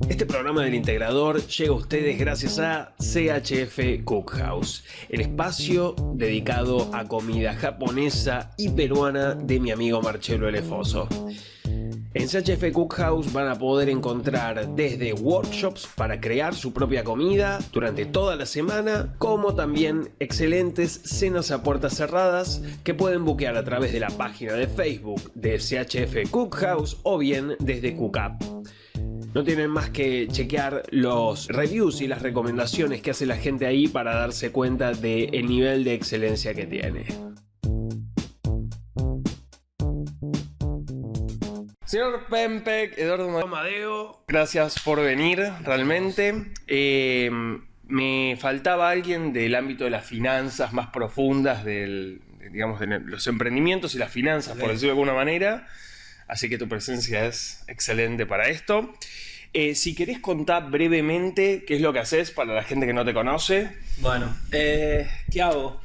Este programa del Integrador llega a ustedes gracias a CHF Cookhouse, el espacio dedicado a comida japonesa y peruana de mi amigo Marcelo Elefoso. En CHF Cookhouse van a poder encontrar desde workshops para crear su propia comida durante toda la semana, como también excelentes cenas a puertas cerradas que pueden buquear a través de la página de Facebook de CHF Cookhouse o bien desde CookUp. No tienen más que chequear los reviews y las recomendaciones que hace la gente ahí para darse cuenta del nivel de excelencia que tiene. Señor Pempek, Eduardo Amadeo, gracias por venir, realmente. Me faltaba alguien del ámbito de las finanzas más profundas, de los emprendimientos y las finanzas, por decirlo de alguna manera. Así que tu presencia es excelente para esto. Si querés contar brevemente qué es lo que haces para la gente que no te conoce. Bueno, ¿qué hago?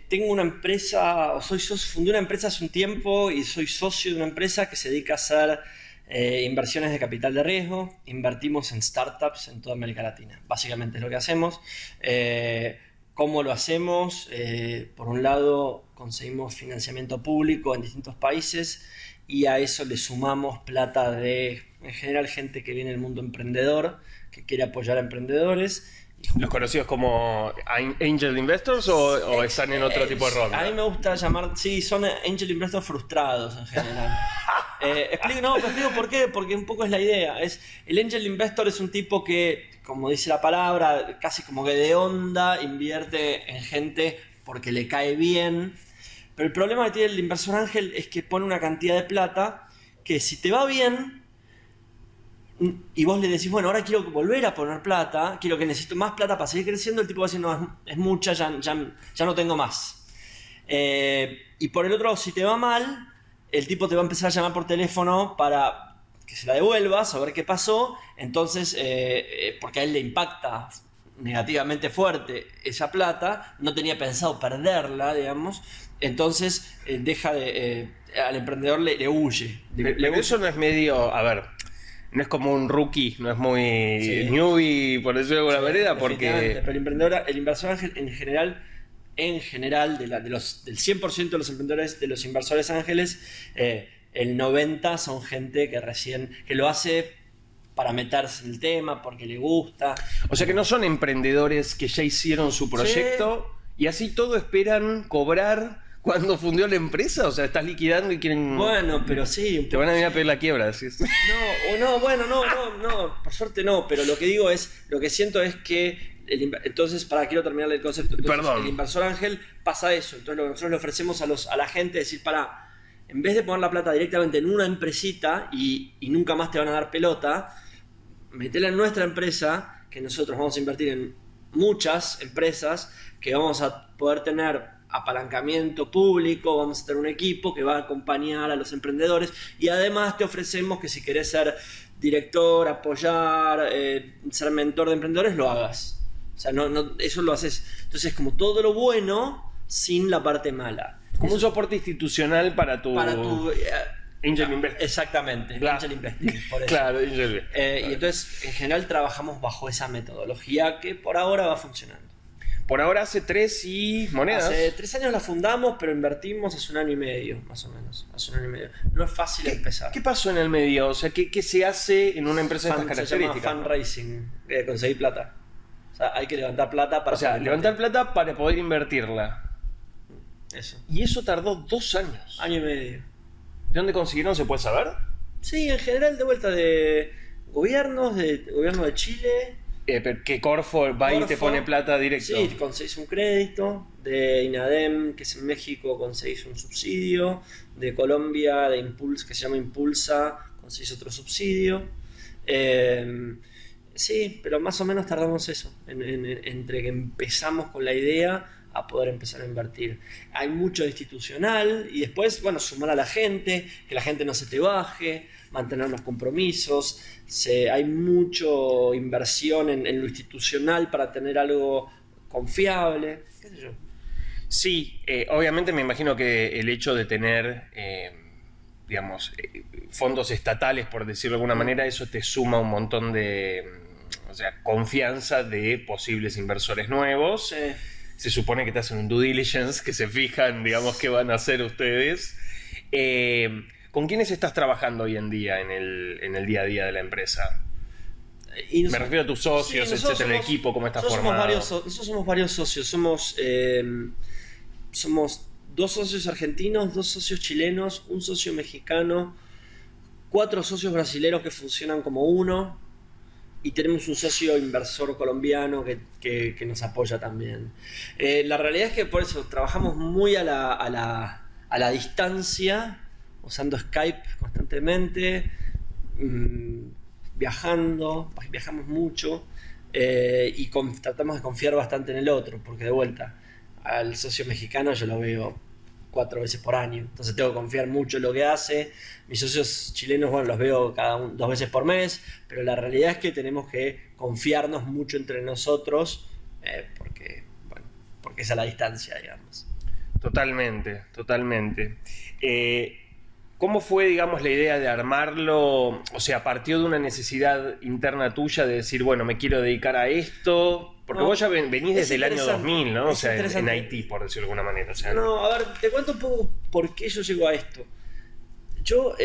Tengo una empresa, fundé una empresa hace un tiempo y soy socio de una empresa que se dedica a hacer inversiones de capital de riesgo. Invertimos en startups en toda América Latina. Básicamente es lo que hacemos. ¿Cómo lo hacemos? Por un lado, conseguimos financiamiento público en distintos países y a eso le sumamos plata de, en general, gente que viene del mundo emprendedor, que quiere apoyar a emprendedores. ¿Los conocidos como Angel Investors o están en otro tipo de ronda? A mí me gusta llamar, sí, son Angel Investors frustrados en general. Explico por qué, porque un poco es la idea. El Angel Investor es un tipo que, como dice la palabra, casi como que de onda invierte en gente porque le cae bien. Pero el problema que tiene el inversor ángel es que pone una cantidad de plata que si te va bien y vos le decís, bueno, ahora quiero volver a poner plata, quiero que necesito más plata para seguir creciendo, el tipo va a decir, no, es mucha, ya no tengo más. Y por el otro lado, si te va mal, el tipo te va a empezar a llamar por teléfono para que se la devuelvas, a ver qué pasó. Entonces, porque a él le impacta negativamente fuerte esa plata, no tenía pensado perderla, digamos. Entonces al emprendedor le huye. Eso no es medio, a ver, no es como un rookie, no es muy newbie, por decirlo de alguna manera, porque... Pero el inversor ángel en general del 100% de los emprendedores, de los inversores ángeles, el 90% son gente que lo hace para meterse en el tema, porque le gusta. O sea que no son emprendedores que ya hicieron su proyecto y así todo esperan cobrar cuando fundió la empresa. O sea, estás liquidando y quieren... Bueno, pero sí. Te van a venir a pedir la quiebra, decís. No, por suerte no. Pero lo que digo es, lo que siento es que entonces, quiero terminar el concepto. Entonces, Perdón. El inversor ángel pasa eso. Entonces lo que nosotros le ofrecemos a la gente es decir, en vez de poner la plata directamente en una empresita y nunca más te van a dar pelota, metela en nuestra empresa, que nosotros vamos a invertir en muchas empresas, que vamos a poder tener apalancamiento público, vamos a tener un equipo que va a acompañar a los emprendedores y además te ofrecemos que si querés ser director, apoyar, ser mentor de emprendedores, lo hagas. O sea, eso lo haces. Entonces, como todo lo bueno sin la parte mala. Como un soporte institucional para tu Angel Investing. Exactamente, Claro. Angel Investing, por eso. Claro, Angel. Y entonces, en general, trabajamos bajo esa metodología que por ahora va funcionando. Por ahora hace 3 y monedas. Hace 3 años la fundamos, pero invertimos hace 1 año y medio, más o menos. Hace 1 año y medio. No es fácil empezar. ¿Qué pasó en el medio? O sea, ¿qué se hace en una empresa de estas Se llama características? fundraising, conseguir plata. O sea, hay que levantar plata para... O sea, levantar plata para poder invertirla. Eso. Y eso tardó 2 años. 1 año y medio. ¿De dónde consiguieron? ¿Se puede saber? Sí, en general de vuelta de gobierno de Chile. Pero que Corfo va y te pone plata directo. Sí, conseguís un crédito. De INADEM, que es en México, conseguís un subsidio. De Colombia, que se llama Impulsa, conseguís otro subsidio. Sí, pero más o menos tardamos eso, entre que empezamos con la idea a poder empezar a invertir. Hay mucho institucional y después, bueno, sumar a la gente, que la gente no se te baje, mantener los compromisos. Hay mucho inversión en lo institucional para tener algo confiable, qué sé yo. Sí, obviamente me imagino que el hecho de tener digamos, fondos estatales, por decirlo de alguna manera, eso te suma un montón de, o sea, confianza de posibles inversores nuevos. Sí. Se supone que te hacen un due diligence, que se fijan, digamos, qué van a hacer ustedes. ¿Con quiénes estás trabajando hoy en día en el día a día de la empresa? Me refiero a tus socios, sí, etcétera, el equipo, cómo está formado. Nosotros somos varios socios. Somos 2 socios argentinos, 2 socios chilenos, un socio mexicano, 4 socios brasileños que funcionan como uno, y tenemos un socio inversor colombiano que nos apoya también. La realidad es que por eso trabajamos muy a la distancia, usando Skype constantemente, viajamos mucho, y tratamos de confiar bastante en el otro, porque de vuelta, al socio mexicano yo lo veo 4 veces por año, entonces tengo que confiar mucho en lo que hace. Mis socios chilenos, bueno, los veo 2 veces por mes, pero la realidad es que tenemos que confiarnos mucho entre nosotros, porque es a la distancia, digamos. Totalmente. ¿Cómo fue, digamos, la idea de armarlo? O sea, ¿partió de una necesidad interna tuya de decir, bueno, me quiero dedicar a esto? Porque vos ya venís desde el año 2000, ¿no? O sea, en Haití, por decirlo de alguna manera. O sea, no, a ver, te cuento un poco por qué yo llego a esto. Yo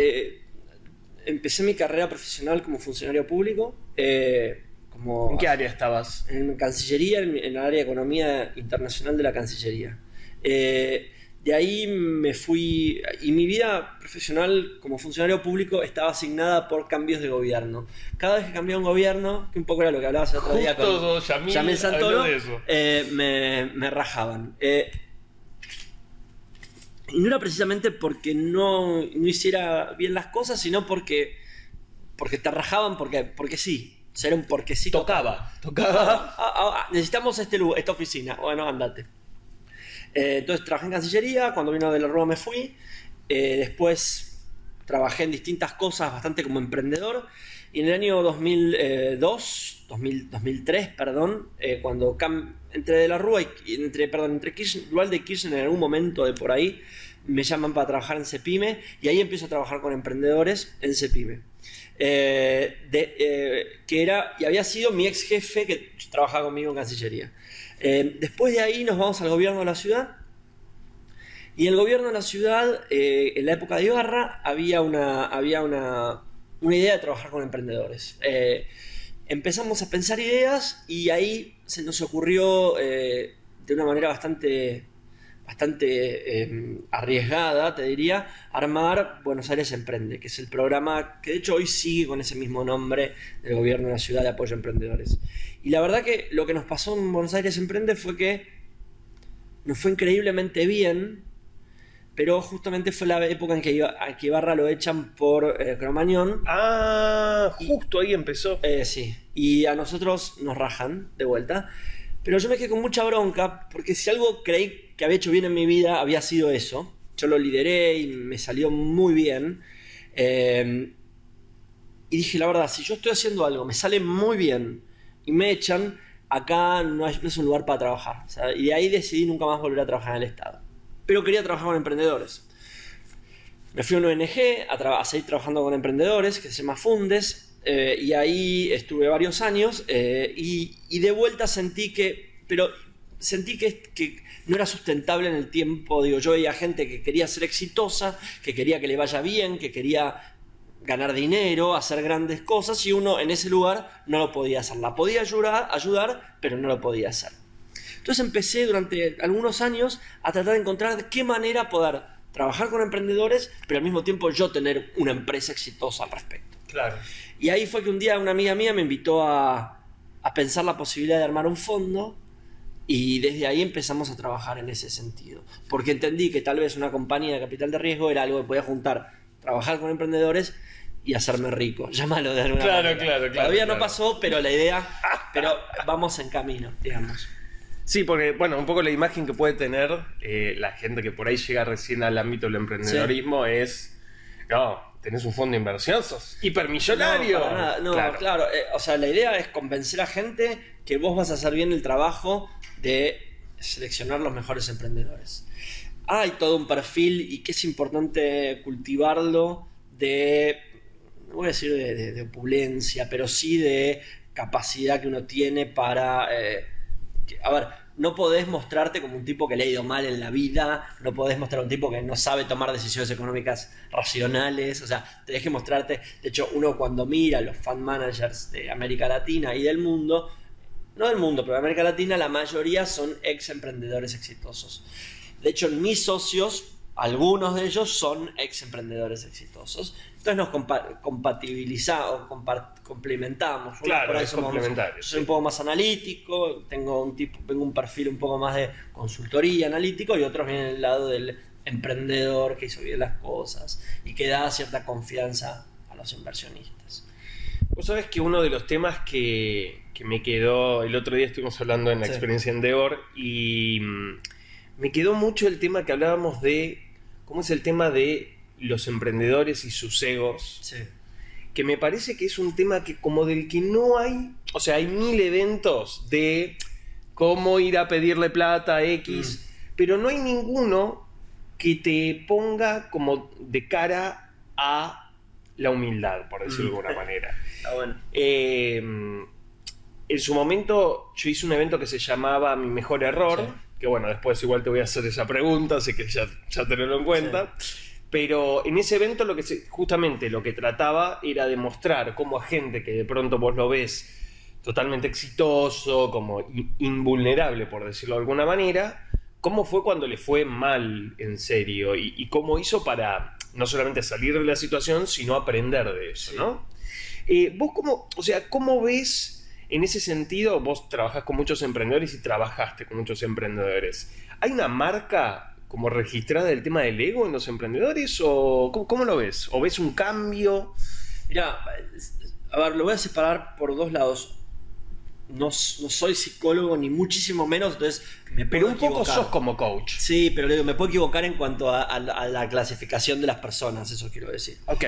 empecé mi carrera profesional como funcionario público. ¿En qué área estabas? En Cancillería, en el área de Economía Internacional de la Cancillería. De ahí me fui, y mi vida profesional como funcionario público estaba asignada por cambios de gobierno. Cada vez que cambiaba un gobierno, que un poco era lo que hablabas el otro día con Yamil Santoro, me rajaban. Y no era precisamente porque no hiciera bien las cosas, sino porque te rajaban, porque sí. O sea, era un porque sí. Tocaba. Necesitamos esta oficina. Bueno, andate. Entonces trabajé en Cancillería. Cuando vino de la Rúa me fui. Después trabajé en distintas cosas, bastante como emprendedor. Y en el año 2003, cuando entré de la Rúa y entre Dualde y Kirchner en algún momento de por ahí, me llaman para trabajar en Cepime, y ahí empiezo a trabajar con emprendedores en Cepime. Y había sido mi ex jefe que trabajaba conmigo en Cancillería. Después de ahí nos vamos al gobierno de la ciudad, y en el gobierno de la ciudad, en la época de Ibarra, había una idea de trabajar con emprendedores. Empezamos a pensar ideas, y ahí se nos ocurrió de una manera bastante arriesgada, te diría, armar Buenos Aires Emprende, que es el programa que de hecho hoy sigue con ese mismo nombre del gobierno de la ciudad de apoyo a emprendedores. Y la verdad que lo que nos pasó en Buenos Aires Emprende fue que nos fue increíblemente bien, pero justamente fue la época en que Ibarra lo echan por Cromañón. Justo ahí empezó. Sí, y a nosotros nos rajan de vuelta. Pero yo me quedé con mucha bronca, porque si algo creí que había hecho bien en mi vida, había sido eso. Yo lo lideré y me salió muy bien. Y dije, la verdad, si yo estoy haciendo algo, me sale muy bien y me echan, acá no es un lugar para trabajar. O sea, y de ahí decidí nunca más volver a trabajar en el Estado. Pero quería trabajar con emprendedores. Me fui a una ONG a seguir trabajando con emprendedores, que se llama Fundes. Y ahí estuve varios años, y de vuelta sentí que no era sustentable en el tiempo. Digo, yo veía gente que quería ser exitosa, que quería que le vaya bien, que quería ganar dinero, hacer grandes cosas, y uno en ese lugar no lo podía hacer. La podía ayudar, pero no lo podía hacer. Entonces empecé durante algunos años a tratar de encontrar de qué manera poder trabajar con emprendedores, pero al mismo tiempo yo tener una empresa exitosa al respecto. Claro. Y ahí fue que un día una amiga mía me invitó a pensar la posibilidad de armar un fondo, y desde ahí empezamos a trabajar en ese sentido. Porque entendí que tal vez una compañía de capital de riesgo era algo que podía juntar, trabajar con emprendedores y hacerme rico. Llámalo de alguna manera. Claro. Todavía no pasó, pero la idea, pero vamos en camino, digamos. Sí, porque, bueno, un poco la imagen que puede tener la gente que por ahí llega recién al ámbito del emprendedorismo es... No, tenés un fondo de inversión, sos hipermillonario. No, para nada. No, claro. O sea, la idea es convencer a gente que vos vas a hacer bien el trabajo de seleccionar los mejores emprendedores. hay todo un perfil y que es importante cultivarlo no voy a decir de opulencia, pero sí de capacidad que uno tiene para... a ver, no podés mostrarte como un tipo que le ha ido mal en la vida, no podés mostrar un tipo que no sabe tomar decisiones económicas racionales, o sea, tenés que mostrarte, de hecho, uno cuando mira los fund managers de América Latina y del mundo, no del mundo, pero de América Latina, la mayoría son ex emprendedores exitosos. De hecho, mis socios, algunos de ellos son ex emprendedores exitosos. Entonces nos compatibilizamos, complementamos. Claro, por ahí es complementario. yo soy un poco más analítico, tengo un perfil un poco más de consultoría analítico, y otros vienen del lado del emprendedor que hizo bien las cosas y que da cierta confianza a los inversionistas. Vos sabés que uno de los temas que me quedó, el otro día estuvimos hablando en la experiencia Endeavor, y me quedó mucho el tema que hablábamos de cómo es el tema de los emprendedores y sus egos, Sí. que me parece que es un tema que como del que no hay, o sea, hay 1000 eventos de cómo ir a pedirle plata a X, pero no hay ninguno que te ponga como de cara a la humildad, por decirlo de alguna manera. Está bueno. En su momento yo hice un evento que se llamaba Mi Mejor Error, Sí. que bueno, después igual te voy a hacer esa pregunta, así que ya tenelo en cuenta. Sí. Pero en ese evento justamente lo que trataba era demostrar cómo a gente que de pronto vos lo ves totalmente exitoso, como invulnerable, por decirlo de alguna manera, cómo fue cuando le fue mal en serio y cómo hizo para no solamente salir de la situación, sino aprender de eso, ¿no? Vos ¿cómo ves en ese sentido? Vos trabajás con muchos emprendedores y trabajaste con muchos emprendedores. ¿Hay una marca como registrada del tema del ego en los emprendedores? ¿O cómo lo ves? ¿O ves un cambio? Mira, a ver, lo voy a separar por dos lados. No soy psicólogo ni muchísimo menos, entonces me puedo Pero un poco equivocar. sos como coach. Sí, pero digo, me puedo equivocar en cuanto a la clasificación de las personas, eso quiero decir. Ok,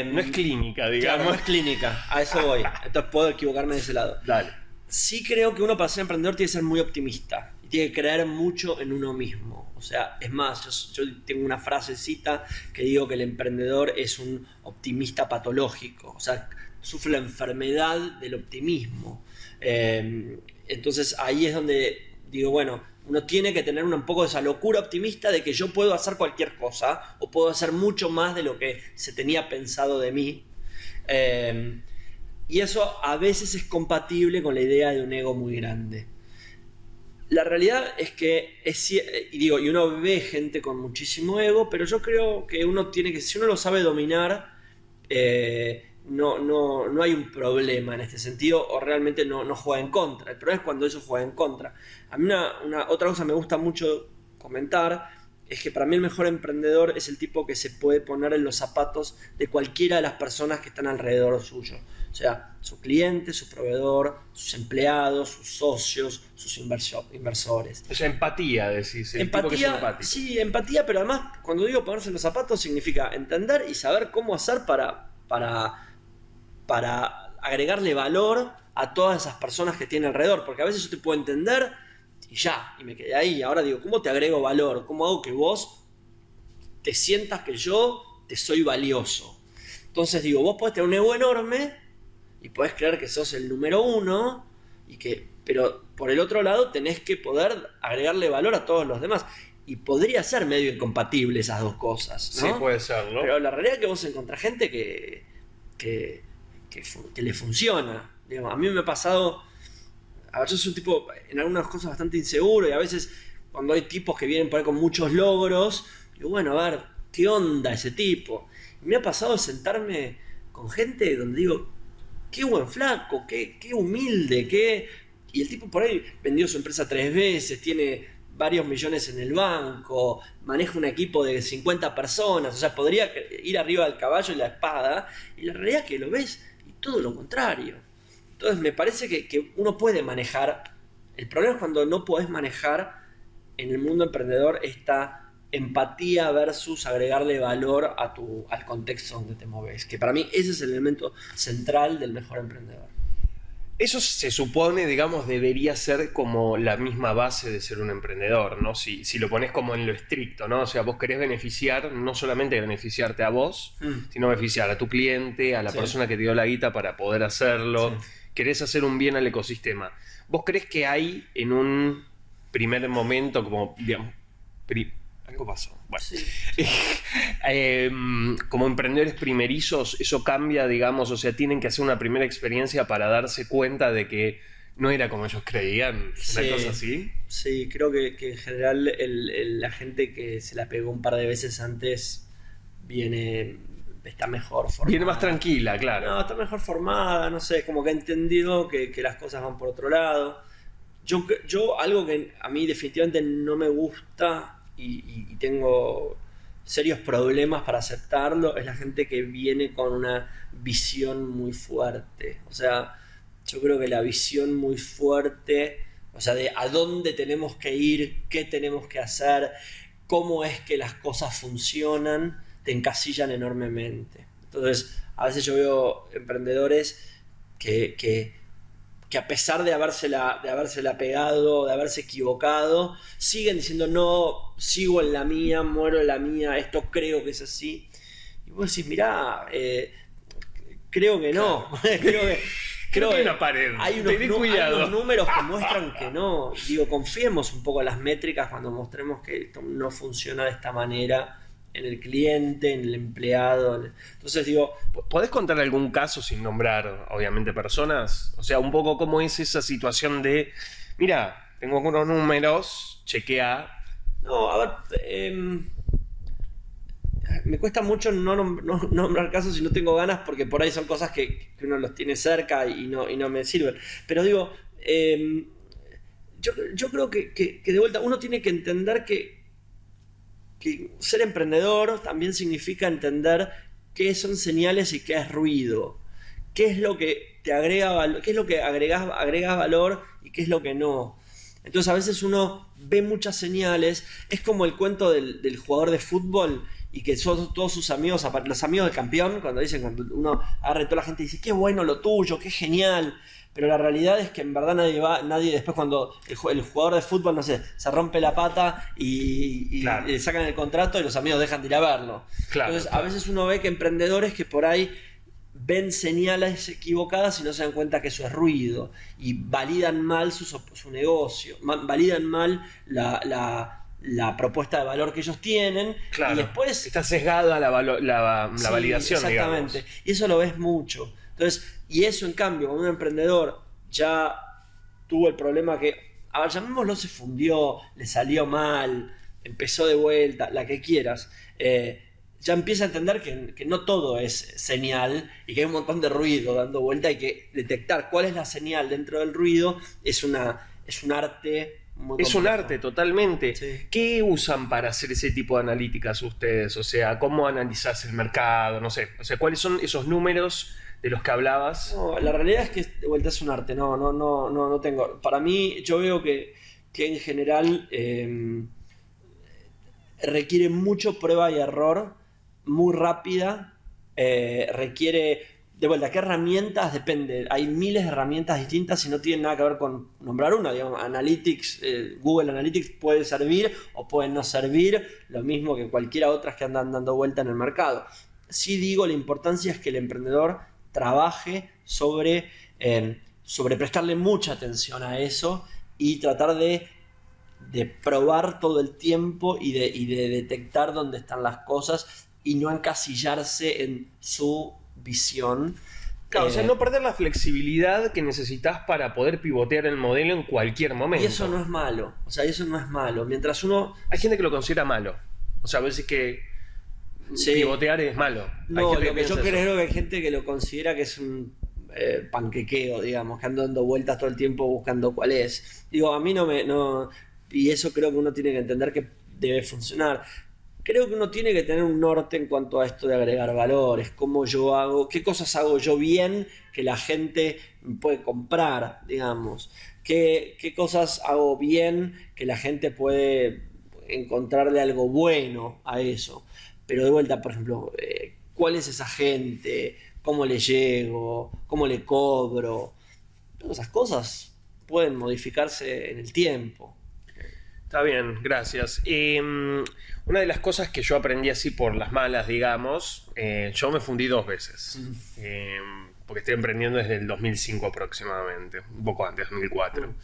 no es clínica, digamos. Claro, no es clínica, a eso voy. Entonces puedo equivocarme de ese lado. Dale. Sí creo que uno para ser emprendedor tiene que ser muy optimista y tiene que creer mucho en uno mismo. O sea, es más, yo tengo una frasecita que digo que el emprendedor es un optimista patológico. O sea, sufre la enfermedad del optimismo. Entonces ahí es donde digo, bueno, uno tiene que tener un poco de esa locura optimista de que yo puedo hacer cualquier cosa o puedo hacer mucho más de lo que se tenía pensado de mí. Y eso a veces es compatible con la idea de un ego muy grande. La realidad es que y uno ve gente con muchísimo ego, pero yo creo que uno tiene que, si uno lo sabe dominar, no hay un problema en este sentido, o realmente no juega en contra. El problema es cuando eso juega en contra. A mí otra cosa que me gusta mucho comentar es que para mí el mejor emprendedor es el tipo que se puede poner en los zapatos de cualquiera de las personas que están alrededor suyo. O sea, su cliente, su proveedor, sus empleados, sus socios, sus inversores. O sea, empatía, decís. Empatía, sí, empatía, pero además cuando digo ponerse en los zapatos significa entender y saber cómo hacer para agregarle valor a todas esas personas que tiene alrededor, porque a veces yo te puedo entender y me quedé ahí. Ahora digo, ¿cómo te agrego valor? ¿Cómo hago que vos te sientas que yo te soy valioso? Entonces digo, vos podés tener un ego enorme y podés creer que sos el número uno, pero por el otro lado tenés que poder agregarle valor a todos los demás. Y podría ser medio incompatible esas dos cosas, ¿no? Sí, puede serlo. Pero la realidad es que vos encontrás gente que le funciona. Digamos, a mí me ha pasado... A ver, yo soy un tipo en algunas cosas bastante inseguro, y a veces cuando hay tipos que vienen por ahí con muchos logros, digo, bueno, a ver, ¿qué onda ese tipo? Y me ha pasado sentarme con gente donde digo, qué buen flaco, qué humilde, y el tipo por ahí vendió su empresa 3 veces, tiene varios millones en el banco, maneja un equipo de 50 personas, o sea, podría ir arriba del caballo y la espada, y la realidad es que lo ves y todo lo contrario. Entonces me parece que uno puede manejar. El problema es cuando no podés manejar en el mundo emprendedor esta empatía versus agregarle valor al contexto donde te moves, que para mí ese es el elemento central del mejor emprendedor. Eso se supone, digamos, debería ser como la misma base de ser un emprendedor, ¿no? Si lo pones como en lo estricto, ¿no? O sea, vos querés beneficiar, no solamente beneficiarte a vos, sino beneficiar a tu cliente, a la persona que te dio la guita para poder hacerlo. Sí. Querés hacer un bien al ecosistema. ¿Vos crees que hay en un primer momento, como, digamos, algo pasó? Bueno, Sí. como emprendedores primerizos, eso cambia, digamos, o sea, tienen que hacer una primera experiencia para darse cuenta de que no era como ellos creían, una cosa así. Sí, creo que en general la gente que se la pegó un par de veces antes está mejor formada. Viene más tranquila, claro. No, está mejor formada, no sé, como que ha entendido que las cosas van por otro lado. Yo algo que a mí definitivamente no me gusta y tengo serios problemas para aceptarlo, es la gente que viene con una visión muy fuerte. O sea, yo creo que la visión muy fuerte, o sea, de a dónde tenemos que ir, qué tenemos que hacer, cómo es que las cosas funcionan, te encasillan enormemente. Entonces, a veces yo veo emprendedores que a pesar de habérsela pegado, de haberse equivocado, siguen diciendo, no, sigo en la mía, muero en la mía, esto creo que es así. Y vos decís, mirá, creo que no. Creo que hay una pared. Hay unos números que muestran que no. Digo, confiemos un poco en las métricas cuando mostremos que esto no funciona de esta manera en el cliente, en el empleado. Entonces digo, ¿podés contar algún caso sin nombrar, obviamente, personas? O sea, un poco cómo es esa situación de, mira, tengo unos números, chequea. No, a ver, me cuesta mucho no nombrar casos si no tengo ganas, porque por ahí son cosas que uno los tiene cerca y no me sirven. Pero digo, yo creo que de vuelta uno tiene que entender que ser emprendedor también significa entender qué son señales y qué es ruido. Qué es lo que te agrega valor, qué es lo que agregas valor y qué es lo que no. Entonces a veces uno ve muchas señales, es como el cuento del jugador de fútbol y que son todos sus amigos, los amigos del campeón, cuando uno agarra toda la gente y dice, qué bueno lo tuyo, qué genial. Pero la realidad es que en verdad nadie después cuando el jugador de fútbol, no sé, se rompe la pata y claro, le sacan el contrato y los amigos dejan de ir a verlo. Claro, entonces claro. A veces uno ve que emprendedores que por ahí ven señales equivocadas y no se dan cuenta que eso es ruido y validan mal su negocio, validan mal la propuesta de valor que ellos tienen. Claro, y después está sesgada la validación, exactamente, digamos. Y eso lo ves mucho. Entonces, y eso en cambio, cuando un emprendedor ya tuvo el problema que, a ver, llamémoslo, se fundió, le salió mal, empezó de vuelta, la que quieras, ya empieza a entender que no todo es señal y que hay un montón de ruido dando vuelta y que detectar cuál es la señal dentro del ruido es un arte. Es un arte, totalmente. Sí. ¿Qué usan para hacer ese tipo de analíticas ustedes? O sea, ¿cómo analizás el mercado? No sé. O sea, ¿cuáles son esos números de los que hablabas? No, la realidad es que de vuelta es un arte. No tengo. Para mí, yo veo que en general requiere mucho prueba y error, muy rápida. Requiere. De vuelta, ¿qué herramientas? Depende. Hay miles de herramientas distintas y no tienen nada que ver con nombrar una. Digamos, Analytics, Google Analytics puede servir o puede no servir, lo mismo que cualquiera otras que andan dando vuelta en el mercado. Sí digo, la importancia es que el emprendedor trabaje sobre prestarle mucha atención a eso y tratar de probar todo el tiempo y de detectar dónde están las cosas y no encasillarse en su visión. Claro, o sea, no perder la flexibilidad que necesitas para poder pivotear el modelo en cualquier momento. Y eso no es malo. O sea, eso no es malo. Mientras uno... Hay gente que lo considera malo. O sea, a veces que pivotear es malo. No, lo que yo creo que hay gente que lo considera que es un panquequeo, digamos, que anda dando vueltas todo el tiempo buscando cuál es. Digo, a mí no... Y eso creo que uno tiene que entender que debe funcionar. Creo que uno tiene que tener un norte en cuanto a esto de agregar valores, cómo yo hago, qué cosas hago yo bien que la gente puede comprar, digamos, qué cosas hago bien que la gente puede encontrarle algo bueno a eso. Pero de vuelta, por ejemplo, ¿cuál es esa gente? ¿Cómo le llego? ¿Cómo le cobro? todas esas cosas pueden modificarse en el tiempo. Está bien, gracias. Una de las cosas que yo aprendí así por las malas, digamos, yo me fundí 2 veces. Porque estoy emprendiendo desde el 2005 aproximadamente, un poco antes, 2004.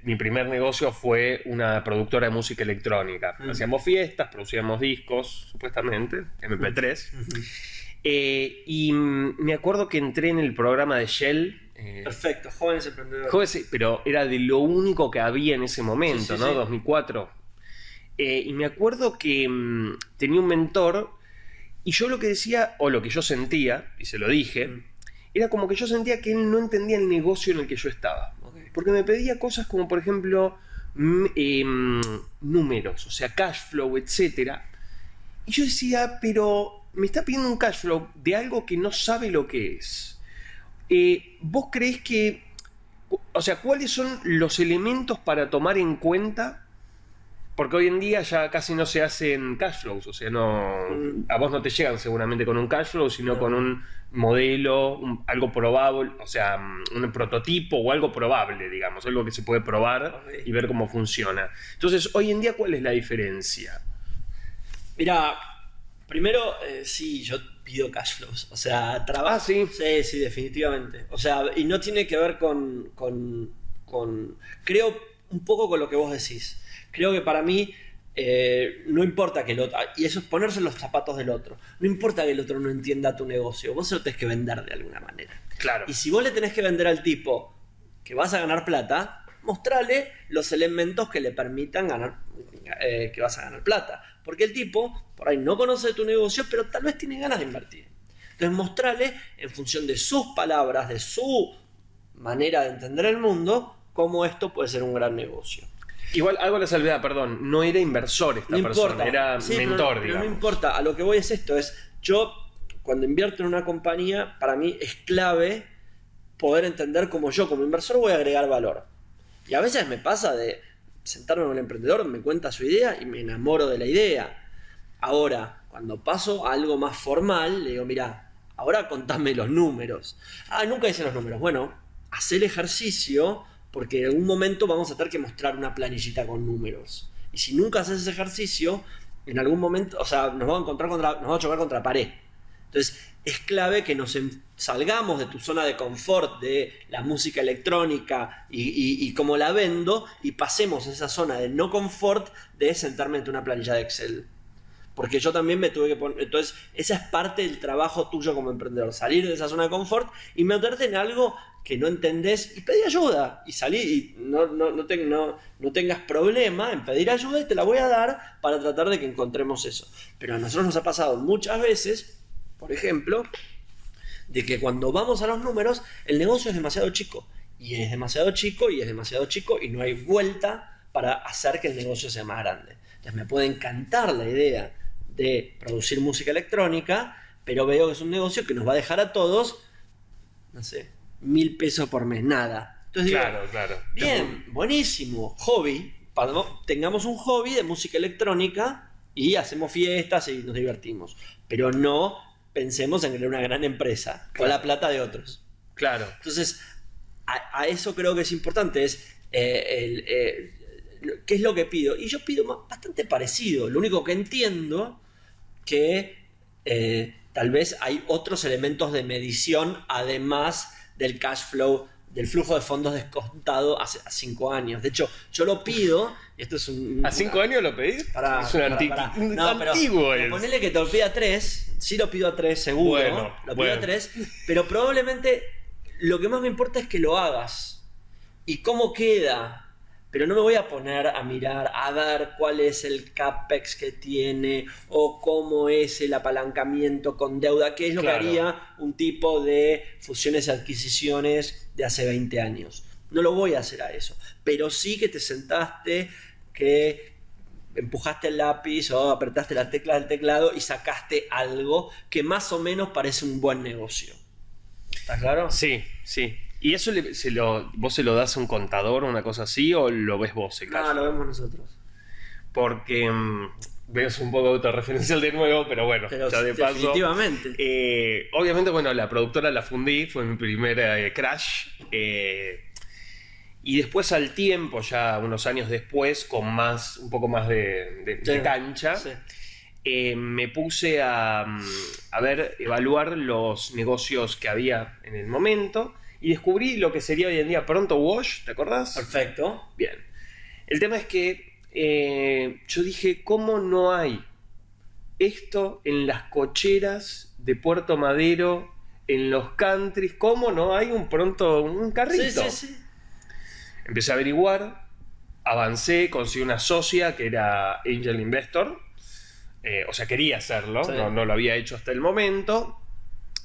Mi primer negocio fue una productora de música electrónica. Hacíamos fiestas, producíamos discos, supuestamente, MP3. Y me acuerdo que entré en el programa de Shell. Perfecto, Jóvenes Emprendedores. Pero era de lo único que había en ese momento, ¿no? 2004. Y me acuerdo que tenía un mentor y yo lo que decía, o lo que yo sentía, y se lo dije, era como que yo sentía que él no entendía el negocio en el que yo estaba. Okay. Porque me pedía cosas como, por ejemplo, números, o sea, cash flow, etc. Y yo decía, pero me está pidiendo un cash flow de algo que no sabe lo que es. ¿Vos creés que, o sea, cuáles son los elementos para tomar en cuenta? Porque hoy en día ya casi no se hacen cash flows, o sea, a vos no te llegan seguramente con un cash flow, sino con un modelo, algo probable, o sea, un prototipo o algo probable, digamos, algo que se puede probar y ver cómo funciona. Entonces, hoy en día, ¿cuál es la diferencia? Mira, primero, sí, yo pido cash flows, o sea, trabajo. Sí. Sí, definitivamente. O sea, y no tiene que ver con creo un poco con lo que vos decís. Creo que para mí no importa que el otro, y eso es ponerse en los zapatos del otro, no importa que el otro no entienda tu negocio, vos se lo tenés que vender de alguna manera. Claro. Y si vos le tenés que vender al tipo que vas a ganar plata, mostrale los elementos que le permitan ganar, que vas a ganar plata. Porque el tipo, por ahí no conoce tu negocio, pero tal vez tiene ganas de invertir. Entonces mostrale, en función de sus palabras, de su manera de entender el mundo, cómo esto puede ser un gran negocio. Igual, hago la salvedad, perdón, no era inversor esta persona, era mentor, pero digamos. No importa, a lo que voy es esto, yo cuando invierto en una compañía, para mí es clave poder entender cómo yo como inversor voy a agregar valor. Y a veces me pasa de sentarme con el emprendedor, me cuenta su idea y me enamoro de la idea. Ahora, cuando paso a algo más formal, le digo, mira, ahora contame los números. Nunca hice los números. Bueno, haz el ejercicio porque en algún momento vamos a tener que mostrar una planillita con números. Y si nunca haces ese ejercicio, en algún momento, o sea, nos vamos a chocar contra pared. Entonces, es clave que salgamos de tu zona de confort de la música electrónica y cómo la vendo y pasemos a esa zona de no confort de sentarme ante una planilla de Excel. Porque yo también me tuve que poner... Entonces, esa es parte del trabajo tuyo como emprendedor. Salir de esa zona de confort y meterte en algo que no entendés y pedir ayuda. Y salir y no tengas problema en pedir ayuda y te la voy a dar para tratar de que encontremos eso. Pero a nosotros nos ha pasado muchas veces, por ejemplo, de que cuando vamos a los números, el negocio es demasiado chico. Y es demasiado chico y es demasiado chico y no hay vuelta para hacer que el negocio sea más grande. Entonces me puede encantar la idea de producir música electrónica, pero veo que es un negocio que nos va a dejar a todos, no sé, 1.000 pesos por mes, nada. Entonces Claro. Bien, buenísimo, hobby, tengamos un hobby de música electrónica y hacemos fiestas y nos divertimos, pero no pensemos en crear una gran empresa con la plata de otros. Claro. Entonces, a eso creo que es importante, ¿qué es lo que pido? Y yo pido bastante parecido, lo único que entiendo que tal vez hay otros elementos de medición además del cash flow, del flujo de fondos descontado hace 5 años. De hecho, yo lo pido, y esto es un... ¿A 5 años lo pedís? Es un antiguo. Ponele que te lo pida a 3, sí lo pido a 3 seguro, lo pido a 3, pero probablemente lo que más me importa es que lo hagas. ¿Y cómo queda? Pero no me voy a poner a mirar, a ver cuál es el CAPEX que tiene o cómo es el apalancamiento con deuda, que es lo que haría un tipo de fusiones y adquisiciones de hace 20 años. No lo voy a hacer a eso, pero sí que te sentaste, que empujaste el lápiz o apretaste la tecla del teclado y sacaste algo que más o menos parece un buen negocio. ¿Está claro? Sí. ¿Y eso vos se lo das a un contador o una cosa así o lo ves vos? No, lo vemos nosotros. porque ves un poco autorreferencial de nuevo, pero bueno, Pero ya de paso. definitivamente. Obviamente, bueno, la productora la fundí, fue mi primer crash. Y después al tiempo, ya unos años después, con un poco más de cancha, Sí. me puse a evaluar los negocios que había en el momento y descubrí lo que sería hoy en día Pronto Wash, ¿te acordás? Perfecto. Bien. El tema es que yo dije, ¿cómo no hay esto en las cocheras de Puerto Madero, en los countries? ¿Cómo no hay un carrito? Sí. Empecé a averiguar, avancé, conseguí una socia que era Angel Investor, o sea, quería hacerlo, Sí. no lo había hecho hasta el momento,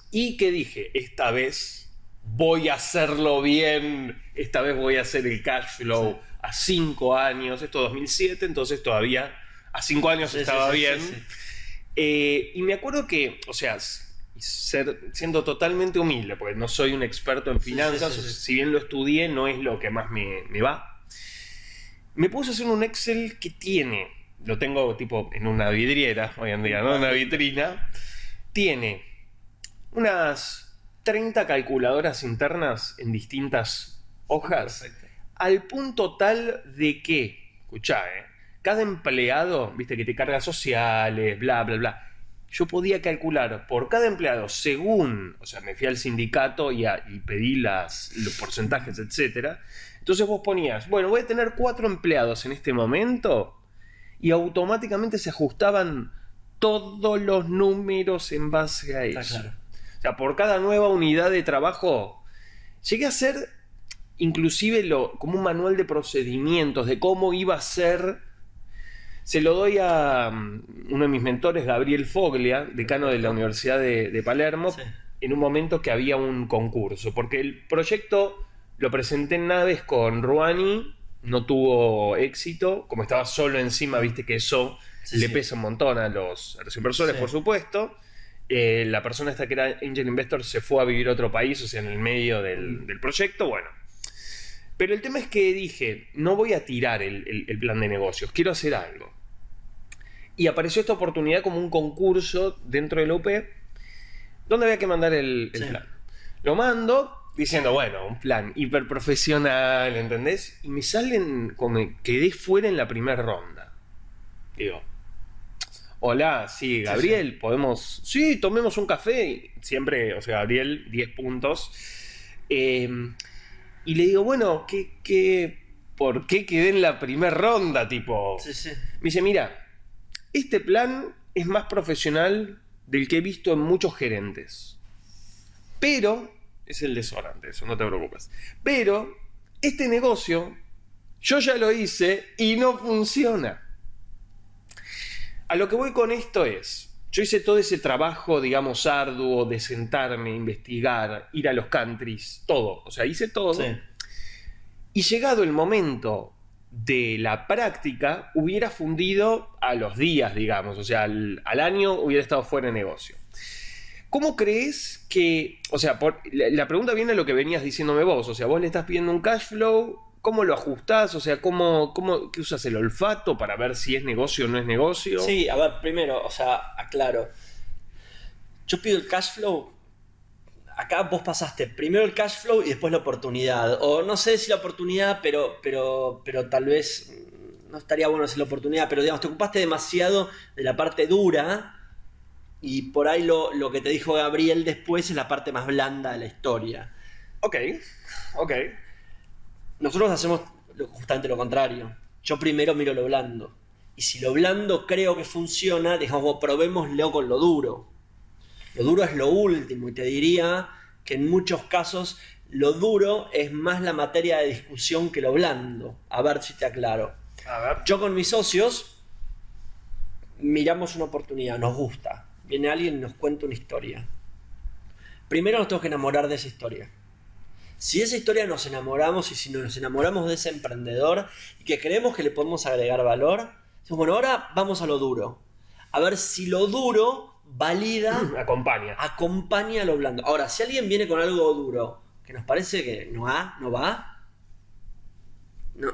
y que dije, esta vez voy a hacerlo bien, esta vez voy a hacer el cash flow a 5 años, esto 2007, entonces todavía a 5 años estaba bien. Sí. Y me acuerdo que, o sea, siendo totalmente humilde, porque no soy un experto en finanzas, Sí. si bien lo estudié, no es lo que más me va. Me puse a hacer un Excel que lo tengo tipo en una vidriera hoy en día, ¿no? Una vitrina. Tiene unas 30 calculadoras internas en distintas hojas, Perfecto. al punto tal de que, escuchá, cada empleado, viste que te carga sociales, bla, bla, bla. Yo podía calcular por cada empleado según, o sea, me fui al sindicato y pedí los porcentajes, etc. Entonces vos ponías, bueno, voy a tener 4 empleados en este momento y automáticamente se ajustaban todos los números en base a eso. Está claro. O sea, por cada nueva unidad de trabajo llegué a hacer inclusive como un manual de procedimientos de cómo iba a ser. Se lo doy a uno de mis mentores, Gabriel Foglia, decano de la Universidad de Palermo, Sí. en un momento que había un concurso, porque el proyecto lo presenté en Naves con Ruani, no tuvo éxito, como estaba solo encima, viste que eso le pesa un montón a los inversores, por supuesto. La persona esta que era Angel Investor se fue a vivir a otro país, o sea, en el medio del proyecto, bueno. Pero el tema es que dije, no voy a tirar el plan de negocios, quiero hacer algo. Y apareció esta oportunidad como un concurso dentro de la UP, donde había que mandar el plan. Lo mando diciendo, bueno, un plan hiper profesional, ¿entendés? Y me salen como quedé fuera en la primera ronda. Digo, hola, sí, Gabriel, podemos... Sí, tomemos un café. Siempre, o sea, Gabriel, 10 puntos. Y le digo, bueno, ¿por qué quedé en la primera ronda? Tipo, Sí. me dice, mira, este plan es más profesional del que he visto en muchos gerentes. Pero, es el desodorante, eso, no te preocupes. Pero, este negocio, yo ya lo hice y no funciona. A lo que voy con esto es, yo hice todo ese trabajo, digamos, arduo de sentarme, investigar, ir a los countries, todo. O sea, hice todo. Sí. Y llegado el momento de la práctica, hubiera fundido a los días, digamos. O sea, al año hubiera estado fuera de negocio. ¿Cómo crees que...? O sea, la pregunta viene a lo que venías diciéndome vos. O sea, vos le estás pidiendo un cash flow, ¿cómo lo ajustás? O sea, ¿qué usas el olfato para ver si es negocio o no es negocio? Sí, a ver, primero, o sea, aclaro. Yo pido el cash flow. Acá vos pasaste primero el cash flow y después la oportunidad. O no sé si la oportunidad, pero tal vez no estaría bueno decir la oportunidad. Pero digamos, te ocupaste demasiado de la parte dura. Y por ahí lo que te dijo Gabriel después es la parte más blanda de la historia. Ok. Nosotros hacemos justamente lo contrario. Yo primero miro lo blando. Y si lo blando creo que funciona, digamos, probémoslo con lo duro. Lo duro es lo último. Y te diría que en muchos casos lo duro es más la materia de discusión que lo blando. A ver si te aclaro. A ver. Yo con mis socios miramos una oportunidad, nos gusta. Viene alguien y nos cuenta una historia. Primero nos tenemos que enamorar de esa historia. Si de esa historia nos enamoramos y si nos enamoramos de ese emprendedor y que creemos que le podemos agregar valor, decimos, bueno, ahora vamos a lo duro. A ver si lo duro valida, acompaña a lo blando. Ahora, si alguien viene con algo duro que nos parece que no va,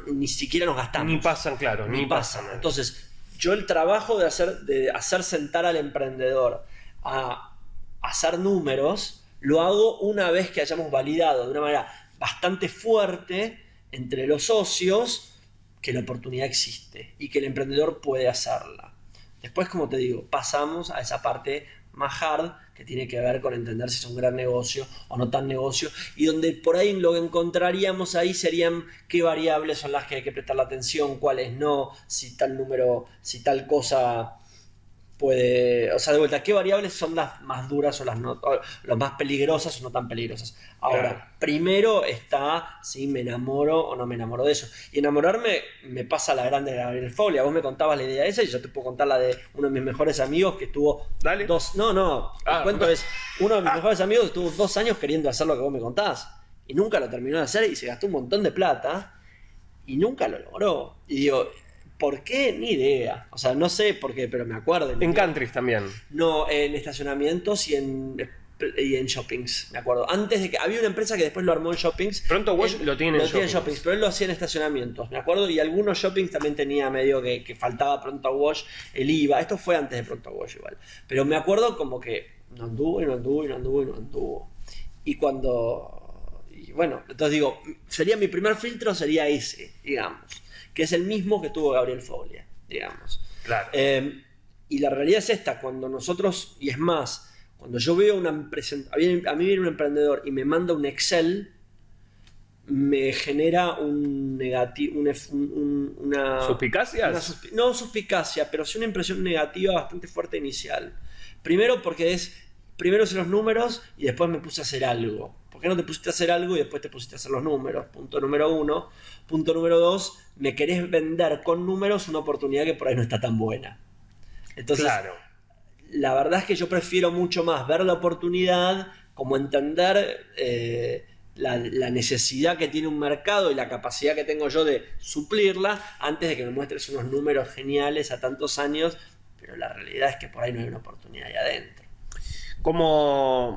ni siquiera nos gastamos. Ni pasan, claro, ni pasan. Entonces, yo el trabajo de hacer sentar al emprendedor a hacer números, lo hago una vez que hayamos validado de una manera bastante fuerte entre los socios que la oportunidad existe y que el emprendedor puede hacerla. Después, como te digo, pasamos a esa parte más hard que tiene que ver con entender si es un gran negocio o no tan negocio, y donde por ahí lo que encontraríamos ahí serían qué variables son las que hay que prestar la atención, cuáles no, si tal número, si tal cosa puede, o sea, de vuelta, qué variables son las más duras o las más peligrosas o no tan peligrosas. Ahora, Claro. primero está si me enamoro o no me enamoro de eso. Y enamorarme me pasa la grande de Gabriel Foglia. Vos me contabas la idea esa y yo te puedo contar la de uno de mis mejores amigos que estuvo Dale. el cuento es, uno de mis mejores amigos estuvo 2 años queriendo hacer lo que vos me contás y nunca lo terminó de hacer y se gastó un montón de plata y nunca lo logró. Y digo, ¿por qué? Ni idea. O sea, no sé por qué, pero me acuerdo. En countries también. No, en estacionamientos y en shoppings, me acuerdo. Antes de que había una empresa que después lo armó en shoppings. Pronto Wash lo tiene en shoppings. Pero él lo hacía en estacionamientos, me acuerdo. Y algunos shoppings también tenía medio que faltaba Pronto Wash, el IVA. Esto fue antes de Pronto Wash igual. Pero me acuerdo como que no anduvo y no anduvo y no anduvo y no anduvo. Y bueno, entonces digo, sería mi primer filtro sería ese, digamos, que es el mismo que tuvo Gabriel Foglia, digamos. Claro. Y la realidad es esta, cuando nosotros, y es más, cuando yo veo a mí viene un emprendedor y me manda un Excel, me genera un negativo, una ¿Suspicacias? no suspicacia, pero sí una impresión negativa bastante fuerte inicial. Primero porque primero hice los números y después me puse a hacer algo. ¿Por qué no te pusiste a hacer algo y después te pusiste a hacer los números? Punto número 1. Punto número 2, me querés vender con números una oportunidad que por ahí no está tan buena. Entonces, Claro. la verdad es que yo prefiero mucho más ver la oportunidad, como entender la necesidad que tiene un mercado y la capacidad que tengo yo de suplirla, antes de que me muestres unos números geniales a tantos años, pero la realidad es que por ahí no hay una oportunidad ahí adentro.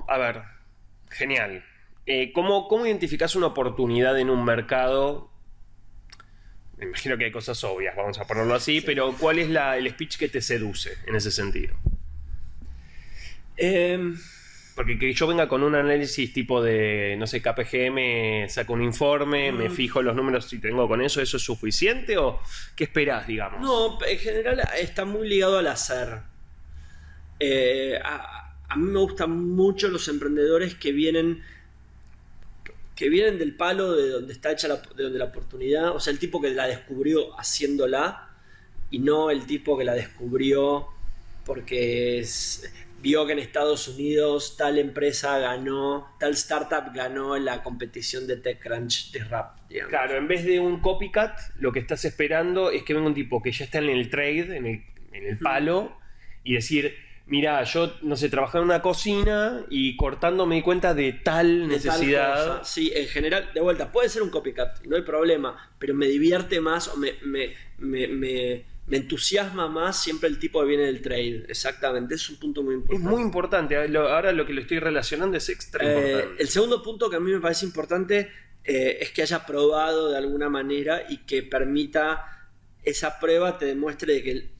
A ver, genial. ¿Cómo identificás una oportunidad en un mercado? Me imagino que hay cosas obvias, vamos a ponerlo así, pero ¿cuál es el speech que te seduce en ese sentido? Porque que yo venga con un análisis tipo de, no sé, KPMG, saco un informe, me fijo los números y tengo con eso es suficiente? ¿O qué esperás, digamos? No, en general está muy ligado al hacer. A mí me gustan mucho los emprendedores que vienen del palo de donde está hecha de donde la oportunidad, o sea, el tipo que la descubrió haciéndola y no el tipo que la descubrió porque vio que en Estados Unidos tal empresa ganó, tal startup ganó la competición de TechCrunch Disrupt, digamos. Claro, en vez de un copycat, lo que estás esperando es que venga un tipo que ya está en el trade, en el palo, y decir, mira, yo, no sé, trabajaba en una cocina y cortando me di cuenta de tal necesidad. Tal cosa. Sí, en general, de vuelta, puede ser un copycat, no hay problema, pero me divierte más o me entusiasma más siempre el tipo que viene del trade. Exactamente, es un punto muy importante. Es muy importante, ahora lo que lo estoy relacionando es extra importante. El segundo punto que a mí me parece importante es que haya probado de alguna manera y que permita esa prueba te demuestre de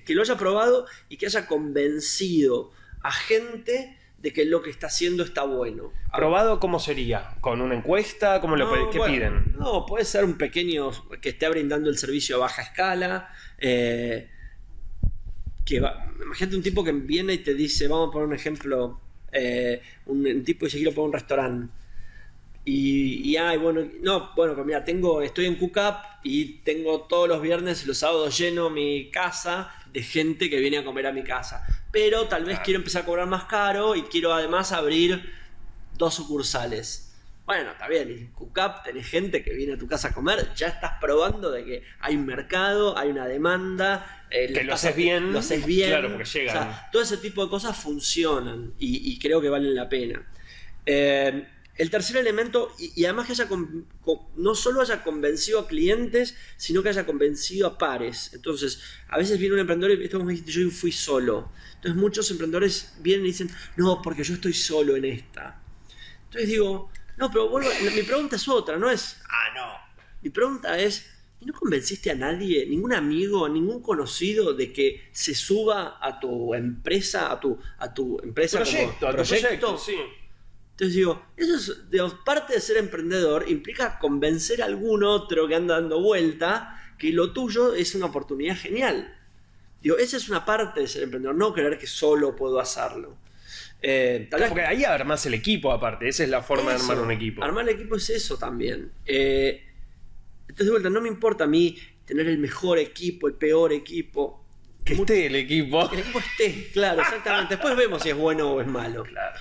que lo haya probado y que haya convencido a gente de que lo que está haciendo está bueno. ¿Probado cómo sería? ¿Con una encuesta? ¿Qué piden? No, puede ser un pequeño que esté brindando el servicio a baja escala. Imagínate un tipo que viene y te dice, vamos a poner un ejemplo, un tipo dice, quiero poner un restaurante. Pues mira, estoy en Cook y tengo todos los viernes y los sábados lleno mi casa de gente que viene a comer a mi casa. Pero tal vez quiero empezar a cobrar más caro y quiero además abrir 2 sucursales. Bueno, está bien, en Cook tenés gente que viene a tu casa a comer, ya estás probando de que hay un mercado, hay una demanda. Que lo haces bien. Lo haces bien. Claro, porque llegan. O sea, todo ese tipo de cosas funcionan y creo que valen la pena. El tercer elemento, y además que no solo haya convencido a clientes, sino que haya convencido a pares. Entonces, a veces viene un emprendedor y esto como dijiste, yo fui solo. Entonces muchos emprendedores vienen y dicen, no, porque yo estoy solo en esta. Entonces digo, no, pero mi pregunta es otra, no es, no. Mi pregunta es, y no convenciste a nadie, ningún amigo, ningún conocido de que se suba a tu empresa, a tu empresa Proyecto, como a tu proyecto, sí. Entonces digo, eso es, digamos, parte de ser emprendedor implica convencer a algún otro que anda dando vuelta que lo tuyo es una oportunidad genial. Digo, esa es una parte de ser emprendedor, no creer que solo puedo hacerlo. Tal vez, porque ahí armás el equipo aparte, esa es la forma de armar un equipo. Armar el equipo es eso también. Entonces, de vuelta, no me importa a mí tener el mejor equipo, el peor equipo. Que esté el equipo. Que el equipo esté, claro, exactamente. Después vemos si es bueno o es malo. Claro.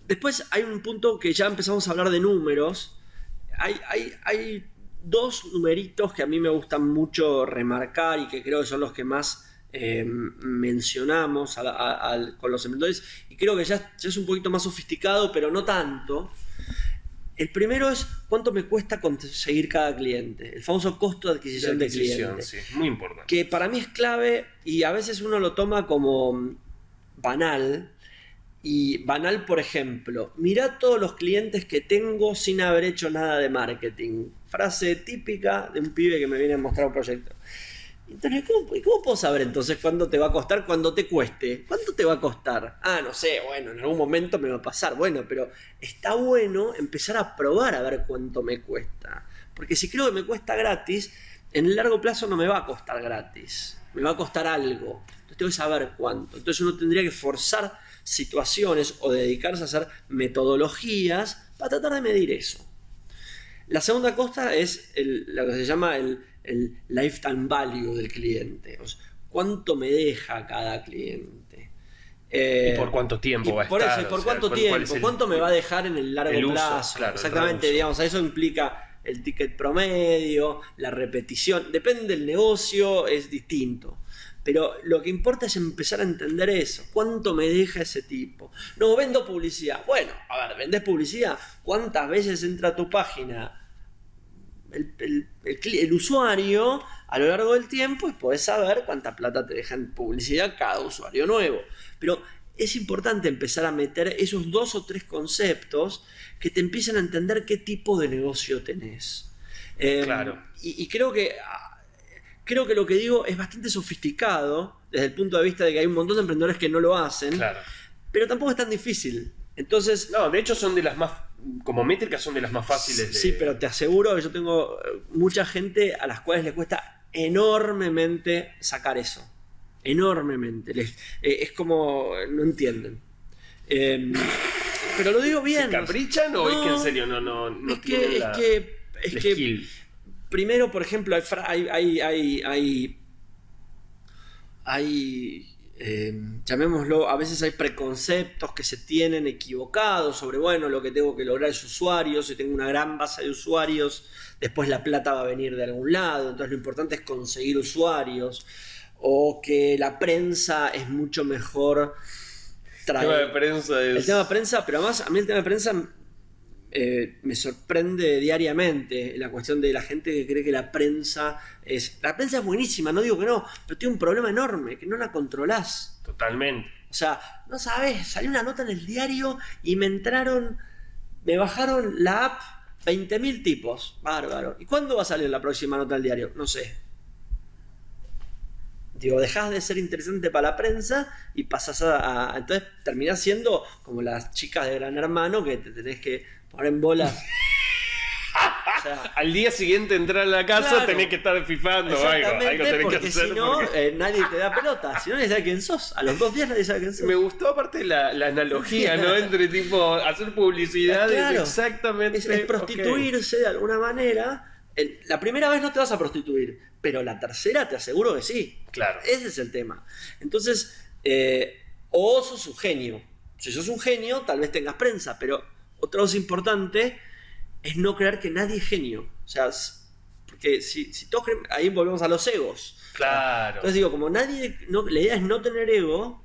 Después hay un punto que ya empezamos a hablar de números. Hay dos numeritos que a mí me gustan mucho remarcar y que creo que son los que más mencionamos con los emprendedores, y creo que ya es un poquito más sofisticado, pero no tanto. El primero es cuánto me cuesta conseguir cada cliente, el famoso costo de adquisición de cliente. Sí, muy importante. Que para mí es clave y a veces uno lo toma como banal. Y banal, por ejemplo, mirá todos los clientes que tengo sin haber hecho nada de marketing. Frase típica de un pibe que me viene a mostrar un proyecto. Entonces, ¿cómo puedo saber entonces cuándo te va a costar? Cuando te cueste. ¿Cuánto te va a costar? Ah, no sé, bueno, en algún momento me va a pasar. Bueno, pero está bueno empezar a probar a ver cuánto me cuesta. Porque si creo que me cuesta gratis, en el largo plazo no me va a costar gratis. Me va a costar algo. Entonces tengo que saber cuánto. Entonces uno tendría que forzar situaciones o dedicarse a hacer metodologías para tratar de medir eso. La segunda cosa es lo que se llama el lifetime value del cliente. O sea, ¿cuánto me deja cada cliente? ¿Y por cuánto tiempo va a estar? Eso, ¿por cuánto tiempo? ¿Cuánto me va a dejar en el largo plazo? Claro, exactamente, digamos, a eso implica el ticket promedio, la repetición. Depende del negocio, es distinto. Pero lo que importa es empezar a entender eso. ¿Cuánto me deja ese tipo? No, vendo publicidad. Bueno, a ver, ¿vendés publicidad? ¿Cuántas veces entra a tu página el usuario a lo largo del tiempo? Y podés saber cuánta plata te deja en publicidad cada usuario nuevo. Pero es importante empezar a meter esos 2 o 3 conceptos que te empiezan a entender qué tipo de negocio tenés. Claro. Y creo que lo que digo es bastante sofisticado desde el punto de vista de que hay un montón de emprendedores que no lo hacen, Claro. pero tampoco es tan difícil. Entonces, no, de hecho son de las más, como métricas son de las más fáciles de... Sí, pero te aseguro que yo tengo mucha gente a las cuales le cuesta enormemente sacar eso. Enormemente. Es como, no entienden. Pero lo digo bien. ¿Se caprichan o es que en serio no tienen es que skill? Primero, por ejemplo, llamémoslo, a veces hay preconceptos que se tienen equivocados sobre, bueno, lo que tengo que lograr es usuarios. Si tengo una gran base de usuarios, después la plata va a venir de algún lado, entonces lo importante es conseguir usuarios, o que la prensa es mucho mejor traer. El tema de prensa es... El tema de prensa, pero además a mí el tema de prensa me sorprende diariamente, la cuestión de la gente que cree que la prensa es buenísima, no digo que no, pero tiene un problema enorme, que no la controlás. Totalmente. O sea, no sabes, salió una nota en el diario y me bajaron la app 20.000 tipos, bárbaro. ¿Y cuándo va a salir la próxima nota del diario? No sé. Digo, dejás de ser interesante para la prensa y pasás entonces terminás siendo como las chicas de Gran Hermano que te tenés que poner en bolas. O sea, al día siguiente entrar a la casa, claro, tenés que estar fifando algo tenés porque que hacer. Si no, nadie te da pelota. Si no, nadie sabe quién sos. A los 2 días nadie sabe quién sos. Me gustó aparte la analogía, ¿no? Entre tipo hacer publicidad, claro, exactamente. Es prostituirse de alguna manera. La primera vez no te vas a prostituir, pero la tercera te aseguro que sí. Claro. Ese es el tema. Entonces, o sos un genio. Si sos un genio, tal vez tengas prensa, pero otra cosa importante es no creer que nadie es genio. O sea, porque si todos creen, ahí volvemos a los egos. Claro. Entonces digo, como la idea es no tener ego,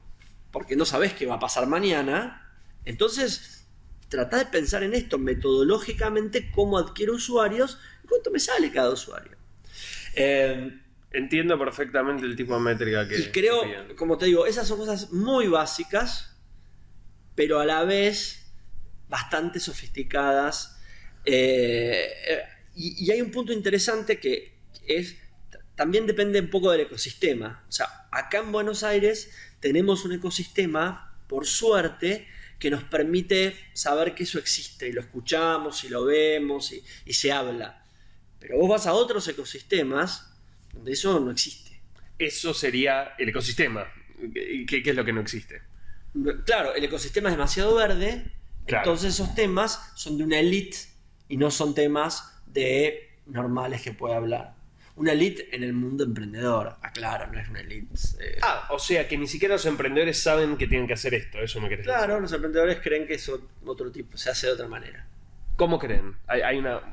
porque no sabes qué va a pasar mañana, entonces trata de pensar en esto metodológicamente, cómo adquiero usuarios y cuánto me sale cada usuario. Entiendo perfectamente el tipo de métrica que... Y creo, como te digo, esas son cosas muy básicas, pero a la vez bastante sofisticadas. y hay un punto interesante que es, también depende un poco del ecosistema. O sea, acá en Buenos Aires tenemos un ecosistema, por suerte, que nos permite saber que eso existe y lo escuchamos y lo vemos y se habla. Pero vos vas a otros ecosistemas donde eso no existe. Eso sería el ecosistema. ¿Qué es lo que no existe? Claro, el ecosistema es demasiado verde, Claro. entonces esos temas son de una elite y no son temas de normales que puede hablar. Una elite en el mundo emprendedor, aclaro, no es una elite. O sea que ni siquiera los emprendedores saben que tienen que hacer esto, eso me querés decir. Claro, los emprendedores creen que es otro tipo, se hace de otra manera. ¿Cómo creen? ¿Hay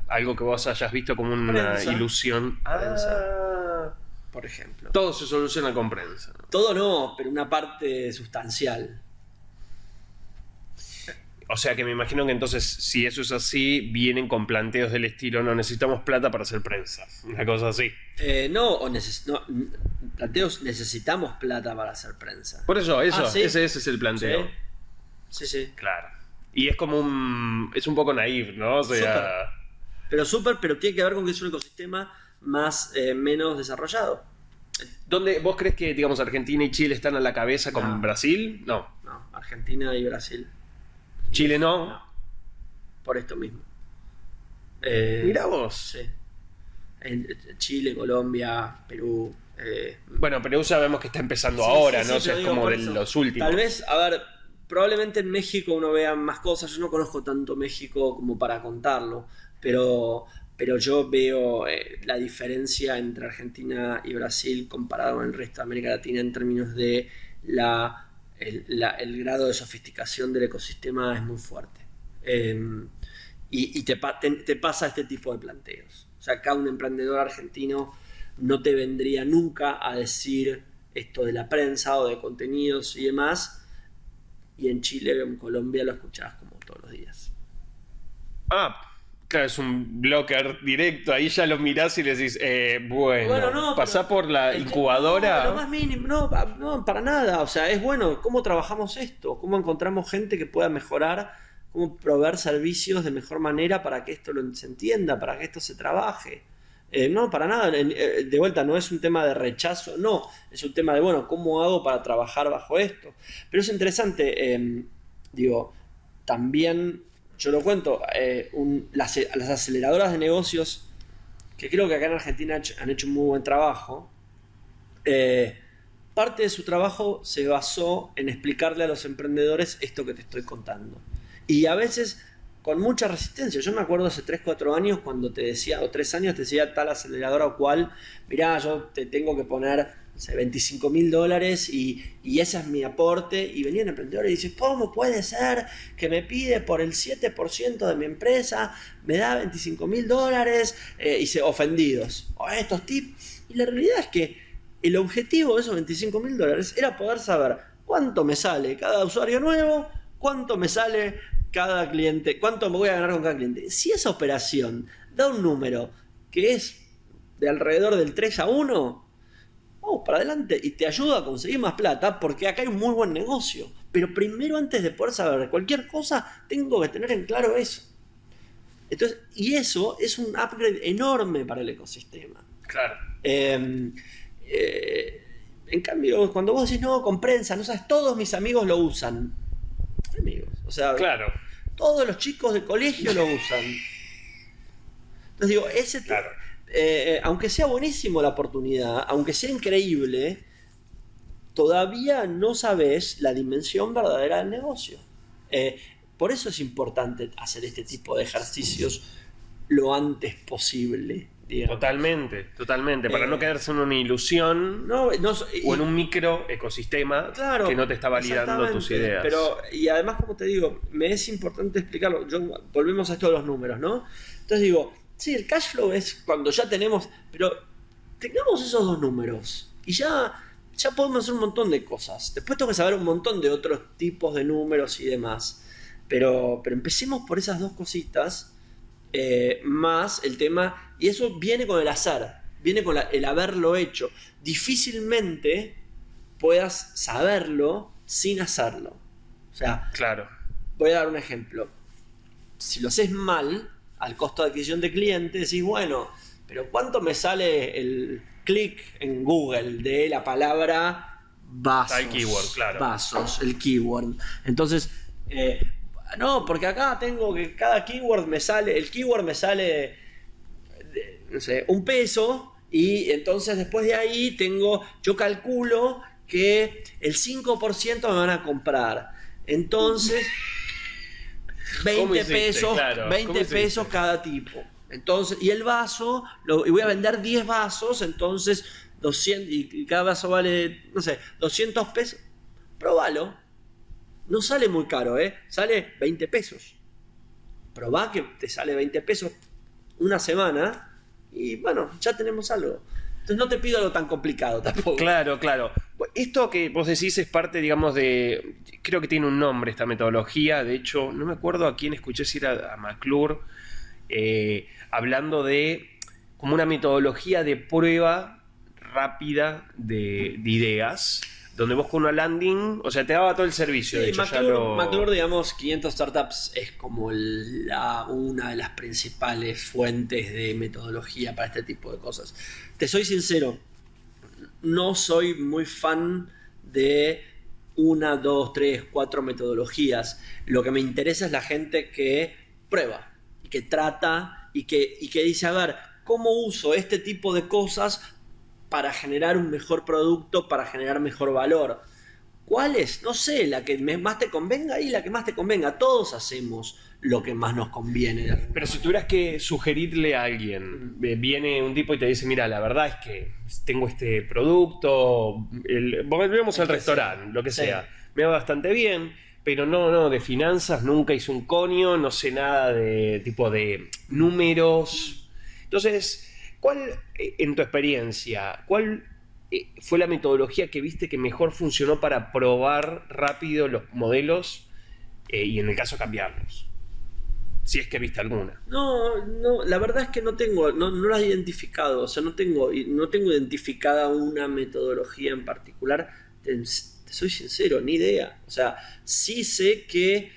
algo que vos hayas visto como una Prensa. ilusión? Por ejemplo. Todo se soluciona con prensa. Todo no, pero una parte sustancial. O sea que me imagino que entonces, si eso es así, vienen con planteos del estilo: no necesitamos plata para hacer prensa. Una cosa así. No, planteos, necesitamos plata para hacer prensa. Por eso, ¿Sí? ese es el planteo. Sí. Claro. Y es como es un poco naif, ¿no? O sea, Pero tiene que ver con que es un ecosistema menos desarrollado. ¿vos crees que, digamos, Argentina y Chile están a la cabeza con No. Brasil? No. No, Argentina y Brasil. ¿Chile no? No, por esto mismo. Mirá vos. Sí. En Chile, Colombia, Perú. Bueno, Perú sabemos que está empezando Sí, ahora, sí, ¿no? sí, O sea, pero es digo, como por de eso. los últimos. Tal vez, a ver, probablemente en México uno vea más cosas. Yo no conozco tanto México como para contarlo, pero yo veo la diferencia entre Argentina y Brasil comparado con el resto de América Latina en términos de el grado de sofisticación del ecosistema es muy fuerte. Y te pasa este tipo de planteos. O sea, acá un emprendedor argentino no te vendría nunca a decir esto de la prensa o de contenidos y demás, y en Chile o en Colombia lo escuchás como todos los días. Claro, es un blocker directo, ahí ya lo mirás y le decís, bueno, no, pasá por la no, incubadora. lo más mínimo, no, para nada. O sea, es bueno, ¿cómo trabajamos esto? ¿Cómo encontramos gente que pueda mejorar? ¿Cómo proveer servicios de mejor manera para que esto se entienda, para que esto se trabaje? No, para nada. De vuelta, no es un tema de rechazo, no. Es un tema de, bueno, ¿cómo hago para trabajar bajo esto? Pero es interesante, también, yo lo cuento, las aceleradoras de negocios, que creo que acá en Argentina han hecho un muy buen trabajo, parte de su trabajo se basó en explicarle a los emprendedores esto que te estoy contando. Y a veces con mucha resistencia. Yo me acuerdo hace 3, 4 años cuando te decía, o 3 años te decía tal aceleradora o cual, mirá, yo te tengo que poner, no sé, $25.000 y ese es mi aporte. Y venían emprendedores y dicen, ¿cómo puede ser que me pide por el 7% de mi empresa, me da $25.000? Y ofendidos. O estos tips. Y la realidad es que el objetivo de esos $25.000 era poder saber cuánto me sale cada usuario nuevo, cuánto me sale cada cliente, cuánto me voy a ganar con cada cliente. Si esa operación da un número que es de alrededor del 3-1, vamos para adelante y te ayuda a conseguir más plata porque acá hay un muy buen negocio. Pero primero, antes de poder saber cualquier cosa, tengo que tener en claro eso. Entonces, y eso es un upgrade enorme para el ecosistema. Claro. En cambio, cuando vos decís, no, con prensa, no sabes, todos mis amigos lo usan. Amigos, o sea, Claro. todos los chicos de colegio lo usan. Entonces digo, Claro. Aunque sea buenísimo la oportunidad, aunque sea increíble, todavía no sabes la dimensión verdadera del negocio. Por eso es importante hacer este tipo de ejercicios lo antes posible, digamos. Totalmente. Para no quedarse en una ilusión o en un micro ecosistema claro, que no te está validando tus ideas. Y además, como te digo, me es importante explicarlo. Volvemos a esto de los números, ¿no? Entonces digo, sí, el cash flow es cuando ya tenemos, pero tengamos esos 2 números y ya podemos hacer un montón de cosas. Después tengo que saber un montón de otros tipos de números y demás. Pero empecemos por esas 2 cositas, más el tema, y eso viene con el azar, viene con el haberlo hecho. Difícilmente puedas saberlo sin hacerlo. O sea, Claro. voy a dar un ejemplo. Si lo haces mal, al costo de adquisición de clientes, decís, bueno, pero ¿cuánto me sale el clic en Google de la palabra vasos? El keyword, claro. Vasos, el keyword. Entonces, no, porque acá tengo que cada keyword me sale, el keyword me sale, no sé, $1, y entonces después de ahí yo calculo que el 5% me van a comprar. Entonces, 20 pesos, claro. 20 pesos cada tipo. Entonces, y el vaso, y voy a vender 10 vasos, entonces 200, y cada vaso vale, no sé, 200 pesos. Probalo. No sale muy caro, sale 20 pesos. Probá que te sale 20 pesos una semana y bueno, ya tenemos algo. Entonces no te pido algo tan complicado tampoco. Claro, claro. Esto que vos decís es parte, digamos, creo que tiene un nombre esta metodología. De hecho, no me acuerdo a quién escuché decir a McClure, hablando de como una metodología de prueba rápida de ideas, donde vos con una landing, o sea, te daba todo el servicio. Sí, de hecho, McClure, digamos, 500 Startups es como una de las principales fuentes de metodología para este tipo de cosas. Te soy sincero, no soy muy fan de 1, 2, 3, 4 metodologías. Lo que me interesa es la gente que prueba y que trata y que dice, a ver, ¿cómo uso este tipo de cosas para generar un mejor producto, para generar mejor valor? ¿Cuál es? No sé, la que más te convenga y la que más te convenga. Todos hacemos lo que más nos conviene. Pero si tuvieras que sugerirle a alguien, viene un tipo y te dice, mira, la verdad es que tengo este producto, volvemos al restaurante, lo que sea, me va bastante bien, pero no, de finanzas nunca hice un coño, no sé nada de tipo de números. Entonces, ¿cuál, en tu experiencia, cuál fue la metodología que viste que mejor funcionó para probar rápido los modelos y en el caso cambiarlos? Si es que viste alguna. No, la verdad es que no las he identificado, o sea, no tengo identificada una metodología en particular. Te soy sincero, ni idea. O sea, sí sé que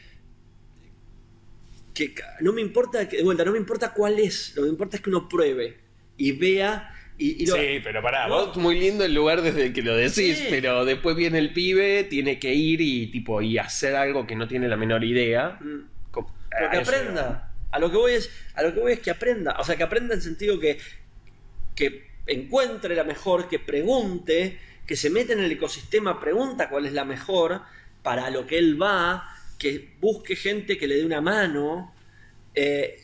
no me importa, de vuelta, no me importa cuál es, lo que me importa es que uno pruebe y vea. Sí, pero pará, vos muy lindo el lugar desde el que lo decís, sí. Pero después viene el pibe, tiene que ir y hacer algo que no tiene la menor idea. Pero que aprenda. A lo que voy es que aprenda. O sea, que aprenda en el sentido que encuentre la mejor, que pregunte, que se meta en el ecosistema, pregunta cuál es la mejor para lo que él va, que busque gente que le dé una mano.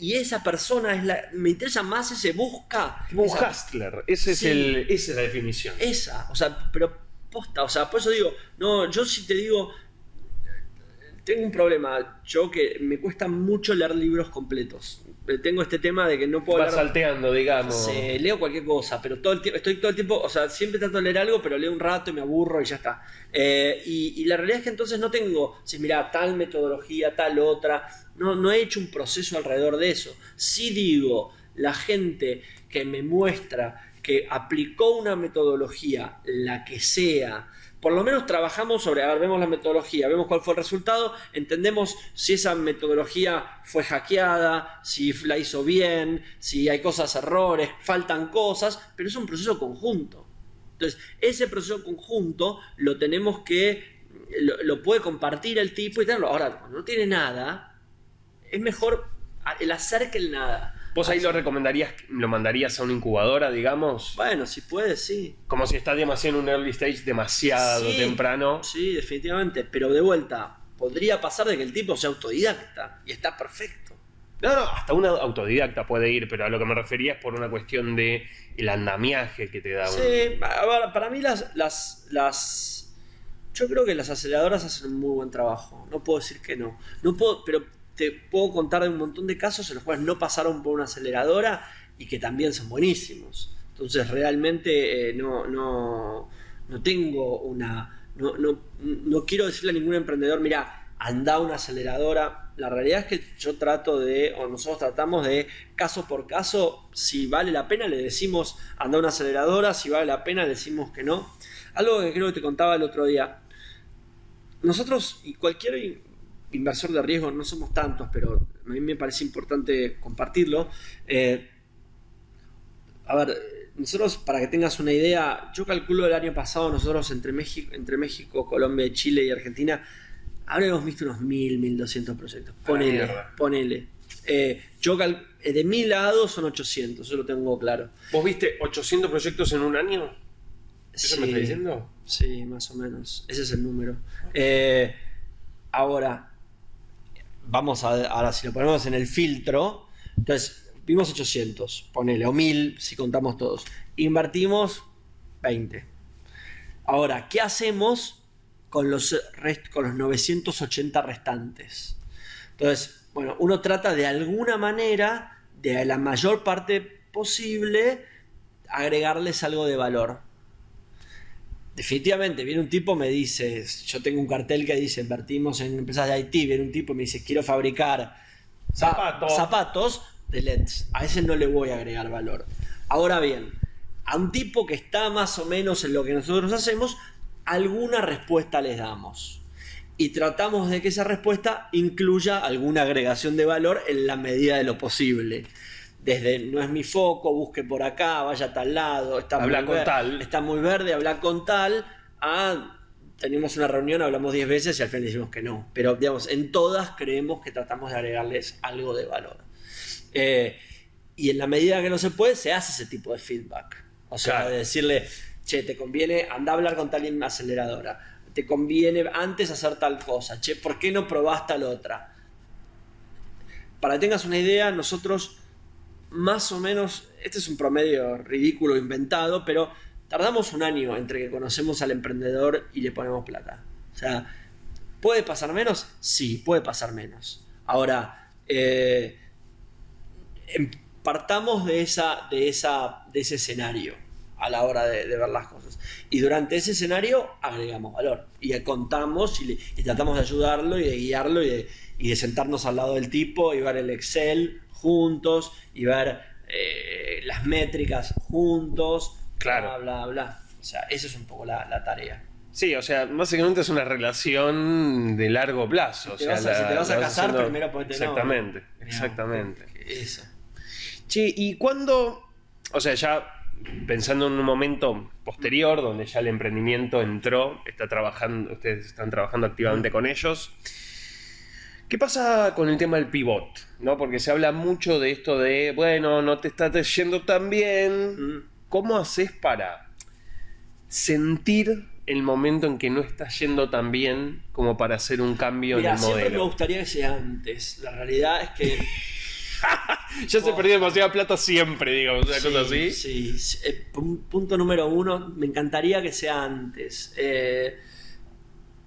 Y esa persona me interesa más ese busca. Un hustler, esa es la definición. O sea, pero posta, o sea, por eso digo, no, yo si te digo, tengo un problema, yo que me cuesta mucho leer libros completos. Tengo este tema de que no puedo leer. Vas salteando, digamos. Leo cualquier cosa, pero estoy todo el tiempo, o sea, siempre trato de leer algo, pero leo un rato y me aburro y ya está. Y la realidad es que entonces no tengo, si mira, tal metodología, tal otra, no he hecho un proceso alrededor de eso. Sí digo, la gente que me muestra que aplicó una metodología, la que sea, por lo menos trabajamos sobre, a ver, vemos la metodología, vemos cuál fue el resultado, entendemos si esa metodología fue hackeada, si la hizo bien, si hay errores, faltan cosas, pero es un proceso conjunto. Entonces, ese proceso conjunto lo tenemos lo puede compartir el tipo y tenerlo. Ahora, cuando no tiene nada, es mejor el hacer que el nada. ¿Vos ahí lo recomendarías, lo mandarías a una incubadora, digamos? Bueno, si puedes, sí. Como si está demasiado en un early stage, demasiado temprano. Sí, definitivamente. Pero de vuelta, podría pasar de que el tipo sea autodidacta y está perfecto. No, hasta una autodidacta puede ir, pero a lo que me refería es por una cuestión de el andamiaje que te da. Sí, a ver, para mí yo creo que las aceleradoras hacen un muy buen trabajo. No puedo decir que no. Pero te puedo contar de un montón de casos en los cuales no pasaron por una aceleradora y que también son buenísimos. Entonces realmente no tengo una... No quiero decirle a ningún emprendedor, mira, anda a una aceleradora. La realidad es que nosotros tratamos de caso por caso, si vale la pena le decimos anda a una aceleradora, si vale la pena le decimos que no. Algo que creo que te contaba el otro día. Nosotros y cualquier inversor de riesgo no somos tantos, pero a mí me parece importante compartirlo. A ver, nosotros, para que tengas una idea, yo calculo el año pasado nosotros entre México, Colombia, Chile y Argentina habremos visto unos 1.200 proyectos. Ponele. De mi lado son 800, eso lo tengo claro. ¿Vos viste 800 proyectos en un año? ¿Eso Sí, me estás diciendo? Sí, más o menos. Ese es el número. Ahora, ahora si lo ponemos en el filtro, entonces vimos 800, ponele, o 1.000 si contamos todos. Invertimos 20. Ahora, ¿qué hacemos con los 980 restantes? Entonces, bueno, uno trata de alguna manera, de la mayor parte posible, agregarles algo de valor. Definitivamente, viene un tipo, me dice, yo tengo un cartel que dice, invertimos en empresas de Haití, viene un tipo y me dice, quiero fabricar zapatos de LEDs. A ese no le voy a agregar valor. Ahora bien, a un tipo que está más o menos en lo que nosotros hacemos, alguna respuesta les damos. Y tratamos de que esa respuesta incluya alguna agregación de valor en la medida de lo posible. Desde no es mi foco, busque por acá, vaya a tal lado, está muy verde, habla con tal, tenemos una reunión, hablamos 10 veces y al final decimos que no. Pero digamos, en todas creemos que tratamos de agregarles algo de valor. Y en la medida que no se puede, se hace ese tipo de feedback. O sea, claro, de decirle, che, te conviene, anda a hablar con tal aceleradora, te conviene antes hacer tal cosa, che, ¿por qué no probás tal otra? Para que tengas una idea, nosotros más o menos, este es un promedio ridículo inventado, pero tardamos un año entre que conocemos al emprendedor y le ponemos plata. O sea, ¿puede pasar menos? Sí, puede pasar menos. Ahora, partamos de ese escenario a la hora de ver las cosas. Y durante ese escenario agregamos valor. Y contamos y tratamos de ayudarlo y de guiarlo y de sentarnos al lado del tipo y ver el Excel juntos y ver las métricas juntos, claro, bla, bla, bla. O sea, esa es un poco la tarea. Sí, o sea, básicamente es una relación de largo plazo. Si te vas a casar, haciendo... primero ponete exactamente, no. Exactamente. Eso. Che, ¿y cuándo? O sea, ya pensando en un momento posterior, donde ya el emprendimiento entró, ustedes están trabajando activamente con ellos. ¿Qué pasa con el tema del pivot? ¿No? Porque se habla mucho de esto de, bueno, no te está yendo tan bien. ¿Cómo haces para sentir el momento en que no está yendo tan bien como para hacer un cambio en el modelo? Siempre me gustaría que sea antes. La realidad es que... ya se perdió demasiada plata siempre, digamos, una cosa así. Sí, punto número 1, me encantaría que sea antes.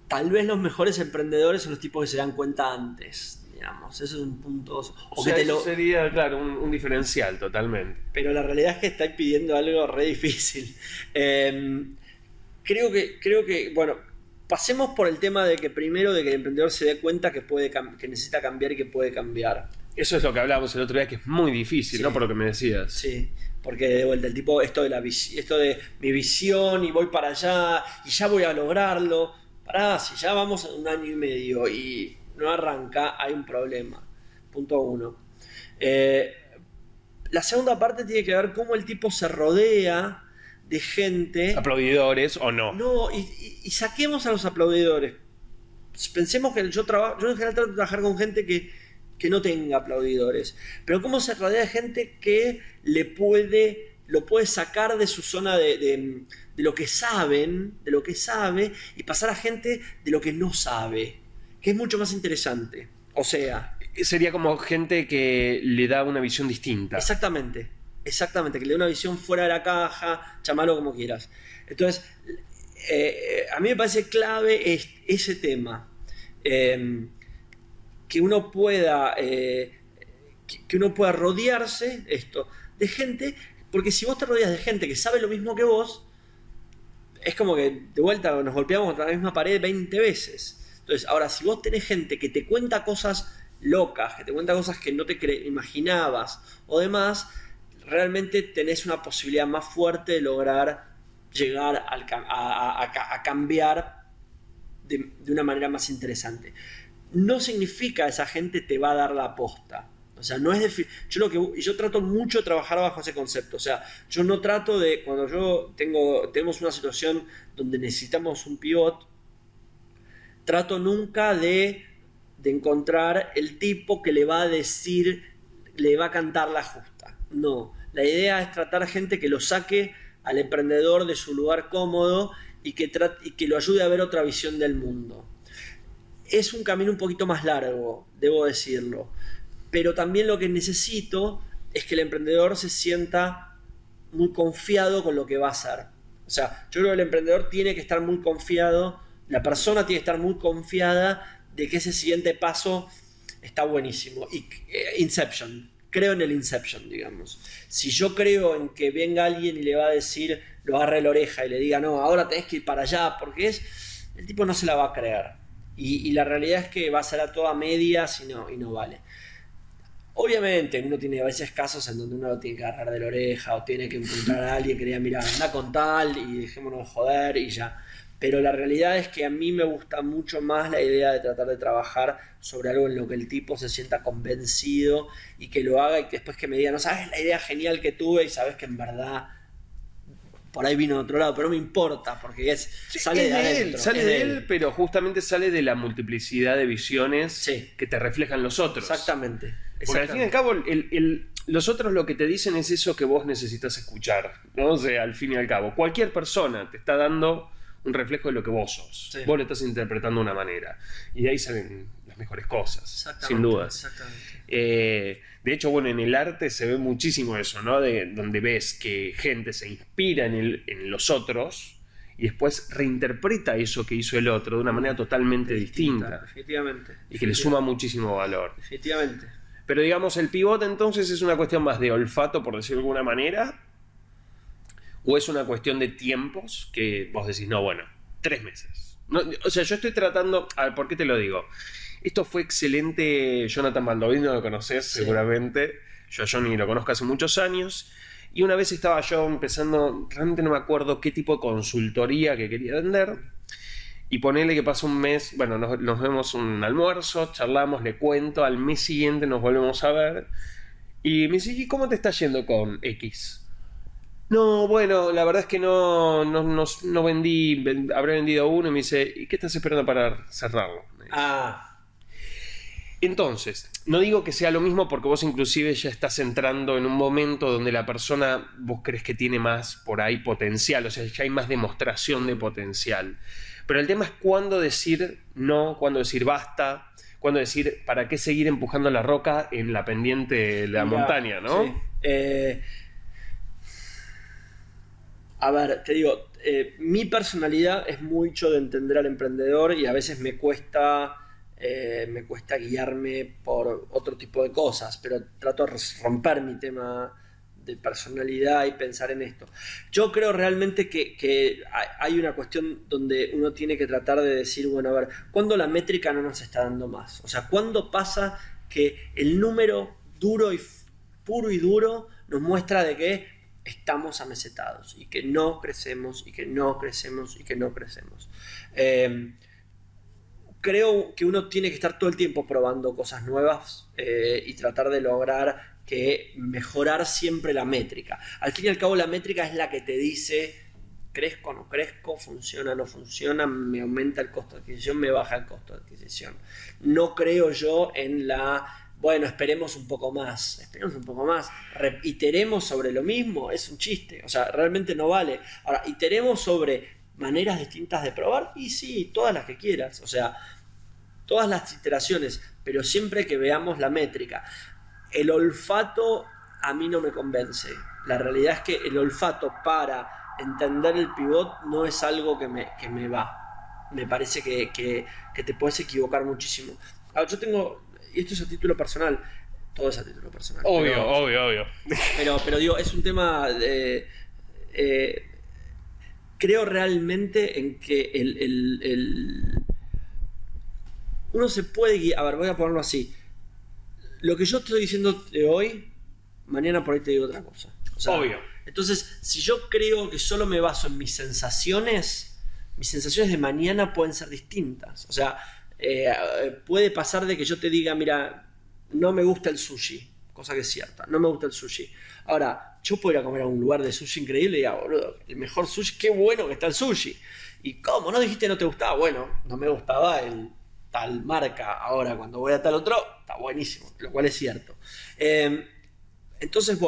Tal vez los mejores emprendedores son los tipos que se dan cuenta antes, digamos. Eso es un punto. O sea, eso sería, claro, un diferencial totalmente. Pero la realidad es que estáis pidiendo algo re difícil. Creo que, bueno, pasemos por el tema de que primero de que el emprendedor se dé cuenta que necesita cambiar y que puede cambiar. Eso es lo que hablábamos el otro día, que es muy difícil, sí, ¿no? Por lo que me decías. Sí, porque de vuelta el tipo, esto de mi visión y voy para allá y ya voy a lograrlo. Pará, si ya vamos a 1 año y medio y no arranca, hay un problema. Punto 1. La segunda parte tiene que ver cómo el tipo se rodea de gente... ¿Aplaudidores o no? No, y saquemos a los aplaudidores. Pensemos que yo en general trato de trabajar con gente que no tenga aplaudidores. Pero cómo se rodea de gente que lo puede sacar de su zona de lo que sabe y pasar a gente de lo que no sabe, que es mucho más interesante. O sea, sería como gente que le da una visión distinta. Exactamente, que le da una visión fuera de la caja, llamalo como quieras. Entonces, a mí me parece clave ese tema, que uno pueda rodearse de gente, porque si vos te rodeas de gente que sabe lo mismo que vos, es como que de vuelta nos golpeamos contra la misma pared 20 veces. Entonces, ahora, si vos tenés gente que te cuenta cosas locas, que te cuenta cosas que no te imaginabas o demás, realmente tenés una posibilidad más fuerte de lograr llegar a cambiar de una manera más interesante. no significa esa gente te va a dar la posta. O sea, no es yo trato mucho de trabajar bajo ese concepto. O sea, yo no trato de, cuando tenemos una situación donde necesitamos un pivot, trato nunca de encontrar el tipo que le va a decir, le va a cantar la justa. No, la idea es tratar gente que lo saque al emprendedor de su lugar cómodo y que lo ayude a ver otra visión del mundo. Es un camino un poquito más largo, debo decirlo. Pero también lo que necesito es que el emprendedor se sienta muy confiado con lo que va a hacer. O sea, yo creo que el emprendedor tiene que estar muy confiado, la persona tiene que estar muy confiada de que ese siguiente paso está buenísimo. Inception, creo en el Inception, digamos. Si yo creo en que venga alguien y le va a decir, lo agarre la oreja y le diga, no, ahora tenés que ir para allá, porque el tipo no se la va a creer. Y la realidad es que va a ser a toda medias y no vale. Obviamente uno tiene a veces casos en donde uno lo tiene que agarrar de la oreja o tiene que encontrar a alguien que le diga, mira, anda con tal y dejémonos de joder y ya. Pero la realidad es que a mí me gusta mucho más la idea de tratar de trabajar sobre algo en lo que el tipo se sienta convencido y que lo haga y que después que me diga, no sabes la idea genial que tuve y sabes que en verdad por ahí vino de otro lado, pero no me importa porque sale de adentro. Sale de él, pero justamente sale de la multiplicidad de visiones que te reflejan los otros. Exactamente. Porque al fin y al cabo, los otros lo que te dicen es eso que vos necesitas escuchar, ¿no? O sea, al fin y al cabo, cualquier persona te está dando un reflejo de lo que vos sos. Sí. Vos lo estás interpretando de una manera. Y de ahí salen las mejores cosas, sin dudas. Exactamente. De hecho, bueno, en el arte se ve muchísimo eso, ¿no? Donde ves que gente se inspira en los otros y después reinterpreta eso que hizo el otro de una manera totalmente distinta. Efectivamente. Y que le suma muchísimo valor. Efectivamente. Pero digamos, el pivot entonces es una cuestión más de olfato, por decirlo de alguna manera, o es una cuestión de tiempos que vos decís, no, bueno, 3 meses. No, o sea, yo estoy tratando, a ver, ¿por qué te lo digo? Esto fue excelente, Jonathan Baldovino, lo conoces seguramente, yo a Johnny lo conozco hace muchos años, y una vez estaba yo empezando, realmente no me acuerdo qué tipo de consultoría que quería vender, y ponele que pasa un mes, bueno, nos vemos un almuerzo, charlamos, le cuento, al mes siguiente nos volvemos a ver, y me dice, ¿y cómo te está yendo con X? No, bueno, la verdad es que no vendí, habré vendido uno, y me dice, ¿y qué estás esperando para cerrarlo? Entonces, no digo que sea lo mismo porque vos inclusive ya estás entrando en un momento donde la persona, vos crees que tiene más por ahí potencial, o sea, ya hay más demostración de potencial. Pero el tema es cuándo decir no, cuándo decir basta, cuándo decir para qué seguir empujando la roca en la pendiente de la montaña, ¿no? Sí. A ver, te digo, mi personalidad es mucho de entender al emprendedor y a veces me cuesta guiarme por otro tipo de cosas, pero trato de romper mi tema de personalidad y pensar en esto. Yo creo realmente que hay una cuestión donde uno tiene que tratar de decir, bueno, a ver, ¿cuándo la métrica no nos está dando más? O sea, ¿cuándo pasa que el número puro y duro nos muestra de que estamos amesetados y que no crecemos y que no crecemos y que no crecemos? Creo que uno tiene que estar todo el tiempo probando cosas nuevas y tratar de lograr que mejorar siempre la métrica. Al fin y al cabo la métrica es la que te dice crezco o no crezco, funciona o no funciona, me aumenta el costo de adquisición, me baja el costo de adquisición. No creo yo en bueno, esperemos un poco más, iteremos sobre lo mismo, es un chiste, o sea, realmente no vale. Ahora, iteremos sobre maneras distintas de probar, y sí, todas las que quieras, o sea, todas las iteraciones, pero siempre que veamos la métrica. El olfato a mí no me convence. La realidad es que el olfato para entender el pivot no es algo que me va. Me parece que te puedes equivocar muchísimo. Ahora, yo tengo, y esto es a título personal, todo es a título personal. Obvio. Pero digo, es un tema creo realmente en que uno se puede guiar. A ver, voy a ponerlo así. Lo que yo estoy diciendo de hoy, mañana por ahí te digo otra cosa. O sea, obvio. Entonces, si yo creo que solo me baso en mis sensaciones de mañana pueden ser distintas. O sea, Puede pasar de que yo te diga, mira, no me gusta el sushi, cosa que es cierta, no me gusta el sushi. Ahora, yo puedo ir a comer a un lugar de sushi increíble y diga, boludo, el mejor sushi, qué bueno que está el sushi. ¿Y cómo? ¿No dijiste no te gustaba? Bueno, no me gustaba el tal marca. Ahora, cuando voy a tal otro, está buenísimo, lo cual es cierto. Entonces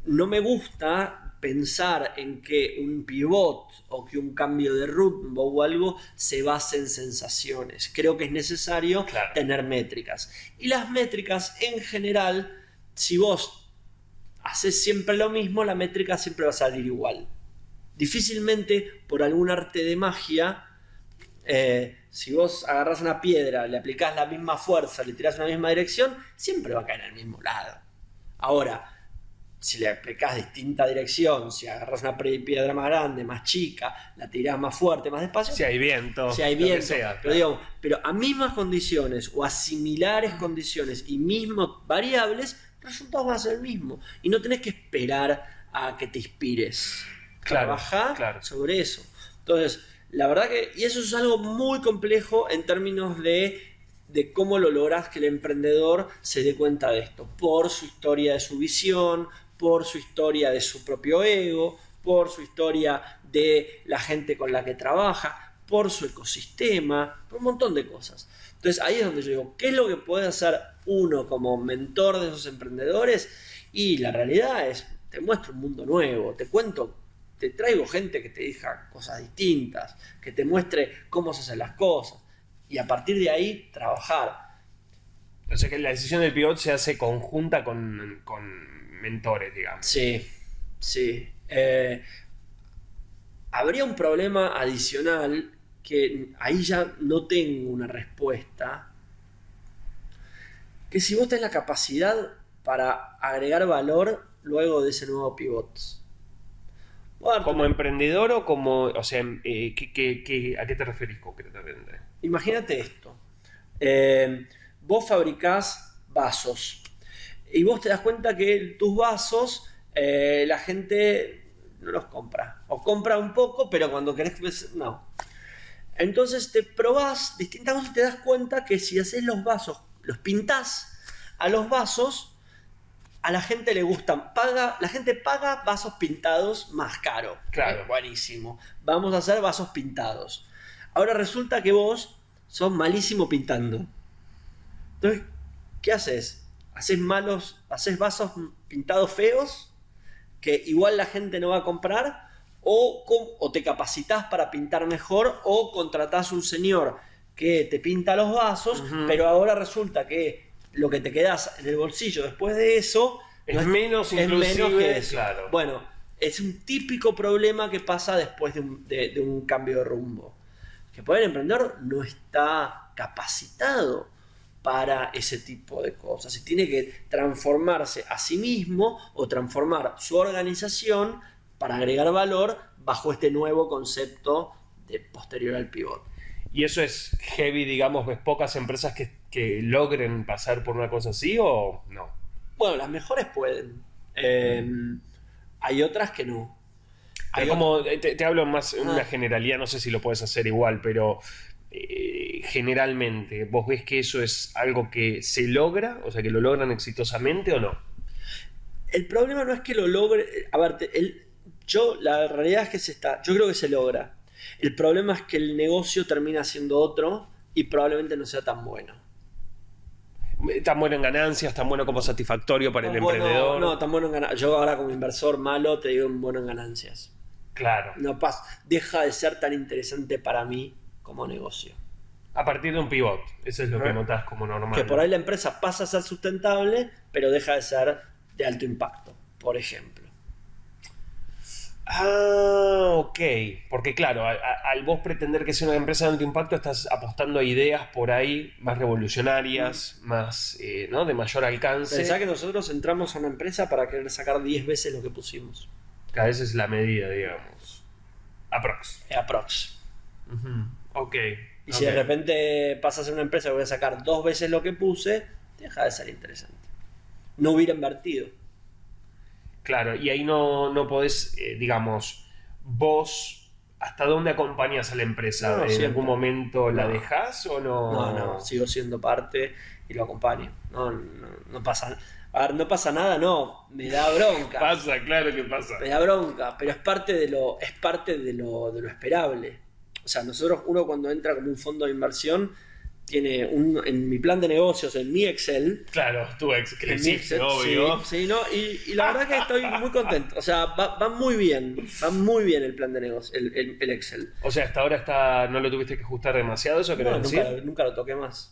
no me gusta pensar en que un pivot o que un cambio de rumbo o algo se base en sensaciones. Creo que es necesario tener métricas. Y las métricas, en general, si vos haces siempre lo mismo, la métrica siempre va a salir igual. Difícilmente, por algún arte de magia, si vos agarrás una piedra, le aplicás la misma fuerza, le tirás en la misma dirección, siempre va a caer en el mismo lado. Ahora, si le aplicás distinta dirección, si agarrás una piedra más grande, más chica, la tirás más fuerte, más despacio. Si hay viento. Si hay viento. Sea, pero, digamos, pero a mismas condiciones o a similares condiciones y mismas variables, el resultado va a ser el mismo. Y no tenés que esperar a que te inspires. Trabajá sobre eso. Entonces, la verdad que, y eso es algo muy complejo en términos de cómo lo lográs que el emprendedor se dé cuenta de esto, por su historia de su visión, por su historia de su propio ego, por su historia de la gente con la que trabaja, por su ecosistema, por un montón de cosas. Entonces ahí es donde yo digo, ¿qué es lo que puede hacer uno como mentor de esos emprendedores? Y la realidad es, te muestro un mundo nuevo, te traigo gente que te diga cosas distintas, que te muestre cómo se hacen las cosas y a partir de ahí trabajar. O sea que la decisión del pivot se hace conjunta con mentores, digamos. Sí. Habría un problema adicional que ahí ya no tengo una respuesta, que si vos tenés la capacidad para agregar valor luego de ese nuevo pivot. ¿Como emprendedor o como, o sea, a qué te referís concretamente? Imagínate esto. Vos fabricás vasos y vos te das cuenta que tus vasos la gente no los compra. O compra un poco, pero cuando querés, no. Entonces te probás distintas cosas y te das cuenta que si haces los vasos, los pintás a los vasos, a la gente le gustan, la gente paga vasos pintados más caro. Claro. Buenísimo. Vamos a hacer vasos pintados. Ahora resulta que vos sos malísimo pintando. Entonces, ¿qué haces? ¿Haces vasos pintados feos que igual la gente no va a comprar? O te capacitas para pintar mejor o contratás un señor que te pinta los vasos, pero ahora resulta que lo que te quedás en el bolsillo después de eso es menos que eso. Claro. Bueno, es un típico problema que pasa después de un cambio de rumbo. Que por el emprendedor no está capacitado para ese tipo de cosas y tiene que transformarse a sí mismo o transformar su organización para agregar valor bajo este nuevo concepto de posterior al pivot. ¿Y eso es heavy, digamos, ves pocas empresas que logren pasar por una cosa así o no? Bueno, las mejores pueden. Hay otras que no. Te hablo más en una generalidad, no sé si lo puedes hacer igual, pero generalmente, ¿vos ves que eso es algo que se logra? O sea, que lo logran exitosamente o no. El problema no es que lo logre. A ver, la realidad es que yo creo que se logra. El problema es que el negocio termina siendo otro y probablemente no sea tan bueno. Tan bueno en ganancias, tan bueno como satisfactorio para el emprendedor. No, tan bueno en ganancias. Yo ahora como inversor malo te digo bueno en ganancias. Claro. No deja de ser tan interesante para mí como negocio. A partir de un pivot, eso es lo que notas como normal. Que por ahí la empresa pasa a ser sustentable, pero deja de ser de alto impacto, por ejemplo. Ok. Porque claro, al vos pretender que sea una empresa de alto impacto, estás apostando a ideas por ahí más revolucionarias, más ¿no? de mayor alcance. Pensá que nosotros entramos a una empresa para querer sacar 10 veces lo que pusimos. Cada vez es la medida, digamos. Aprox. Ok. Y si de repente pasas a ser una empresa que voy a sacar 2 veces lo que puse, deja de ser interesante. No hubiera invertido. Claro, y ahí no podés, digamos, vos ¿hasta dónde acompañas a la empresa? No, ¿En siempre. algún momento la No. dejas o no? No, sigo siendo parte y lo acompaño. No pasa, a ver, no pasa nada, no, me da bronca. Pasa, claro que pasa. Me da bronca, pero es parte de lo esperable. O sea, uno cuando entra como un fondo de inversión, tiene en mi plan de negocios, en mi Excel, Claro, tu ex, que le en mi hiciste, Excel, obvio. sí, ¿no? Y la verdad que estoy muy contento. O sea, va muy bien el plan de negocio, el Excel. O sea, hasta ahora no lo tuviste que ajustar demasiado, ¿eso querés No, decir? nunca lo toqué más.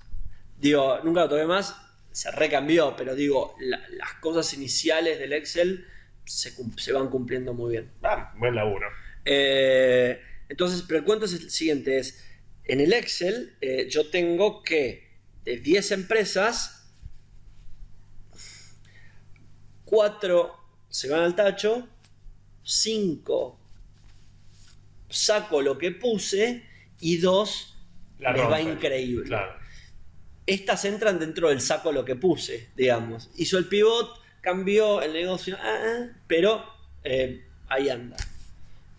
Digo, nunca lo toqué más, se recambió, pero digo, las cosas iniciales del Excel se van cumpliendo muy bien. Ah, buen laburo. Entonces, pero el cuento es el siguiente, en el Excel yo tengo que de 10 empresas, 4 se van al tacho, 5 saco lo que puse y 2 La les va rompen. increíble. Claro. Estas entran dentro del saco lo que puse, digamos. Hizo el pivot, cambió el negocio, pero ahí anda.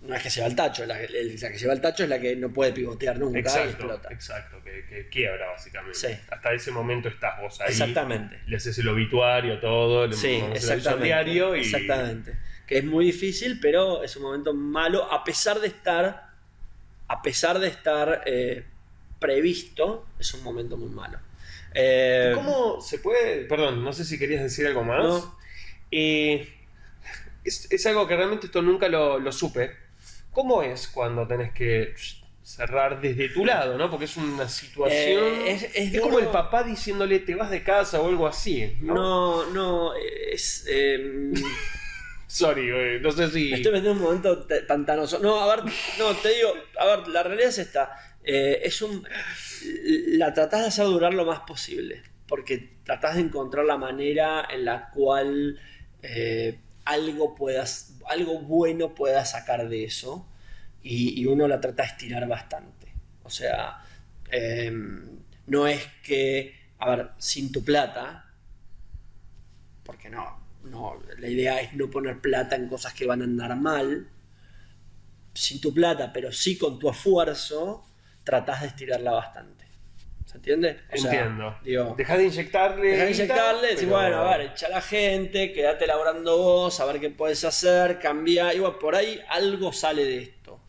No es que se va al tacho, la que se va al tacho es la que no puede pivotear nunca y explota. Exacto, que quiebra básicamente. Sí. Hasta ese momento estás vos ahí. Exactamente. Le haces el obituario, todo, le Sí, mandas el aviso al exactamente. diario y... Exactamente. Que es muy difícil, pero es un momento malo, a pesar de estar previsto, es un momento muy malo. ¿Cómo se puede...? Perdón, no sé si querías decir algo más. No. Es algo que realmente esto nunca lo supe. ¿Cómo es cuando tenés que cerrar desde tu lado, ¿no? Porque es una situación... es como duro. el papá diciéndole te vas de casa o algo así, ¿no? No, es... Sorry, no sé si... Me estoy metiendo en un momento pantanoso. No, a ver, no, te digo, a ver, la realidad es esta. La tratás de hacer durar lo más posible. Porque tratás de encontrar la manera en la cual algo bueno puedas sacar de eso. Y uno la trata de estirar bastante. O sea, no es que, a ver, sin tu plata, porque no, la idea es no poner plata en cosas que van a andar mal, sin tu plata, pero sí con tu esfuerzo, tratás de estirarla bastante. ¿Se entiende? O sea, Entiendo. digo, Dejás de inyectarle... decís, bueno, a ver, echa a la gente, quédate laburando vos, a ver qué puedes hacer, cambia, y bueno, por ahí algo sale de esto.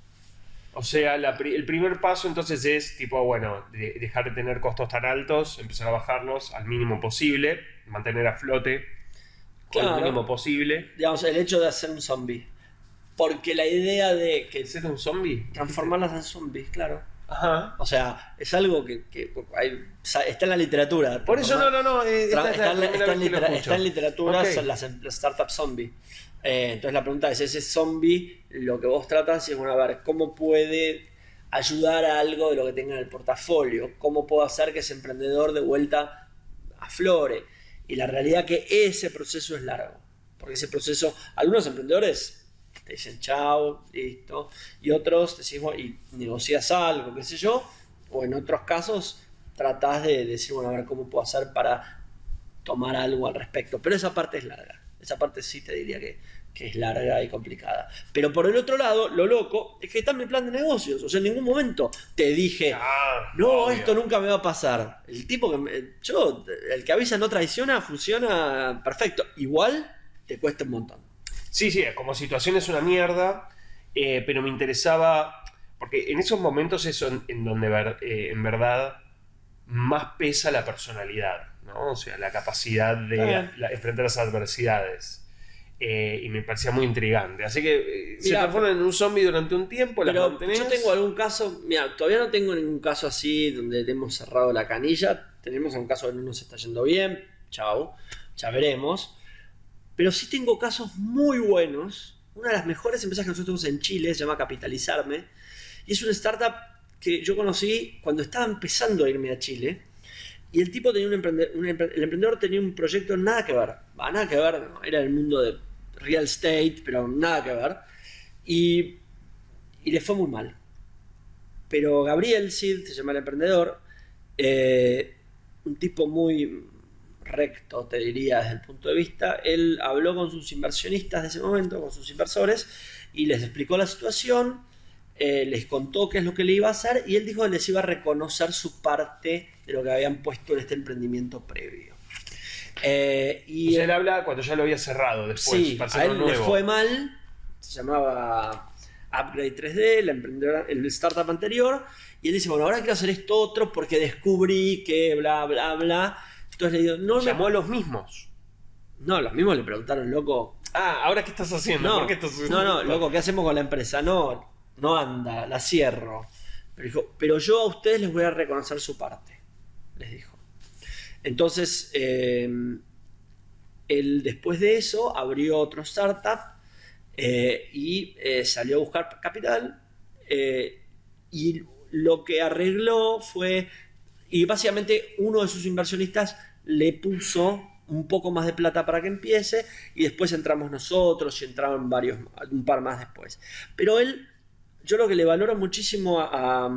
O sea, el primer paso entonces es tipo, bueno, dejar de tener costos tan altos, empezar a bajarlos al mínimo posible, mantener a flote Claro. al mínimo posible. Digamos, el hecho de hacer un zombie. Porque la idea de que ¿Ser un zombie? transformarlas en zombies, claro. Ajá. O sea, es algo que está en la literatura. Por eso no. Esta es la primera vez que lo escucho. Está en literatura, Ok. son las startups zombie. Entonces la pregunta es, ese zombie, lo que vos tratas es, bueno, a ver, ¿cómo puede ayudar a algo de lo que tenga en el portafolio? ¿Cómo puedo hacer que ese emprendedor de vuelta aflore? Y la realidad que ese proceso es largo. Porque ese proceso, algunos emprendedores te dicen chao, listo. Y otros te decís, bueno, y negocias algo, qué sé yo. O en otros casos tratás de decir, bueno, a ver cómo puedo hacer para tomar algo al respecto. Pero esa parte es larga. Esa parte sí te diría que es larga y complicada. Pero por el otro lado, lo loco es que está en mi plan de negocios. O sea, en ningún momento te dije, no, obvio. esto nunca me va a pasar. El tipo el que avisa no traiciona, funciona perfecto. Igual te cuesta un montón. Sí, como situación es una mierda, pero me interesaba, porque en esos momentos es en donde en verdad más pesa la personalidad, ¿no? O sea, la capacidad de enfrentar las adversidades. Y me parecía muy intrigante. Así que se Mirá, transforman en un zombie durante un tiempo, las Pero mantenés. yo tengo algún caso, mira, todavía no tengo ningún caso así donde hemos cerrado la canilla. Tenemos un caso que no nos está yendo bien, chao, ya veremos. Pero sí tengo casos muy buenos. Una de las mejores empresas que nosotros tenemos en Chile se llama Capitalizarme. Y es una startup que yo conocí cuando estaba empezando a irme a Chile. Y el tipo tenía el emprendedor tenía un proyecto nada que ver. Nada que ver, no, era el mundo de real estate, pero nada que ver. Y le fue muy mal. Pero Gabriel Cid, se llama el emprendedor, un tipo muy recto, te diría, desde el punto de vista. Él habló con sus inversionistas de ese momento, con sus inversores, y les explicó la situación. les contó qué es lo que le iba a hacer y él dijo que les iba a reconocer su parte de lo que habían puesto en este emprendimiento previo. O sea, él habla cuando ya lo había cerrado después. Sí, para a hacerlo él nuevo. le fue mal, se llamaba Upgrade 3D, la emprendedora, el startup anterior, y él dice, bueno, ahora quiero hacer esto otro porque descubrí que bla, bla, bla. Entonces le digo, no, Llamó a los mismos. no, los mismos le preguntaron, loco, ¿Ahora qué estás haciendo? no, ¿Por qué estás haciendo no, esto? loco, ¿qué hacemos con la empresa? No anda, la cierro. Pero dijo, pero yo a ustedes les voy a reconocer su parte, les dijo. Entonces, él después de eso abrió otro startup y salió a buscar capital y lo que arregló fue, y básicamente uno de sus inversionistas le puso un poco más de plata para que empiece y después entramos nosotros y entraron un par más después. Pero yo lo que le valoro muchísimo a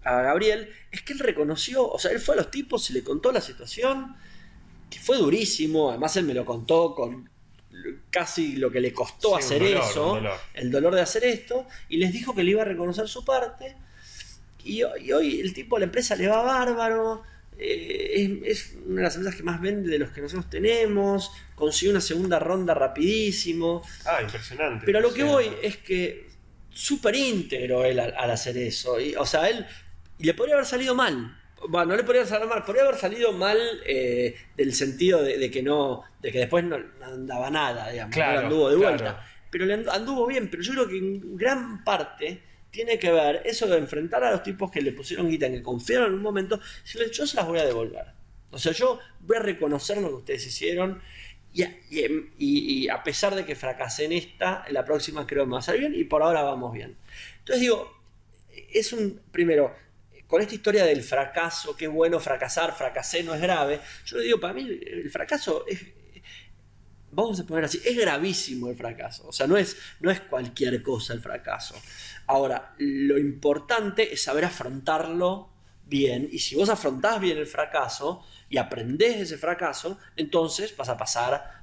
Gabriel es que él reconoció, o sea, él fue a los tipos y le contó la situación, que fue durísimo, además él me lo contó con casi lo que le costó Sí, hacer un dolor, eso, un dolor. el dolor de hacer esto, y les dijo que le iba a reconocer su parte, y hoy el tipo, la empresa le va bárbaro, es una de las empresas que más vende de los que nosotros tenemos, consiguió una segunda ronda rapidísimo, Impresionante. pero a lo que O sea, voy es que súper íntegro él al hacer eso, o sea, él le podría haber salido mal. Bueno, no le podría salir mal, podría haber salido mal del sentido de que después no andaba nada, digamos, Claro, no anduvo de vuelta. claro. Pero le anduvo bien, pero yo creo que en gran parte tiene que ver eso de enfrentar a los tipos que le pusieron guita, que confiaron en un momento, decirles, yo se las voy a devolver. O sea, yo voy a reconocer lo que ustedes hicieron y a pesar de que fracasé en la próxima creo que me va a salir bien y por ahora vamos bien. Entonces digo, primero, con esta historia del fracaso, qué bueno fracasar, fracasé, no es grave. Yo le digo, para mí el fracaso vamos a poner así, es gravísimo el fracaso. O sea, no es cualquier cosa el fracaso. Ahora, lo importante es saber afrontarlo bien. Y si vos afrontás bien el fracaso y aprendés de ese fracaso, entonces vas a pasar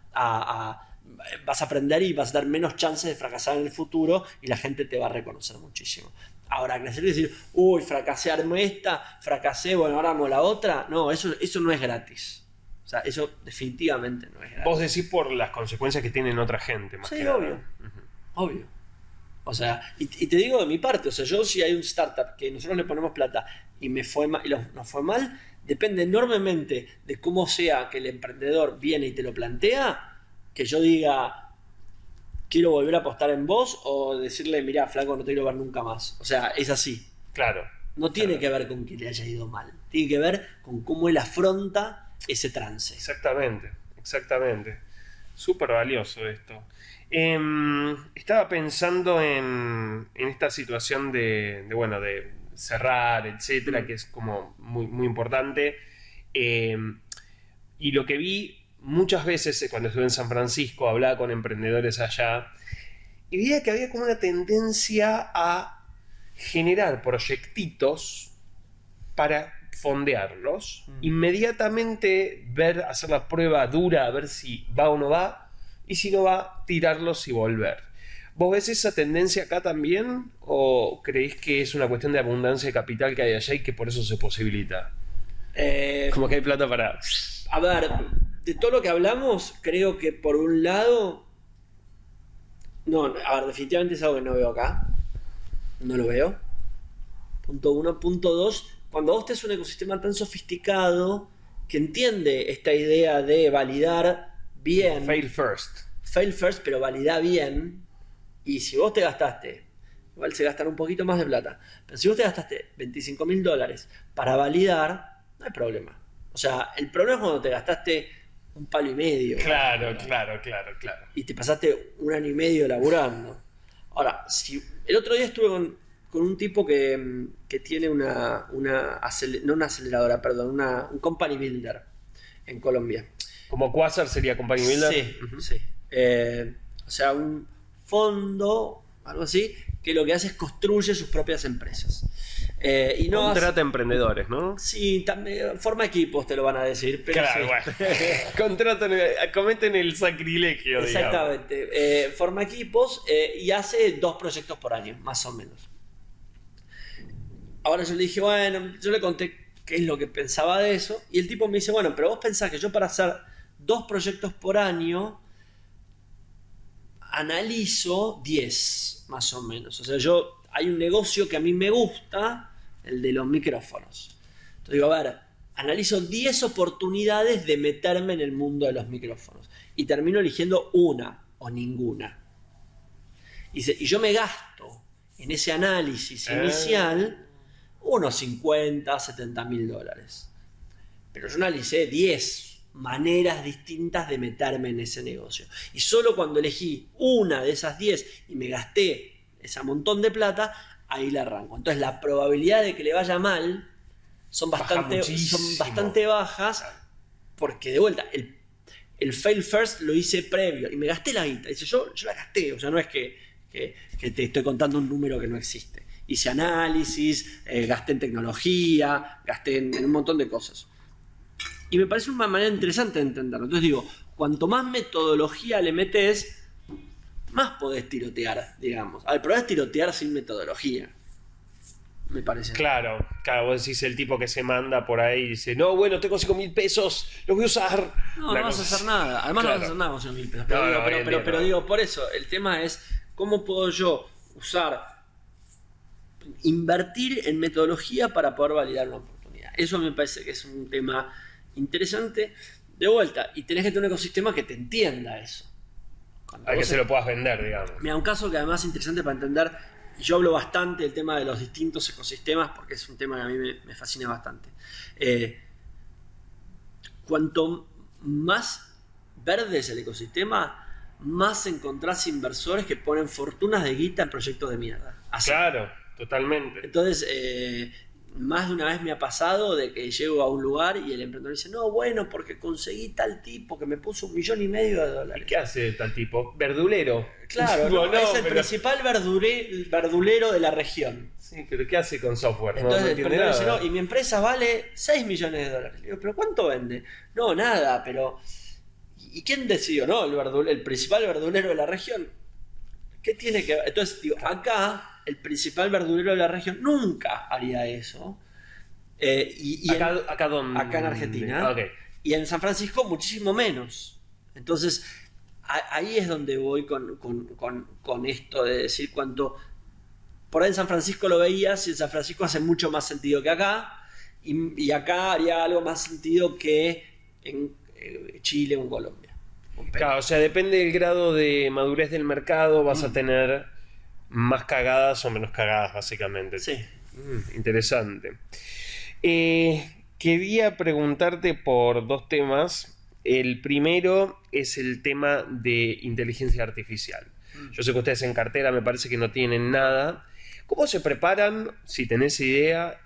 vas a aprender y vas a dar menos chances de fracasar en el futuro y la gente te va a reconocer muchísimo. Ahora, crecer y decir, uy, fracasé, armé esta, fracasé, bueno, ahora amo la otra. No, eso no es gratis. O sea, eso definitivamente no es gratis. Vos decís por las consecuencias que tienen otra gente, más Sí, que nada. obvio. Obvio. O sea, y te digo de mi parte, o sea, yo si hay un startup que nosotros le ponemos plata y me fue mal, y nos fue mal, depende enormemente de cómo sea que el emprendedor viene y te lo plantea, que yo diga, quiero volver a apostar en vos, o decirle, mirá, flaco, no te quiero ver nunca más. O sea, es así. Claro. No tiene que ver con que le haya ido mal, tiene que ver con cómo él afronta ese trance. Exactamente. Súper valioso esto. Estaba pensando en esta situación de cerrar, etcétera, que es como muy, muy importante. Y lo que vi muchas veces cuando estuve en San Francisco, hablaba con emprendedores allá, y veía que había como una tendencia a generar proyectitos para fondearlos, inmediatamente hacer la prueba dura, a ver si va o no va, y si no va, tirarlos y volver. ¿Vos ves esa tendencia acá también? ¿O creéis que es una cuestión de abundancia de capital que hay allá y que por eso se posibilita? Como que hay plata para... A ver, de todo lo que hablamos, creo que por un lado... No, a ver, definitivamente es algo que no veo acá. No lo veo. Punto uno. Punto dos, cuando vos tenés un ecosistema tan sofisticado que entiende esta idea de validar bien... Fail first. Fail first, pero validar bien. Y si vos te gastaste, igual se gastan un poquito más de plata, pero si vos te gastaste $25.000 para validar, no hay problema. O sea, el problema es cuando te gastaste $1,5 palo. Claro. Y te pasaste 1 año y medio laburando. Ahora, el otro día estuve con un tipo que tiene no una aceleradora, perdón, un company builder en Colombia. Como Quasar sería Company Builder. Sí, sí. O sea, un fondo, algo así, que lo que hace es construye sus propias empresas. Y no Contrata emprendedores, ¿no? Sí, también forma equipos, te lo van a decir. Pero Claro, sí. bueno. Cometen el sacrilegio, Exactamente. Forma equipos y hace 2 proyectos por año, más o menos. Ahora yo le dije, bueno, yo le conté qué es lo que pensaba de eso, y el tipo me dice, bueno, pero vos pensás que yo para hacer 2 proyectos por año analizo 10, más o menos. O sea, hay un negocio que a mí me gusta, el de los micrófonos. Entonces digo, a ver, analizo 10 oportunidades de meterme en el mundo de los micrófonos. Y termino eligiendo una o ninguna. Y yo me gasto en ese análisis inicial unos 50, 70 mil dólares. Pero yo analicé 10 maneras distintas de meterme en ese negocio. Y solo cuando elegí una de esas 10 y me gasté ese montón de plata, ahí la arranco. Entonces la probabilidad de que le vaya mal son bastante bajas, porque de vuelta, el fail first lo hice previo y me gasté la guita. Dice, yo la gasté, o sea, no es que te estoy contando un número que no existe. Hice análisis, gasté en tecnología, gasté en un montón de cosas. Y me parece una manera interesante de entenderlo. Entonces digo, cuanto más metodología le metes, más podés tirotear, digamos. El problema es tirotear sin metodología, me parece. Claro, vos decís el tipo que se manda por ahí y dice, no, bueno, tengo 5.000 pesos, los voy a usar. No vas a hacer nada. Además no vas a hacer nada con 5.000 pesos. Pero digo, por eso, el tema es, ¿cómo puedo yo invertir en metodología para poder validar una oportunidad? Eso me parece que es un tema interesante. De vuelta, y tenés que tener un ecosistema que te entienda eso. A que se lo puedas vender, digamos. Mira, un caso que además es interesante para entender, y yo hablo bastante del tema de los distintos ecosistemas porque es un tema que a mí me fascina bastante. Cuanto más verde es el ecosistema, más encontrás inversores que ponen fortunas de guita en proyectos de mierda. Así. Claro, totalmente. Entonces, más de una vez me ha pasado de que llego a un lugar y el emprendedor dice, no, bueno, porque conseguí tal tipo que me puso $1,5 millones. ¿Y qué hace tal tipo? ¿Verdulero? Claro, es el principal verdulero de la región. Sí, pero ¿qué hace con software? Entonces no el entiende emprendedor dice, nada. no, y mi empresa vale $6 millones. Le digo, ¿pero cuánto vende? No, nada, pero... ¿Y quién decidió? No, el principal verdulero de la región. ¿Qué tiene que ver? Entonces, digo, acá el principal verdulero de la región nunca haría eso. ¿Acá dónde? Acá en Argentina. Okay. Y en San Francisco muchísimo menos. Entonces, ahí es donde voy con esto de decir cuánto... Por ahí en San Francisco lo veías y en San Francisco hace mucho más sentido que acá. Y acá haría algo más sentido que en Chile o en Colombia. Claro, o sea, depende del grado de madurez del mercado, vas a tener más cagadas o menos cagadas, básicamente. Sí. Interesante. Quería preguntarte por 2 temas. El primero es el tema de inteligencia artificial. Yo sé que ustedes en cartera me parece que no tienen nada. ¿Cómo se preparan, si tenés idea,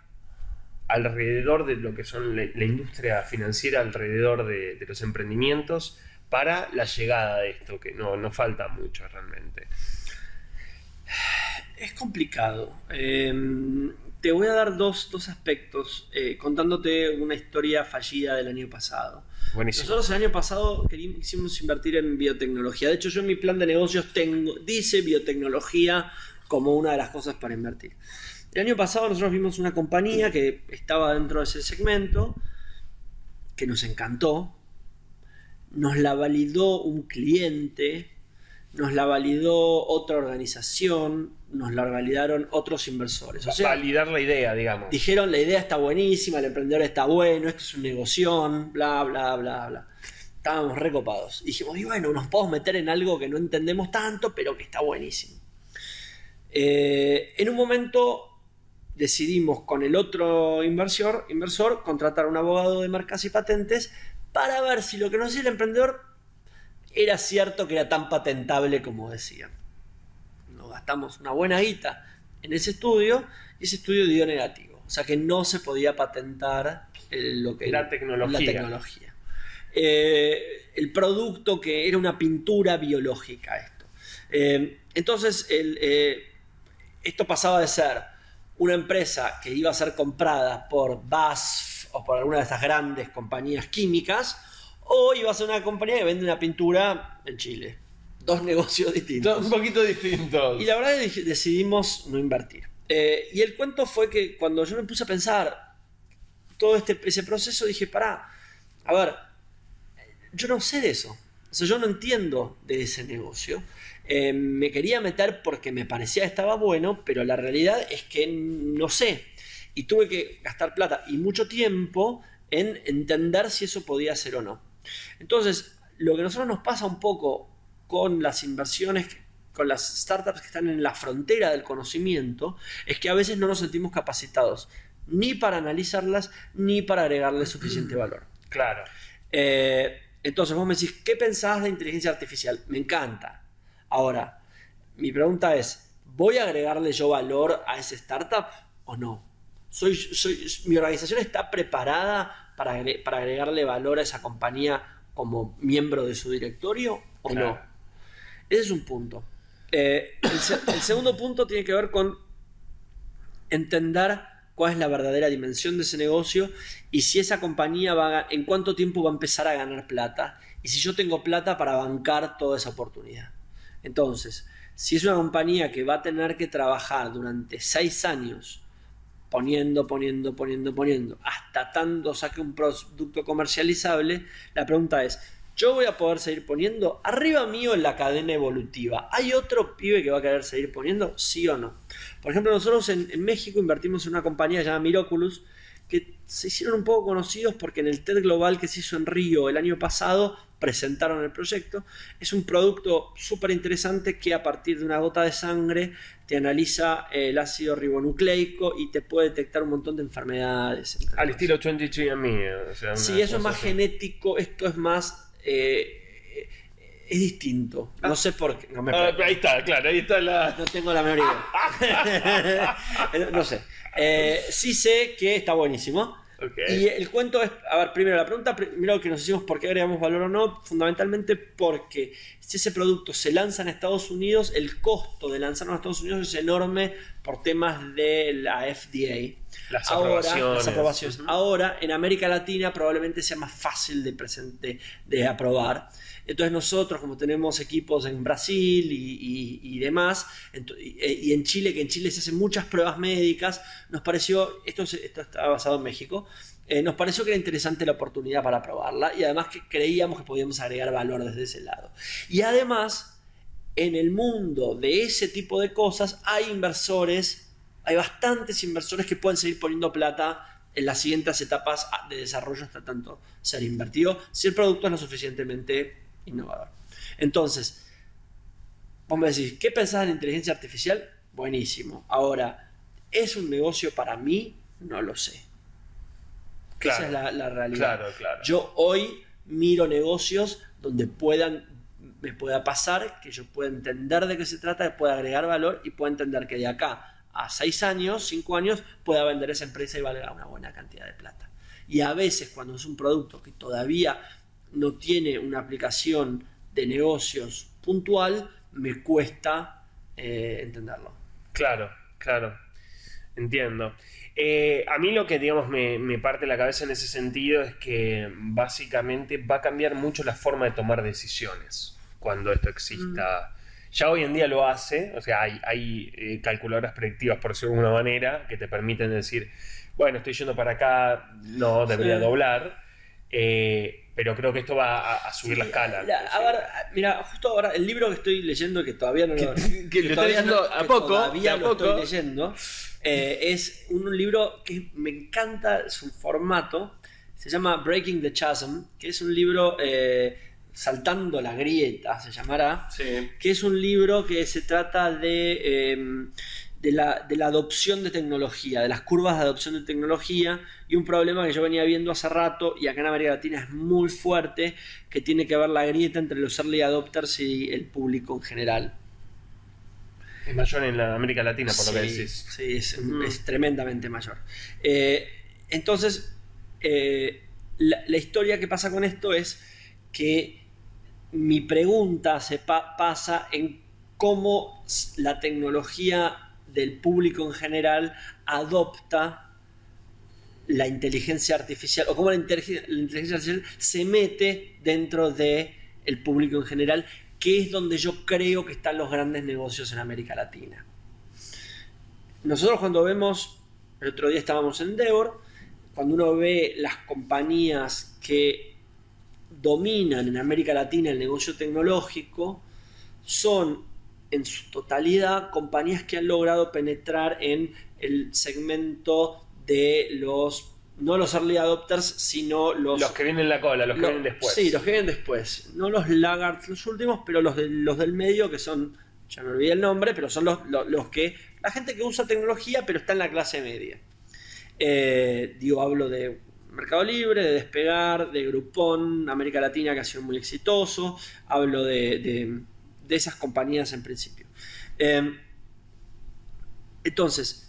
alrededor de lo que son la industria financiera, alrededor de los emprendimientos, para la llegada de esto, que no falta mucho realmente? Es complicado. Te voy a dar dos aspectos, contándote una historia fallida del año pasado. Buenísimo. Nosotros el año pasado quisimos invertir en biotecnología. De hecho, yo en mi plan de negocios dice biotecnología como una de las cosas para invertir. El año pasado nosotros vimos una compañía que estaba dentro de ese segmento, que nos encantó, nos la validó un cliente, nos la validó otra organización, nos la validaron otros inversores. O sea, validar la idea, digamos. Dijeron, la idea está buenísima, el emprendedor está bueno, esto es un negoción, bla, bla, bla, bla. Estábamos recopados. Dijimos, y bueno, nos podemos meter en algo que no entendemos tanto, pero que está buenísimo. En un momento decidimos con el otro inversor contratar a un abogado de marcas y patentes para ver si lo que nos decía el emprendedor era cierto que era tan patentable como decían. Nos gastamos una buena guita en ese estudio y ese estudio dio negativo. O sea que no se podía patentar la tecnología. El producto, que era una pintura biológica esto. Entonces esto pasaba de ser una empresa que iba a ser comprada por BASF o por alguna de estas grandes compañías químicas, o iba a ser una compañía que vende una pintura en Chile. 2 negocios distintos. Un poquito distintos. Y la verdad es que decidimos no invertir. Y el cuento fue que cuando yo me puse a pensar todo ese proceso, dije, pará, a ver, yo no sé de eso. O sea, yo no entiendo de ese negocio. Me quería meter porque me parecía que estaba bueno, pero la realidad es que no sé. Y tuve que gastar plata y mucho tiempo en entender si eso podía ser o no. Entonces, lo que a nosotros nos pasa un poco con las inversiones, con las startups que están en la frontera del conocimiento, es que a veces no nos sentimos capacitados ni para analizarlas ni para agregarle suficiente valor. Claro. Entonces vos me decís, ¿qué pensás de inteligencia artificial? Me encanta. Ahora, mi pregunta es, ¿voy a agregarle yo valor a esa startup o no? ¿Mi organización está preparada para agregarle valor a esa compañía como miembro de su directorio o Claro. no? Ese es un punto. El segundo punto tiene que ver con entender cuál es la verdadera dimensión de ese negocio y si esa compañía en cuánto tiempo va a empezar a ganar plata y si yo tengo plata para bancar toda esa oportunidad. Entonces, si es una compañía que va a tener que trabajar durante 6 años poniendo, hasta tanto saque un producto comercializable, la pregunta es, ¿yo voy a poder seguir poniendo? Arriba mío en la cadena evolutiva, ¿hay otro pibe que va a querer seguir poniendo? ¿Sí o no? Por ejemplo, nosotros en México invertimos en una compañía llamada Miraculous, que se hicieron un poco conocidos porque en el TED Global que se hizo en Río el año pasado presentaron el proyecto. Es un producto súper interesante que a partir de una gota de sangre te analiza el ácido ribonucleico y te puede detectar un montón de enfermedades. Al estilo 23andMe. O sea, Sí, eso es más genético, esto es más... es distinto. No sé por qué. No me ahí está, claro, ahí está la... No tengo la menor idea. No sé. Sí sé que está buenísimo. Okay. Y el cuento es, a ver, primero la pregunta, primero que nos hicimos por qué agregamos valor o no, fundamentalmente porque si ese producto se lanza en Estados Unidos, el costo de lanzarlo en Estados Unidos es enorme por temas de la FDA. Las aprobaciones. Ahora, en América Latina probablemente sea más fácil de aprobar. Entonces nosotros, como tenemos equipos en Brasil y demás, y en Chile, que en Chile se hacen muchas pruebas médicas, nos pareció, esto está basado en México, nos pareció que era interesante la oportunidad para probarla y además que creíamos que podíamos agregar valor desde ese lado. Y además, en el mundo de ese tipo de cosas hay bastantes inversores que pueden seguir poniendo plata en las siguientes etapas de desarrollo hasta tanto ser invertido, si el producto es lo suficientemente innovador. Entonces, vos me decís, ¿qué pensás en inteligencia artificial? Buenísimo. Ahora, ¿es un negocio para mí? No lo sé. Claro, esa es la realidad. Claro. Yo hoy miro negocios donde me pueda pasar, que yo pueda entender de qué se trata, que pueda agregar valor y pueda entender que de acá a 6 años, 5 años, pueda vender esa empresa y valga una buena cantidad de plata. Y a veces cuando es un producto que todavía no tiene una aplicación de negocios puntual, me cuesta entenderlo. Claro. Entiendo. A mí lo que, digamos, me parte la cabeza en ese sentido es que básicamente va a cambiar mucho la forma de tomar decisiones cuando esto exista. Ya hoy en día lo hace, o sea, hay calculadoras predictivas, por decirlo de alguna manera, que te permiten decir, bueno, estoy yendo para acá, no, debería doblar. Pero creo que esto va a subir la escala. Mira, justo ahora el libro que estoy leyendo, que todavía no lo estoy leyendo estoy leyendo, es un libro que me encanta su formato, se llama Breaking the Chasm, que es un libro saltando la grieta, se llamará, sí. Que es un libro que se trata de la adopción de tecnología, de las curvas de adopción de tecnología, y un problema que yo venía viendo hace rato y acá en América Latina es muy fuerte, que tiene que ver la grieta entre los early adopters y el público en general. Es mayor en la América Latina, por lo que decís. Sí, es tremendamente mayor. Entonces, la historia que pasa con esto es que mi pregunta se pasa en cómo la tecnología del público en general adopta la inteligencia artificial, o cómo la inteligencia artificial se mete dentro del público en general, que es donde yo creo que están los grandes negocios en América Latina. nosotros cuando vemos, el otro día estábamos en Endeavor, cuando uno ve las compañías que dominan en América Latina el negocio tecnológico, son en su totalidad compañías que han logrado penetrar en el segmento de no los early adopters, sino los que vienen en la cola, los que vienen después. Sí, los que vienen después. No los laggards los últimos, pero los del medio, que son, ya me olvidé el nombre, pero son los que, la gente que usa tecnología, pero está en la clase media. Hablo de Mercado Libre, de Despegar, de Groupon, América Latina, que ha sido muy exitoso. Hablo de esas compañías en principio. Entonces,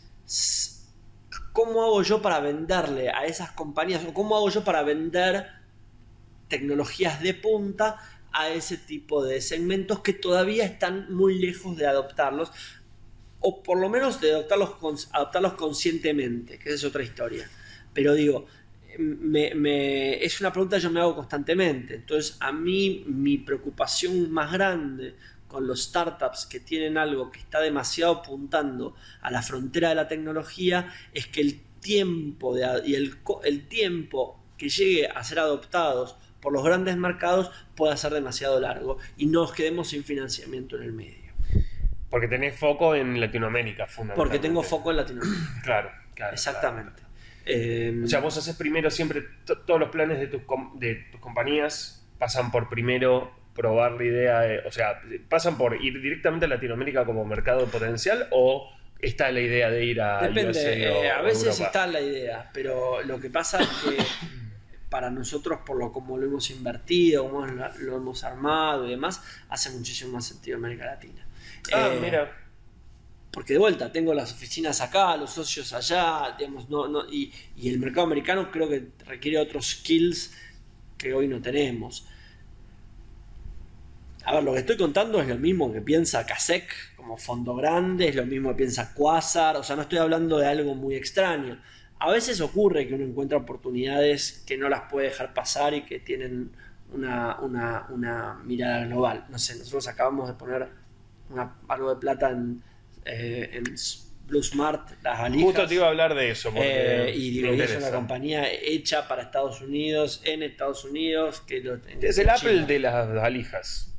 ¿cómo hago yo para venderle a esas compañías? ¿O cómo hago yo para vender tecnologías de punta a ese tipo de segmentos que todavía están muy lejos de adoptarlos? O por lo menos de adoptarlos conscientemente, que esa es otra historia. Pero digo, es una pregunta que yo me hago constantemente. Entonces, a mí mi preocupación más grande con los startups que tienen algo que está demasiado apuntando a la frontera de la tecnología es que el tiempo el tiempo que llegue a ser adoptados por los grandes mercados pueda ser demasiado largo y nos quedemos sin financiamiento en el medio. Porque tenés foco en Latinoamérica, fundamentalmente. Porque tengo foco en Latinoamérica. Claro. Exactamente. O sea, vos haces primero siempre todos los planes de tus compañías pasan por primero probar la idea, o sea, pasan por ir directamente a Latinoamérica como mercado potencial, o está la idea de ir a Depende, a veces está la idea, pero lo que pasa es que para nosotros, como lo hemos invertido, como lo hemos armado y demás, hace muchísimo más sentido América Latina. Mira. Porque de vuelta, tengo las oficinas acá, los socios allá, digamos, y el mercado americano creo que requiere otros skills que hoy no tenemos. A ver, lo que estoy contando es lo mismo que piensa Kasek como fondo grande, es lo mismo que piensa Quasar, o sea, no estoy hablando de algo muy extraño. A veces ocurre que uno encuentra oportunidades que no las puede dejar pasar y que tienen una mirada global. No sé, nosotros acabamos de poner algo de plata en Blue Smart, las valijas. Justo te iba a hablar de eso. Y es una compañía hecha para Estados Unidos, en Estados Unidos. Es el Apple de las valijas.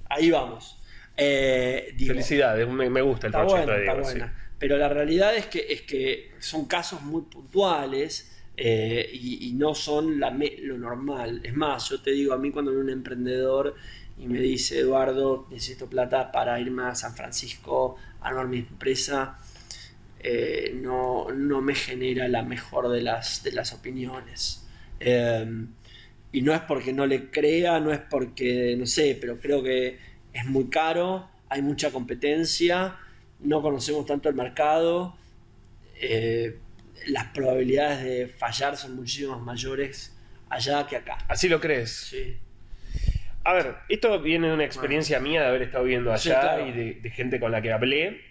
Ahí vamos. Felicidades, me gusta el proyecto de Diego. Está buena. Pero la realidad es que son casos muy puntuales y no son lo normal. Es más, yo te digo, a mí cuando veo un emprendedor y me dice, Eduardo, necesito plata para irme a San Francisco a armar mi empresa, no me genera la mejor de las opiniones. Y no es porque no le crea, no es porque, no sé, pero creo que es muy caro, hay mucha competencia, no conocemos tanto el mercado, las probabilidades de fallar son muchísimo mayores allá que acá. ¿Así lo crees? Sí. A ver, esto viene de una experiencia mía de haber estado viviendo allá, sí, claro, y de gente con la que hablé.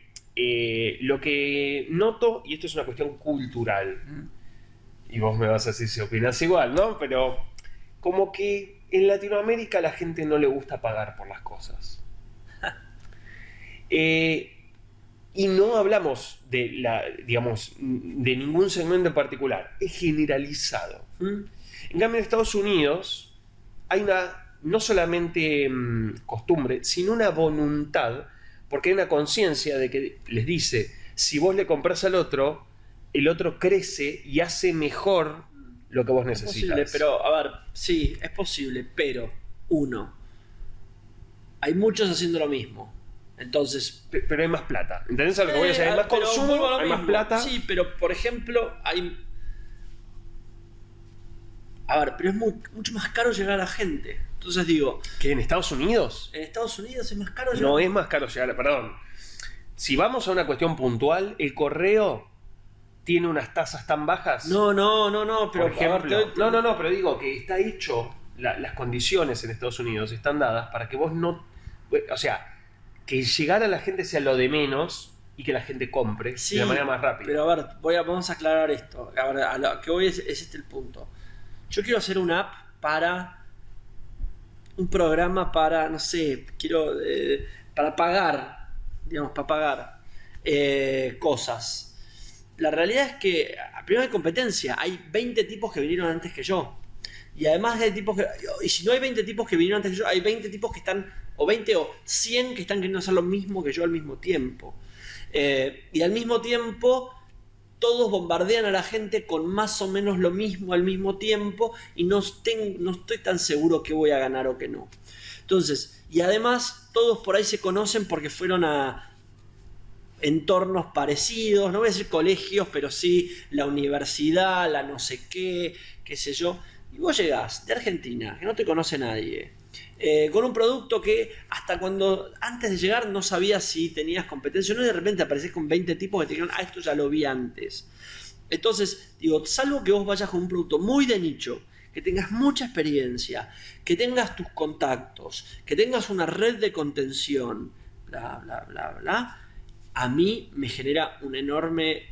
Lo que noto, y esto es una cuestión cultural, y vos me vas a decir si opinás igual, ¿no? Pero como que en Latinoamérica a la gente no le gusta pagar por las cosas. Y no hablamos de ningún segmento en particular, es generalizado. En cambio en Estados Unidos hay no solamente costumbre, sino una voluntad, porque hay una conciencia de que les dice, si vos le compras al otro, el otro crece y hace mejor lo que vos necesitas. Es posible, pero a ver, sí, es posible, pero hay muchos haciendo lo mismo. Entonces, pero hay más plata. ¿Entendés a lo que voy a decir? Hay más consumo, hay más plata. Sí, pero por ejemplo, pero es mucho más caro llegar a la gente. Entonces digo... ¿Que en Estados Unidos? En Estados Unidos es más caro llegar. No es más caro llegar, perdón. Si vamos a una cuestión puntual, el correo tiene unas tasas tan bajas. No, pero... Por ejemplo, pero digo que está hecho, las condiciones en Estados Unidos están dadas para que vos no... O sea, que llegar a la gente sea lo de menos y que la gente compre de la manera más rápida. Pero a ver, vamos a aclarar esto. A ver, a lo que voy es este el punto. Yo quiero hacer una app para... un programa para, no sé, para pagar, digamos, para pagar. cosas. La realidad es que, primero hay competencia, hay 20 tipos que vinieron antes que yo. Y además hay tipos que... Y si no hay 20 tipos que vinieron antes que yo, hay 20 tipos que están, o 20 o 100 que están queriendo hacer lo mismo que yo al mismo tiempo. Y al mismo tiempo, todos bombardean a la gente con más o menos lo mismo al mismo tiempo y no estoy tan seguro que voy a ganar o que no. Entonces, y además, todos por ahí se conocen porque fueron a entornos parecidos, no voy a decir colegios, pero sí la universidad, la no sé qué sé yo. Y vos llegás de Argentina, que no te conoce nadie, con un producto que hasta antes de llegar no sabías si tenías competencia o no, y de repente apareces con 20 tipos que te dijeron, esto ya lo vi antes. Entonces, digo, salvo que vos vayas con un producto muy de nicho, que tengas mucha experiencia, que tengas tus contactos, que tengas una red de contención, bla, bla, bla, bla, a mí me genera un enorme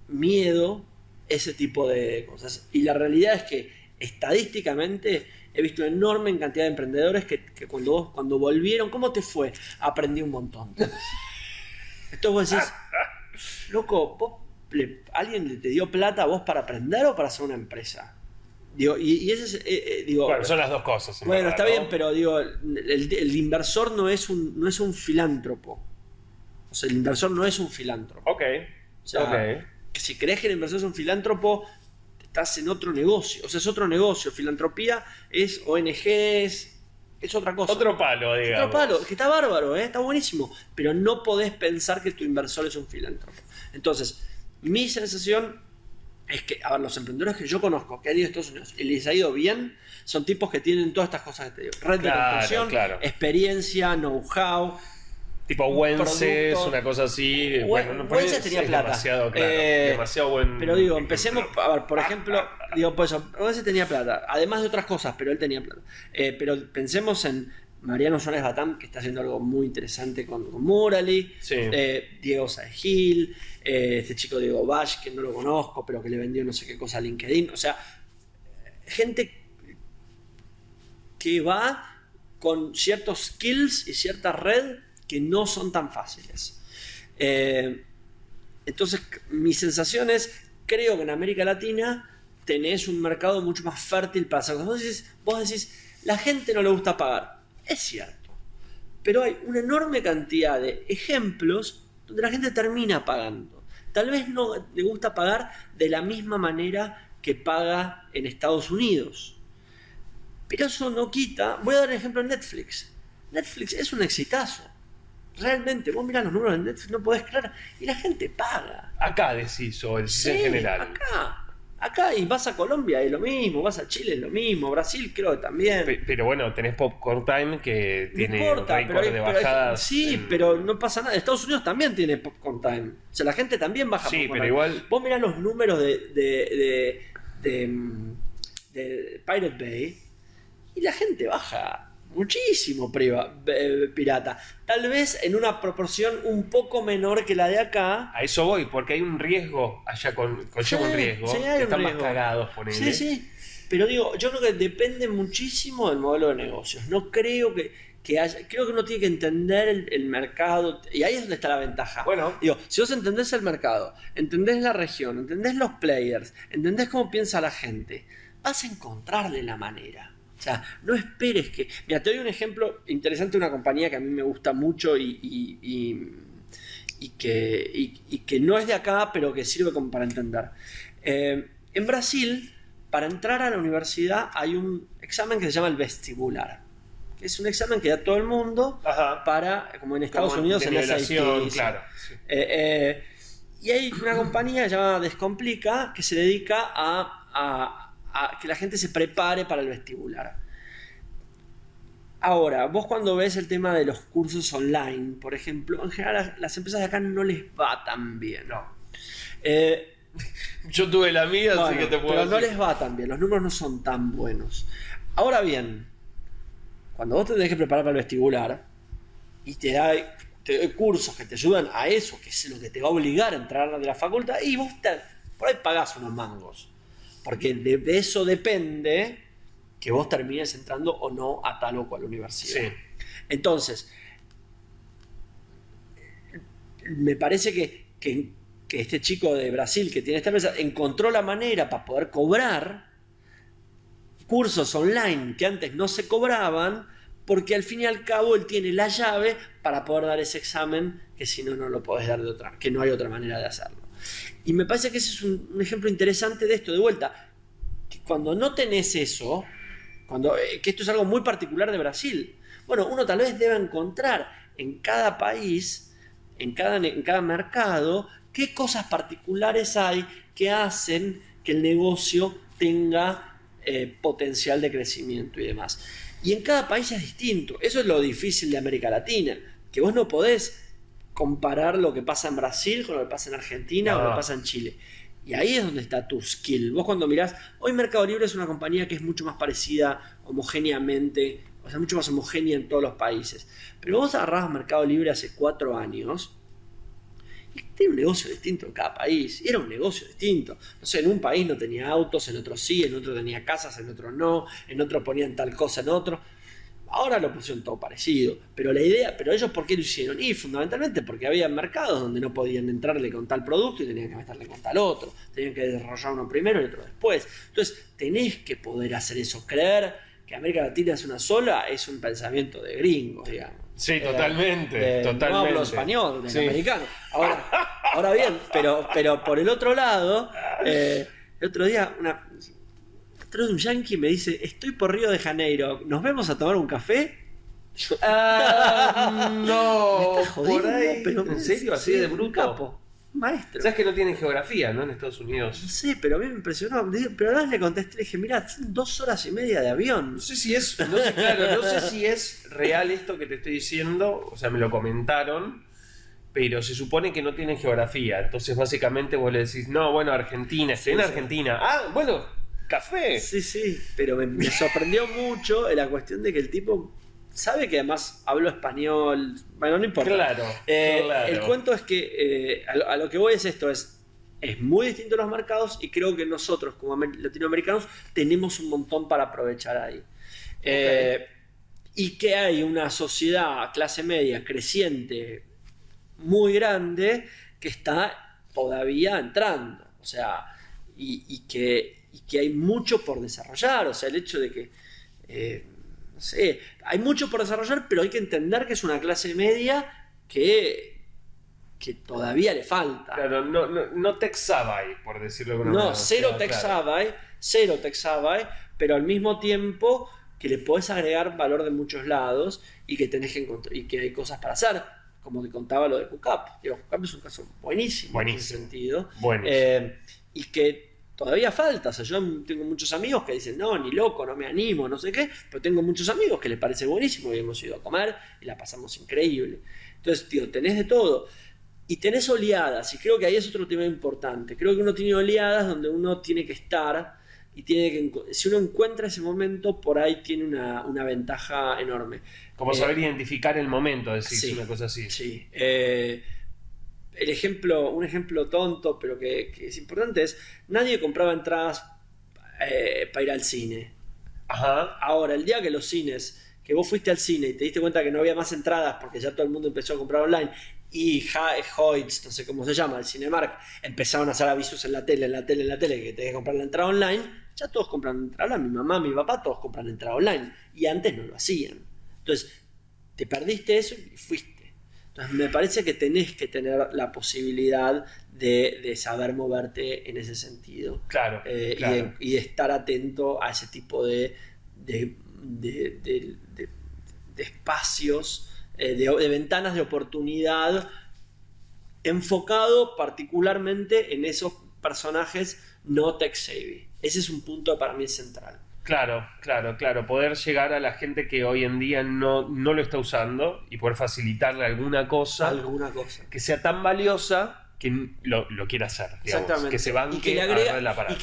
miedo ese tipo de cosas. Y la realidad es que estadísticamente he visto una enorme cantidad de emprendedores que cuando volvieron, ¿cómo te fue? Aprendí un montón. Entonces vos decís, loco, ¿alguien te dio plata a vos para aprender o para hacer una empresa? Digo, y ese es, bueno, son las dos cosas. Bueno, verdad, está ¿no? bien, pero digo, el inversor no es un filántropo. O sea, el inversor no es un filántropo. Ok. O sea, que si crees que el inversor es un filántropo, estás en otro negocio. O sea, es otro negocio. Filantropía es ONGs, es otra cosa. Otro palo, digamos. Otro palo, que está bárbaro, está buenísimo. Pero no podés pensar que tu inversor es un filántropo. Entonces, mi sensación es que, a ver, los emprendedores que yo conozco, que han ido a Estados Unidos y les ha ido bien, son tipos que tienen todas estas cosas que te digo. Red de contención, experiencia, know-how. Tipo Wences, producto. una cosa así. Bueno, Wences tenía plata. Demasiado, claro, demasiado buen. Pero digo, empecemos, a ver, por ejemplo, pues Wences tenía plata, además de otras cosas, pero él tenía plata. Pero pensemos en Mariano Suárez Batán, que está haciendo algo muy interesante con Murally, Sí. Diego Saegil, este chico Diego Bash, que no lo conozco, pero que le vendió no sé qué cosa a LinkedIn. O sea, gente que va con ciertos skills y cierta red que no son tan fáciles. Entonces, mi sensación es, creo que en América Latina tenés un mercado mucho más fértil para hacer cosas. Vos decís, la gente no le gusta pagar. Es cierto. Pero hay una enorme cantidad de ejemplos donde la gente termina pagando. Tal vez no le gusta pagar de la misma manera que paga en Estados Unidos. Pero eso no quita... Voy a dar un ejemplo en Netflix. Netflix es un exitazo. Realmente, vos mirás los números de Netflix, no podés creer, y la gente paga. Acá decís, o decís Sí, en general. Acá, y vas a Colombia es lo mismo, vas a Chile es lo mismo, Brasil creo que también. Pero bueno, tenés Popcorn Time que tiene No importa, récord de pero bajadas. sí, pero no pasa nada. Estados Unidos también tiene Popcorn Time. O sea, la gente también baja Sí, Popcorn pero Time. igual. Vos mirás los números de Pirate Bay y la gente baja muchísimo pirata. Tal vez en una proporción un poco menor que la de acá. A eso voy, porque hay un riesgo allá conlleva un riesgo. Sí, hay un están riesgo. más cagados, ponele. Sí. Pero digo, yo creo que depende muchísimo del modelo de negocios. No creo que haya. Creo que uno tiene que entender el mercado. Y ahí es donde está la ventaja. Bueno. Digo, si vos entendés el mercado, entendés la región, entendés los players, entendés cómo piensa la gente, vas a encontrarle la manera. O sea, no esperes que... Mira, te doy un ejemplo interesante de una compañía que a mí me gusta mucho y que no es de acá, pero que sirve como para entender. En Brasil, para entrar a la universidad hay un examen que se llama el vestibular. Que es un examen que da todo el mundo. Ajá. Para, como en Estados Como Unidos, de en nivelación, SAT. claro. Sí. Y hay una compañía llamada Descomplica que se dedica a que la gente se prepare para el vestibular. Ahora, vos cuando ves el tema de los cursos online, por ejemplo, en general las empresas de acá no les va tan bien. No. Yo tuve la mía, Bueno, así que te puedo pero decir. no les va tan bien, los números no son tan buenos. Ahora bien, cuando vos te tenés que preparar para el vestibular y te doy cursos que te ayudan a eso, que es lo que te va a obligar a entrar de la facultad, y vos por ahí pagás unos mangos. Porque de eso depende que vos termines entrando o no a tal o cual universidad. Sí. Entonces, me parece que que este chico de Brasil que tiene esta empresa encontró la manera para poder cobrar cursos online que antes no se cobraban, porque al fin y al cabo él tiene la llave para poder dar ese examen que si no, no lo podés dar de otra, que no hay otra manera de hacerlo. Y me parece que ese es un ejemplo interesante de esto, de vuelta, que cuando no tenés eso, que esto es algo muy particular de Brasil, bueno, uno tal vez debe encontrar en cada país, en cada mercado, qué cosas particulares hay que hacen que el negocio tenga potencial de crecimiento y demás. Y en cada país es distinto. Eso es lo difícil de América Latina, que vos no podés comparar lo que pasa en Brasil con lo que pasa en Argentina o lo que pasa en Chile. Y ahí es donde está tu skill. Vos cuando mirás, hoy Mercado Libre es una compañía que es mucho más parecida homogéneamente, o sea, mucho más homogénea en todos los países. Pero vos agarrabas Mercado Libre hace 4 años y tiene un negocio distinto en cada país. Y era un negocio distinto. No sé, en un país no tenía autos, en otro sí, en otro tenía casas, en otro no, en otro ponían tal cosa en otro. Ahora lo pusieron todo parecido. Pero la idea, pero ellos ¿por qué lo hicieron? Y fundamentalmente porque había mercados donde no podían entrarle con tal producto y tenían que meterle con tal otro. Tenían que desarrollar uno primero y otro después. Entonces tenés que poder hacer eso. Creer que América Latina es una sola es un pensamiento de gringos, digamos. Sí, totalmente. Totalmente. No hablo español, del americano. Ahora bien, pero por el otro lado, el otro día un yankee me dice, estoy por Río de Janeiro, ¿nos vemos a tomar un café? No, me está jodiendo, por ahí, pero ¿en serio? ¿Así de bruto? Capo, maestro. ¿Sabes que no tienen geografía, no? En Estados Unidos. No sé, pero a mí me impresionó. Pero además le contesté, le dije, mirá, son 2 horas y media de avión. No sé si es, no sé, claro, no sé si es real esto que te estoy diciendo, o sea, me lo comentaron, pero se supone que no tienen geografía, entonces básicamente vos le decís, no, bueno, Argentina, estoy en Argentina. Ah, bueno, café. Sí, pero me sorprendió mucho la cuestión de que el tipo sabe que además hablo español. Bueno, no importa. Claro, claro. El cuento es que a lo que voy es esto, es muy distinto los mercados y creo que nosotros como latinoamericanos tenemos un montón para aprovechar ahí. Okay. Y que hay una sociedad clase media creciente muy grande que está todavía entrando. O sea, y que hay mucho por desarrollar. O sea, el hecho de que no sé, hay mucho por desarrollar, pero hay que entender que es una clase media que todavía le falta. Claro, no tech savvy, por decirlo de alguna manera. No, cero tech savvy, pero al mismo tiempo que le podés agregar valor de muchos lados y que tenés que y que hay cosas para hacer, como te contaba lo de QCAP. QCAP es un caso buenísimo en ese sentido. Y que todavía falta. O sea, yo tengo muchos amigos que dicen, no, ni loco, no me animo, no sé qué, pero tengo muchos amigos que les parece buenísimo y hemos ido a comer y la pasamos increíble. Entonces, tío, tenés de todo. Y tenés oleadas, y creo que ahí es otro tema importante. Creo que uno tiene oleadas donde uno tiene que estar y si uno encuentra ese momento, por ahí tiene una ventaja enorme. Como saber identificar el momento, decís, sí, una cosa así. Sí. Un ejemplo tonto, pero que es importante, es nadie compraba entradas para ir al cine. Ajá. Ahora, el día que los cines, que vos fuiste al cine y te diste cuenta que no había más entradas porque ya todo el mundo empezó a comprar online, y Hoyts, no sé cómo se llama, el Cinemark, empezaron a hacer avisos en la tele, que tenés que comprar la entrada online, ya todos compran entrada online. Mi mamá, mi papá, todos compran entrada online. Y antes no lo hacían. Entonces, te perdiste eso y fuiste. Entonces, me parece que tenés que tener la posibilidad de saber moverte en ese sentido. Claro, claro. Y de estar atento a ese tipo de espacios, de ventanas de oportunidad, enfocado particularmente en esos personajes no tech savvy. Ese es un punto para mí central. Claro. Poder llegar a la gente que hoy en día no lo está usando y poder facilitarle alguna cosa que sea tan valiosa que lo quiera hacer, digamos. Exactamente. Que se banque y que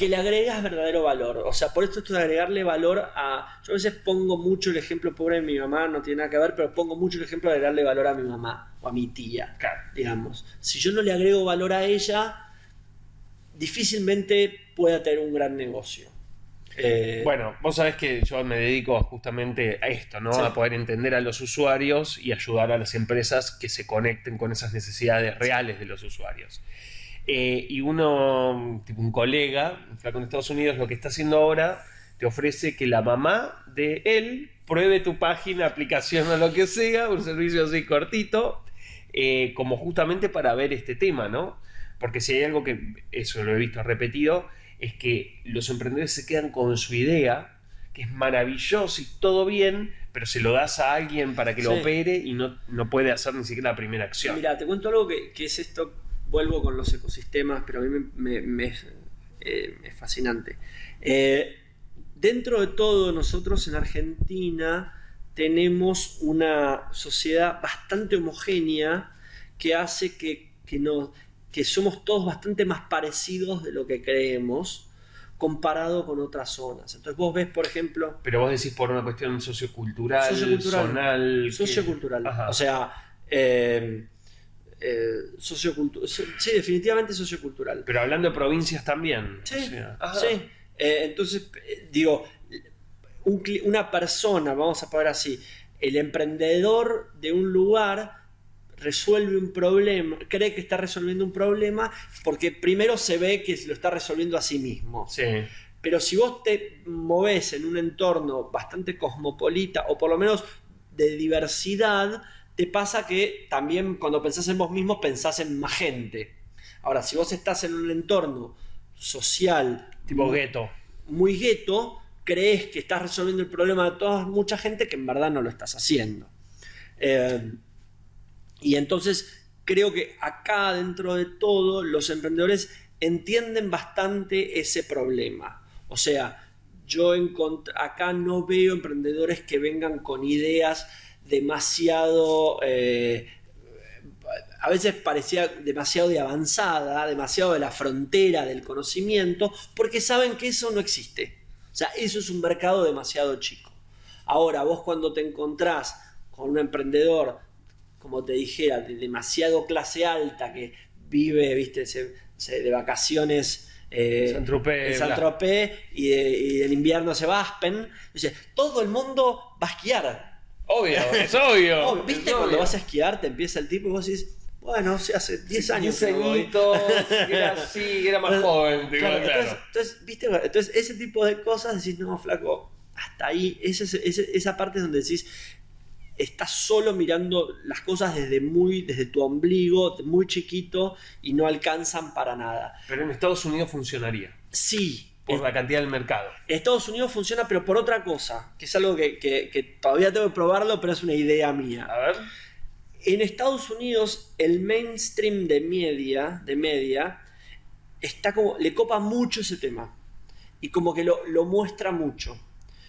le agregas verdadero valor. O sea, por esto de agregarle valor a... Yo a veces pongo mucho el ejemplo, pobre de mi mamá, no tiene nada que ver, pero pongo mucho el ejemplo de agregarle valor a mi mamá o a mi tía, claro, digamos. Si yo no le agrego valor a ella, difícilmente pueda tener un gran negocio. Bueno, vos sabés que yo me dedico justamente a esto, ¿no? Sí. A poder entender a los usuarios y ayudar a las empresas que se conecten con esas necesidades reales de los usuarios. Y uno, tipo un colega, un flaco en Estados Unidos, lo que está haciendo ahora, te ofrece que la mamá de él pruebe tu página, aplicación o lo que sea, un servicio así cortito, como justamente para ver este tema, ¿no? Porque si hay algo que, eso lo he visto repetido, es que los emprendedores se quedan con su idea, que es maravilloso y todo bien, pero se lo das a alguien para que lo Sí. opere y no puede hacer ni siquiera la primera acción. Mira, te cuento algo que es esto, vuelvo con los ecosistemas, pero a mí me es fascinante. Dentro de todo, nosotros en Argentina tenemos una sociedad bastante homogénea que hace que somos todos bastante más parecidos de lo que creemos comparado con otras zonas. Entonces vos ves, por ejemplo, Pero vos decís por una cuestión sociocultural, Sociocultural. zonal... sociocultural. Ajá. O sea, sí, definitivamente sociocultural. Pero hablando de provincias también. Sí, o sea, ajá. sí. Entonces, digo, una persona, vamos a poner así, el emprendedor de un lugar resuelve un problema, cree que está resolviendo un problema porque primero se ve que lo está resolviendo a sí mismo. Sí. Pero si vos te movés en un entorno bastante cosmopolita o por lo menos de diversidad, te pasa que también cuando pensás en vos mismo pensás en más gente. Ahora, si vos estás en un entorno social Tipo gueto. muy gueto, crees que estás resolviendo el problema de mucha gente que en verdad no lo estás haciendo. Y entonces creo que acá dentro de todo los emprendedores entienden bastante ese problema. O sea, yo acá no veo emprendedores que vengan con ideas demasiado... a veces parecía demasiado de avanzada, demasiado de la frontera del conocimiento, porque saben que eso no existe. O sea, eso es un mercado demasiado chico. Ahora, vos cuando te encontrás con un emprendedor, como te dijera, de demasiado clase alta, que vive, viste, de vacaciones Saint-Tropez, en Saint-Tropez y en invierno se va a Aspen, dice, todo el mundo va a esquiar. Obvio, es obvio. Oh, ¿viste es cuando obvio. vas a esquiar, te empieza el tipo y vos decís, bueno, sí, hace 10 años 10 que no voy. añitos, era así, era más joven. Digo, Claro, claro. entonces, ese tipo de cosas decís, no, flaco, hasta ahí, esa parte es donde decís, estás solo mirando las cosas desde tu ombligo, muy chiquito, y no alcanzan para nada. Pero en Estados Unidos funcionaría, Sí, por la cantidad del mercado. en Estados Unidos funciona, pero por otra cosa, que es algo que todavía tengo que probarlo, pero es una idea mía. A ver. En Estados Unidos, el mainstream de media está como, le copa mucho ese tema. Y como que lo muestra mucho.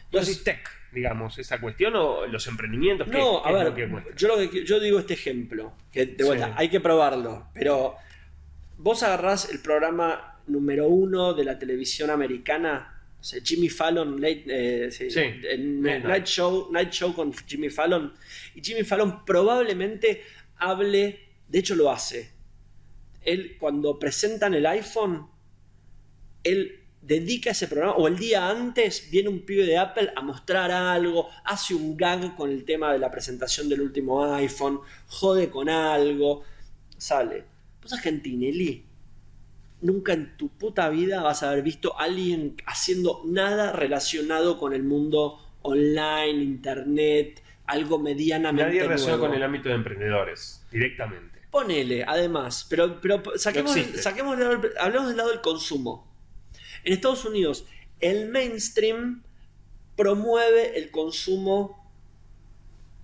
¿Tú decís tech, digamos, esa cuestión o los emprendimientos? No, ¿Qué a es ver, lo que muestra? yo digo este ejemplo, que de vuelta, Sí. hay que probarlo, pero vos agarrás el programa número 1 de la televisión americana, o sea, Jimmy Fallon, Sí, el Late Night Show con Jimmy Fallon, y Jimmy Fallon probablemente hable, de hecho lo hace, él cuando presentan el iPhone, él dedica ese programa, o el día antes viene un pibe de Apple a mostrar algo, hace un gag con el tema de la presentación del último iPhone, jode con algo, sale. Vos sabés que en Tinelli nunca en tu puta vida vas a haber visto a alguien haciendo nada relacionado con el mundo online, internet, algo medianamente Nadie relaciona nuevo. con el ámbito de emprendedores, directamente. Ponele, además, pero No existe. hablemos del lado del consumo. En Estados Unidos, el mainstream promueve el consumo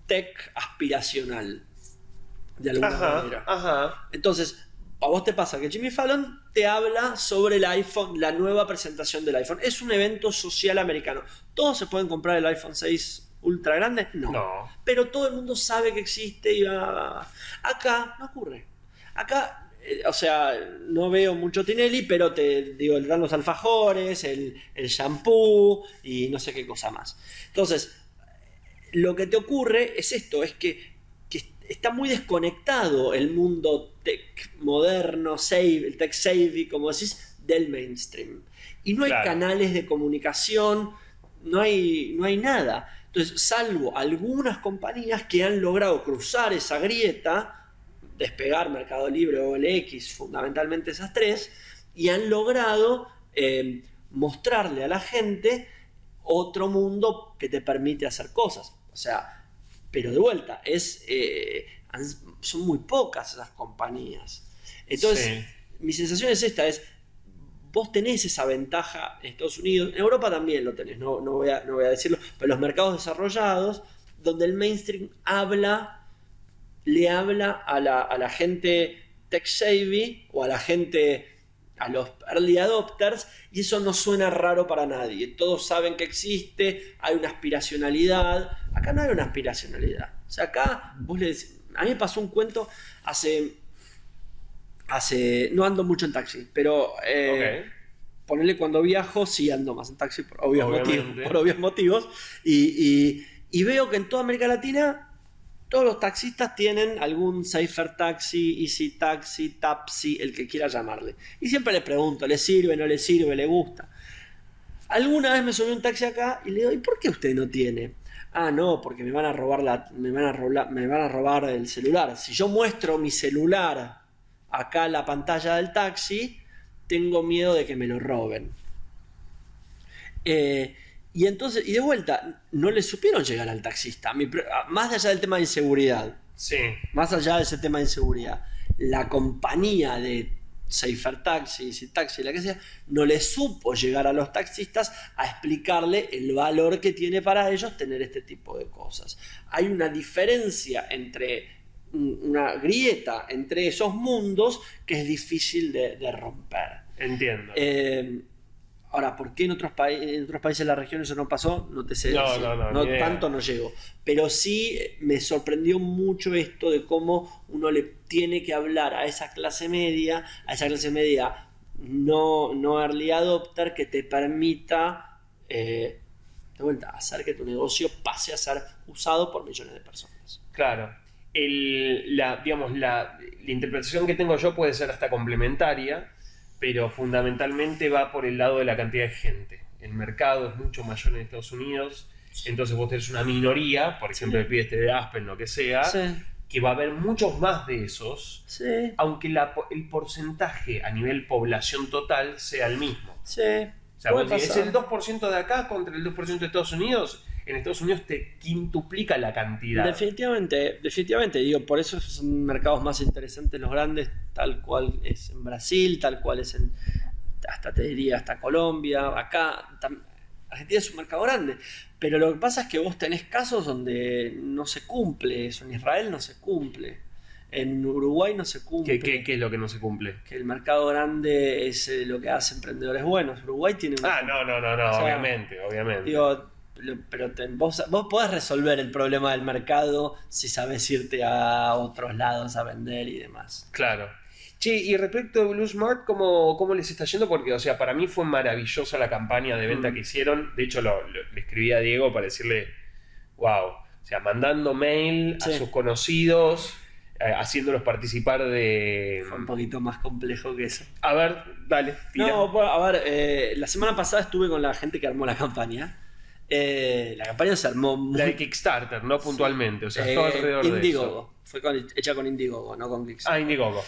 tech aspiracional, de alguna manera. Ajá. Entonces, a vos te pasa que Jimmy Fallon te habla sobre el iPhone, la nueva presentación del iPhone. Es un evento social americano. ¿Todos se pueden comprar el iPhone 6 ultra grande? No. Pero todo el mundo sabe que existe y va. Acá no ocurre. Acá, o sea, no veo mucho Tinelli, pero te digo, dan los alfajores, el shampoo y no sé qué cosa más. Entonces, lo que te ocurre es esto, es que está muy desconectado el mundo tech moderno, el tech savvy, como decís, del mainstream. Y no hay Claro. canales de comunicación, no hay nada. Entonces, salvo algunas compañías que han logrado cruzar esa grieta, Despegar, Mercado Libre, OLX, fundamentalmente esas tres, y han logrado mostrarle a la gente otro mundo que te permite hacer cosas. O sea, pero de vuelta, son muy pocas esas compañías. Entonces, Sí. mi sensación es esta, vos tenés esa ventaja en Estados Unidos, en Europa también lo tenés, no voy a decirlo, pero los mercados desarrollados, donde el mainstream le habla a la gente tech savvy o a la gente, a los early adopters, y eso no suena raro para nadie. Todos saben que existe, hay una aspiracionalidad. Acá no hay una aspiracionalidad. O sea, acá vos le decís, a mí me pasó un cuento hace no ando mucho en taxi, pero Ok. ponele cuando viajo, sí ando más en taxi por obvios Obviamente. motivos. Y veo que en toda América Latina todos los taxistas tienen algún Safer Taxi, Easy Taxi, Tapsi, el que quiera llamarle. Y siempre les pregunto, ¿le sirve, no le sirve, le gusta? Alguna vez me subí a un taxi acá y le digo, ¿y por qué usted no tiene? Ah, no, porque me van a robar el celular. Si yo muestro mi celular acá en la pantalla del taxi, tengo miedo de que me lo roben. Y entonces, y de vuelta, no le supieron llegar al taxista. Más allá del tema de inseguridad, Sí. más allá de ese tema de inseguridad, la compañía de Safer Taxi, Easy Taxi, la que sea, no le supo llegar a los taxistas a explicarle el valor que tiene para ellos tener este tipo de cosas. Hay una diferencia una grieta entre esos mundos que es difícil de romper. Entiendo. Ahora, ¿por qué en otros países de la región eso no pasó? No te sé No, decir. ni idea. Tanto no llego. Pero sí me sorprendió mucho esto de cómo uno le tiene que hablar a esa clase media no early adopter, que te permita de vuelta hacer que tu negocio pase a ser usado por millones de personas. Claro. Digamos, la interpretación que tengo yo puede ser hasta complementaria, pero fundamentalmente va por el lado de la cantidad de gente. El mercado es mucho mayor en Estados Unidos, entonces vos tenés una minoría, por ejemplo, el pibe este de Aspen, lo que sea, Sí. que va a haber muchos más de esos, Sí, aunque el porcentaje a nivel población total sea el mismo. sí. O sea, Puede vos decís, es pasar. el 2% de acá contra el 2% de Estados Unidos. En Estados Unidos te quintuplica la cantidad. Definitivamente, digo, por eso son mercados más interesantes los grandes, tal cual es en Brasil, tal cual es hasta te diría, hasta Colombia, acá, Argentina es un mercado grande, pero lo que pasa es que vos tenés casos donde no se cumple eso, en Israel no se cumple, en Uruguay no se cumple. ¿Qué es lo que no se cumple? Que el mercado grande es lo que hace emprendedores buenos. Uruguay tiene una... No, O sea, obviamente. Digo, pero vos podés resolver el problema del mercado si sabés irte a otros lados a vender y demás. Claro. Che, y respecto de Blue Smart, ¿cómo les está yendo? Porque, o sea, para mí fue maravillosa la campaña de venta que hicieron. De hecho, le escribí a Diego para decirle, wow, o sea, mandando mail a Sí. sus conocidos, haciéndolos participar de... Fue un poquito más complejo que eso. A ver, dale, tira. No, bueno, a ver, la semana pasada estuve con la gente que armó la campaña. La campaña se armó muy... La de Kickstarter, no puntualmente, o sea, todo alrededor de eso. Indiegogo. Fue hecha con Indiegogo, no con Kickstarter. Indiegogo.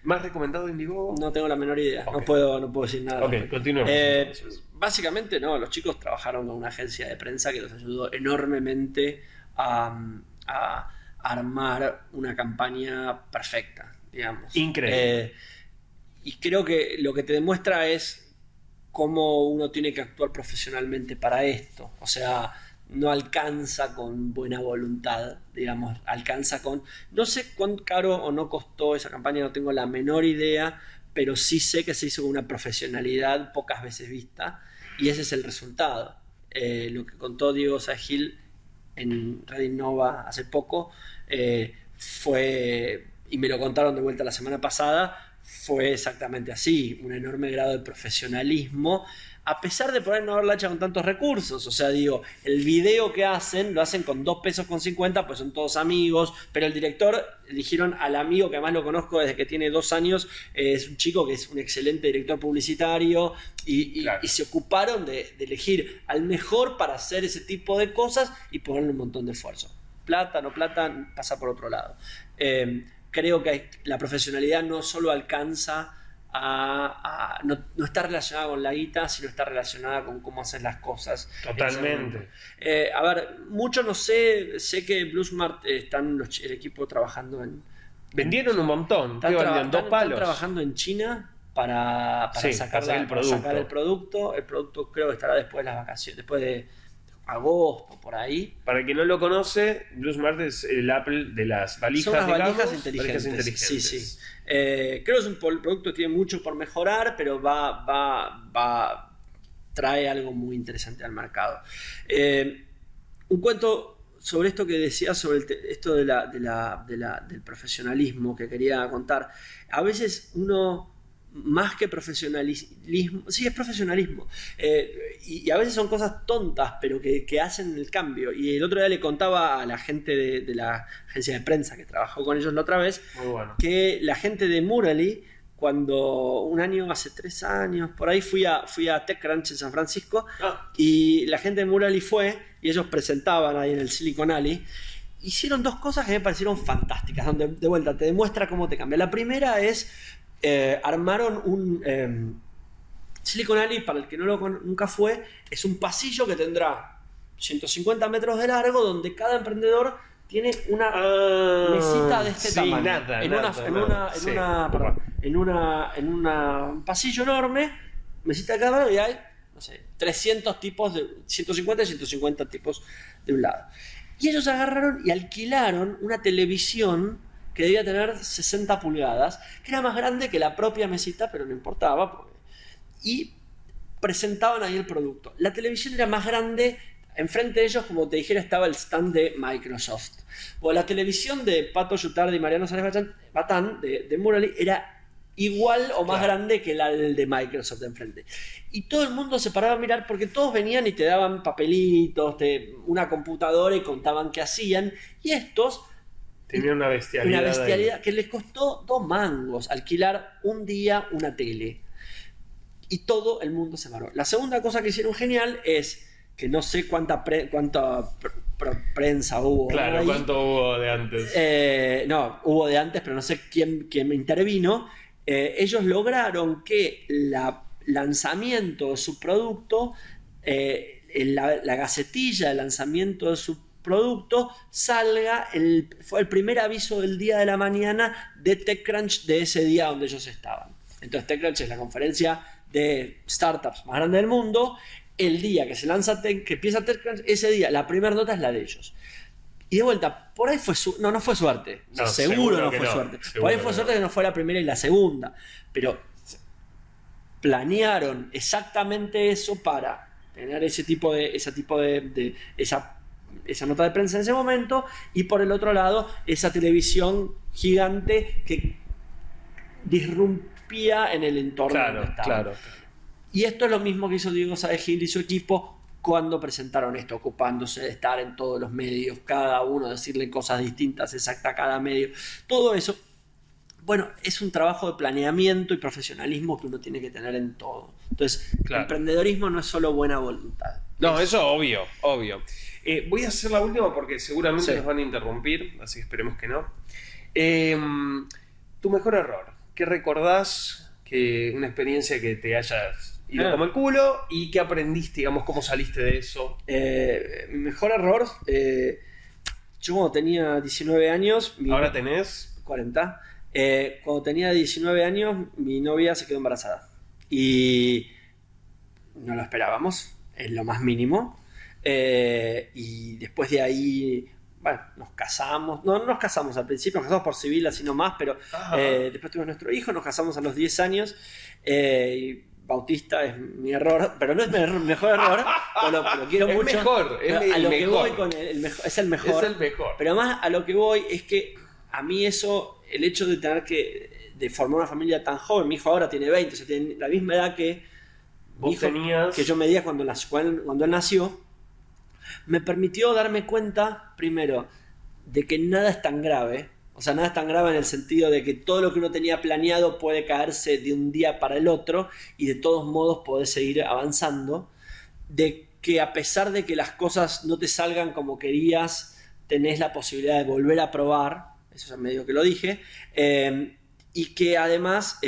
¿Más recomendado Indiegogo? No tengo la menor idea, Ok. no puedo decir nada. Ok, continuemos. Entonces. Básicamente, no, los chicos trabajaron con una agencia de prensa que los ayudó enormemente a armar una campaña perfecta, digamos. Increíble. Y creo que lo que te demuestra es cómo uno tiene que actuar profesionalmente para esto. O sea, no alcanza con buena voluntad, digamos, alcanza con... No sé cuán caro o no costó esa campaña, no tengo la menor idea, pero sí sé que se hizo con una profesionalidad pocas veces vista, y ese es el resultado. Lo que contó Diego Sahil en Red Innova hace poco fue, y me lo contaron de vuelta la semana pasada, fue exactamente así, un enorme grado de profesionalismo a pesar de por ahí no haberla hecho con tantos recursos. O sea, digo, el video que hacen, lo hacen con 2 pesos con 50, pues son todos amigos, pero el director eligieron al amigo que además lo conozco desde que tiene 2 años, es un chico que es un excelente director publicitario, y se ocuparon de elegir al mejor para hacer ese tipo de cosas y ponerle un montón de esfuerzo. Plata, no plata, pasa por otro lado. Creo que la profesionalidad no solo alcanza no está relacionada con la guita, sino está relacionada con cómo hacer las cosas. Totalmente. A ver, mucho no sé que Bluesmart están el equipo trabajando en... Vendieron un montón. ¿Qué vendían? 2 palos. Están trabajando en China para sacar el producto. El producto creo que estará después de las vacaciones, después de agosto, por ahí. Para el que no lo conoce, Bluesmart es el Apple de las valijas. Son las valijas inteligentes. inteligentes. Sí. Creo que es un producto que tiene mucho por mejorar, pero trae algo muy interesante al mercado. Un cuento sobre esto que decía, sobre esto del profesionalismo que quería contar. A veces uno, más que profesionalismo, sí, es profesionalismo, y a veces son cosas tontas, pero que hacen el cambio. Y el otro día le contaba a la gente de la agencia de prensa que trabajó con ellos la otra vez, que la gente de Murally, cuando un año, hace 3 años, por ahí fui a TechCrunch en San Francisco, y la gente de Murally fue, y ellos presentaban ahí en el Silicon Alley. Hicieron 2 cosas que me parecieron fantásticas, donde de vuelta te demuestra cómo te cambia. La primera es, armaron un Silicon Alley, para el que nunca fue, es un pasillo que tendrá 150 metros de largo, donde cada emprendedor tiene una mesita de este tamaño. En un pasillo enorme, mesita de cada lado, y hay, no sé, 300 tipos de 150 y 150 tipos de un lado. Y ellos agarraron y alquilaron una televisión que debía tener 60 pulgadas, que era más grande que la propia mesita, pero no importaba. Y presentaban ahí el producto. La televisión era más grande. Enfrente de ellos, como te dijera, estaba el stand de Microsoft. O la televisión de Pato Yutardi y Mariano Sáenz Batán de Murally era igual o más grande que la de Microsoft de enfrente. Y todo el mundo se paraba a mirar, porque todos venían y te daban papelitos, una computadora, y contaban qué hacían. Y estos tenían una bestialidad que les costó 2 mangos alquilar un día una tele. Y todo el mundo se paró. La segunda cosa que hicieron genial es que no sé cuánta prensa hubo. Claro, ahí. ¿Cuánto hubo de antes? No, hubo de antes, pero no sé quién intervino. Ellos lograron que el lanzamiento de su producto, la gacetilla de lanzamiento de su producto, salga, fue el primer aviso del día de la mañana de TechCrunch de ese día donde ellos estaban. Entonces TechCrunch es la conferencia de startups más grande del mundo. El día que se lanza que empieza TechCrunch, ese día la primera nota es la de ellos. Y de vuelta, por ahí fue no fue suerte. No, seguro no fue suerte. Por ahí fue suerte que no fue la primera y la segunda. Pero planearon exactamente eso para tener esa nota de prensa en ese momento, y por el otro lado esa televisión gigante que disrumpía en el entorno donde estaban. Claro. Y esto es lo mismo que hizo Diego Sáenz Gil y su equipo cuando presentaron esto, ocupándose de estar en todos los medios, cada uno decirle cosas distintas exactas a cada medio. Todo eso, bueno, es un trabajo de planeamiento y profesionalismo que uno tiene que tener en todo. Entonces, el emprendedorismo no es solo buena voluntad. No, eso obvio. Voy a hacer la última porque seguramente nos van a interrumpir, así que esperemos que no. Tu mejor error. ¿Qué recordás? Una experiencia que te hayas ido como el culo, y qué aprendiste, digamos, cómo saliste de eso. Mi mejor error, yo cuando tenía 19 años... ¿Ahora tenés? 40. Cuando tenía 19 años, mi novia se quedó embarazada. Y no lo esperábamos, en lo más mínimo. Y después de ahí, bueno, nos casamos. No nos casamos al principio, nos casamos por civil, así nomás, pero después tuvimos nuestro hijo, nos casamos a los 10 años. Bautista es mi error, pero no es mi mejor error, lo quiero mucho. Es el mejor. Es el mejor. Es el mejor. Pero además a lo que voy es que a mí eso, el hecho de formar una familia tan joven, mi hijo ahora tiene 20, o sea, tiene la misma edad que Vos tenías... que yo medía cuando él nació, me permitió darme cuenta, primero, de que nada es tan grave. O sea, nada es tan grave en el sentido de que todo lo que uno tenía planeado puede caerse de un día para el otro y de todos modos podés seguir avanzando. De que a pesar de que las cosas no te salgan como querías, tenés la posibilidad de volver a probar. Eso ya medio que lo dije. Y que además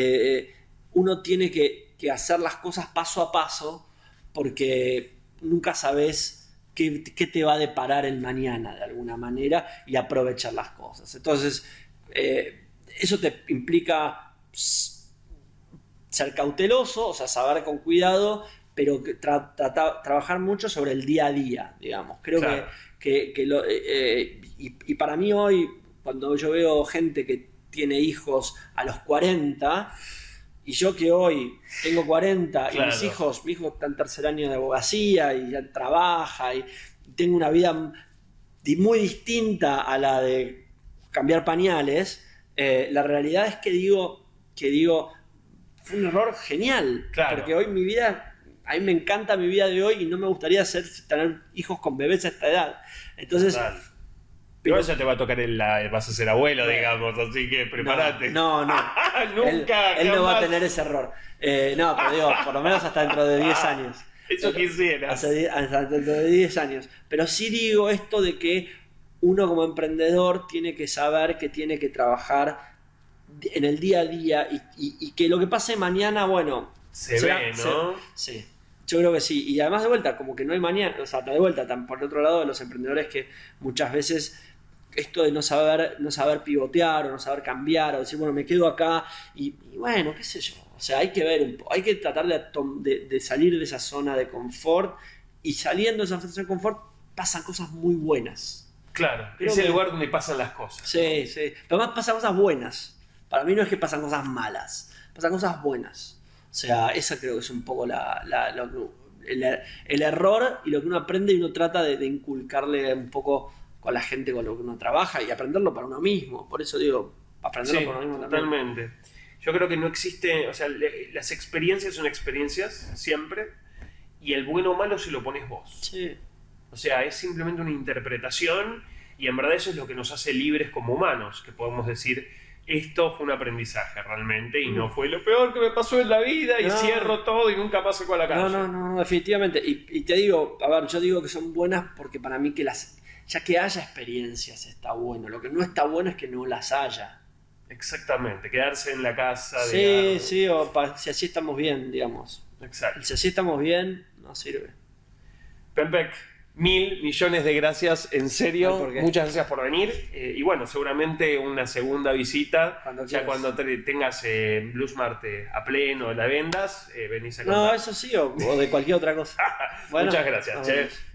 uno tiene que hacer las cosas paso a paso porque nunca sabes qué te va a deparar el mañana de alguna manera y aprovechar las cosas. Entonces, eso te implica ser cauteloso, o sea, saber con cuidado, pero trabajar mucho sobre el día a día, digamos. Creo claro. y para mí hoy, cuando yo veo gente que tiene hijos a los 40... Y yo que hoy tengo 40 claro. y mi hijo está en tercer año de abogacía y ya trabaja y tengo una vida muy distinta a la de cambiar pañales, la realidad es que digo, fue un error genial. Claro. Porque hoy mi vida, a mí me encanta mi vida de hoy y no me gustaría tener hijos con bebés a esta edad. Entonces... Total. Pero ya te va a tocar vas a ser abuelo, digamos, así que prepárate. No. Nunca. Él no va a tener ese error. No, pero digo, por lo menos hasta dentro de 10 años. Eso quisiera. Hasta dentro de 10 años. Pero sí digo esto de que uno como emprendedor tiene que saber que tiene que trabajar en el día a día y que lo que pase mañana, bueno... Se ve, ¿no? Sí. Yo creo que sí. Y además de vuelta, como que no hay mañana, o sea, de vuelta, por el otro lado de los emprendedores que muchas veces... Esto de no saber pivotear o no saber cambiar o decir, bueno, me quedo acá y bueno, qué sé yo. O sea, hay que ver hay que tratar de salir de esa zona de confort y saliendo de esa zona de confort pasan cosas muy buenas. Claro, es el lugar donde pasan las cosas. Sí. Pero además pasan cosas buenas. Para mí no es que pasan cosas malas, pasan cosas buenas. O sea, esa creo que es un poco el error y lo que uno aprende y uno trata de inculcarle un poco con la gente con lo que uno trabaja y aprenderlo para uno mismo. Por eso digo, aprenderlo para uno mismo también. Totalmente. Yo creo que no existe, o sea, las experiencias son experiencias siempre y el bueno o malo se lo pones vos. Sí. O sea, es simplemente una interpretación y en verdad eso es lo que nos hace libres como humanos, que podemos decir, esto fue un aprendizaje realmente y no fue lo peor que me pasó en la vida y cierro todo y nunca más saco a la calle. No, definitivamente. Y te digo, a ver, yo digo que son buenas porque para mí ya que haya experiencias está bueno. Lo que no está bueno es que no las haya. Exactamente, quedarse en la casa. Sí, si así estamos bien, digamos. Exacto. Y si así estamos bien, no sirve. Pempek, 1.000 millones de gracias, en serio. Muchas gracias por venir. Y bueno, seguramente una segunda visita. Cuando tengas Blue Smart a pleno, la vendas, venís a contar. No, eso sí, o de cualquier otra cosa. Bueno, muchas gracias, chef.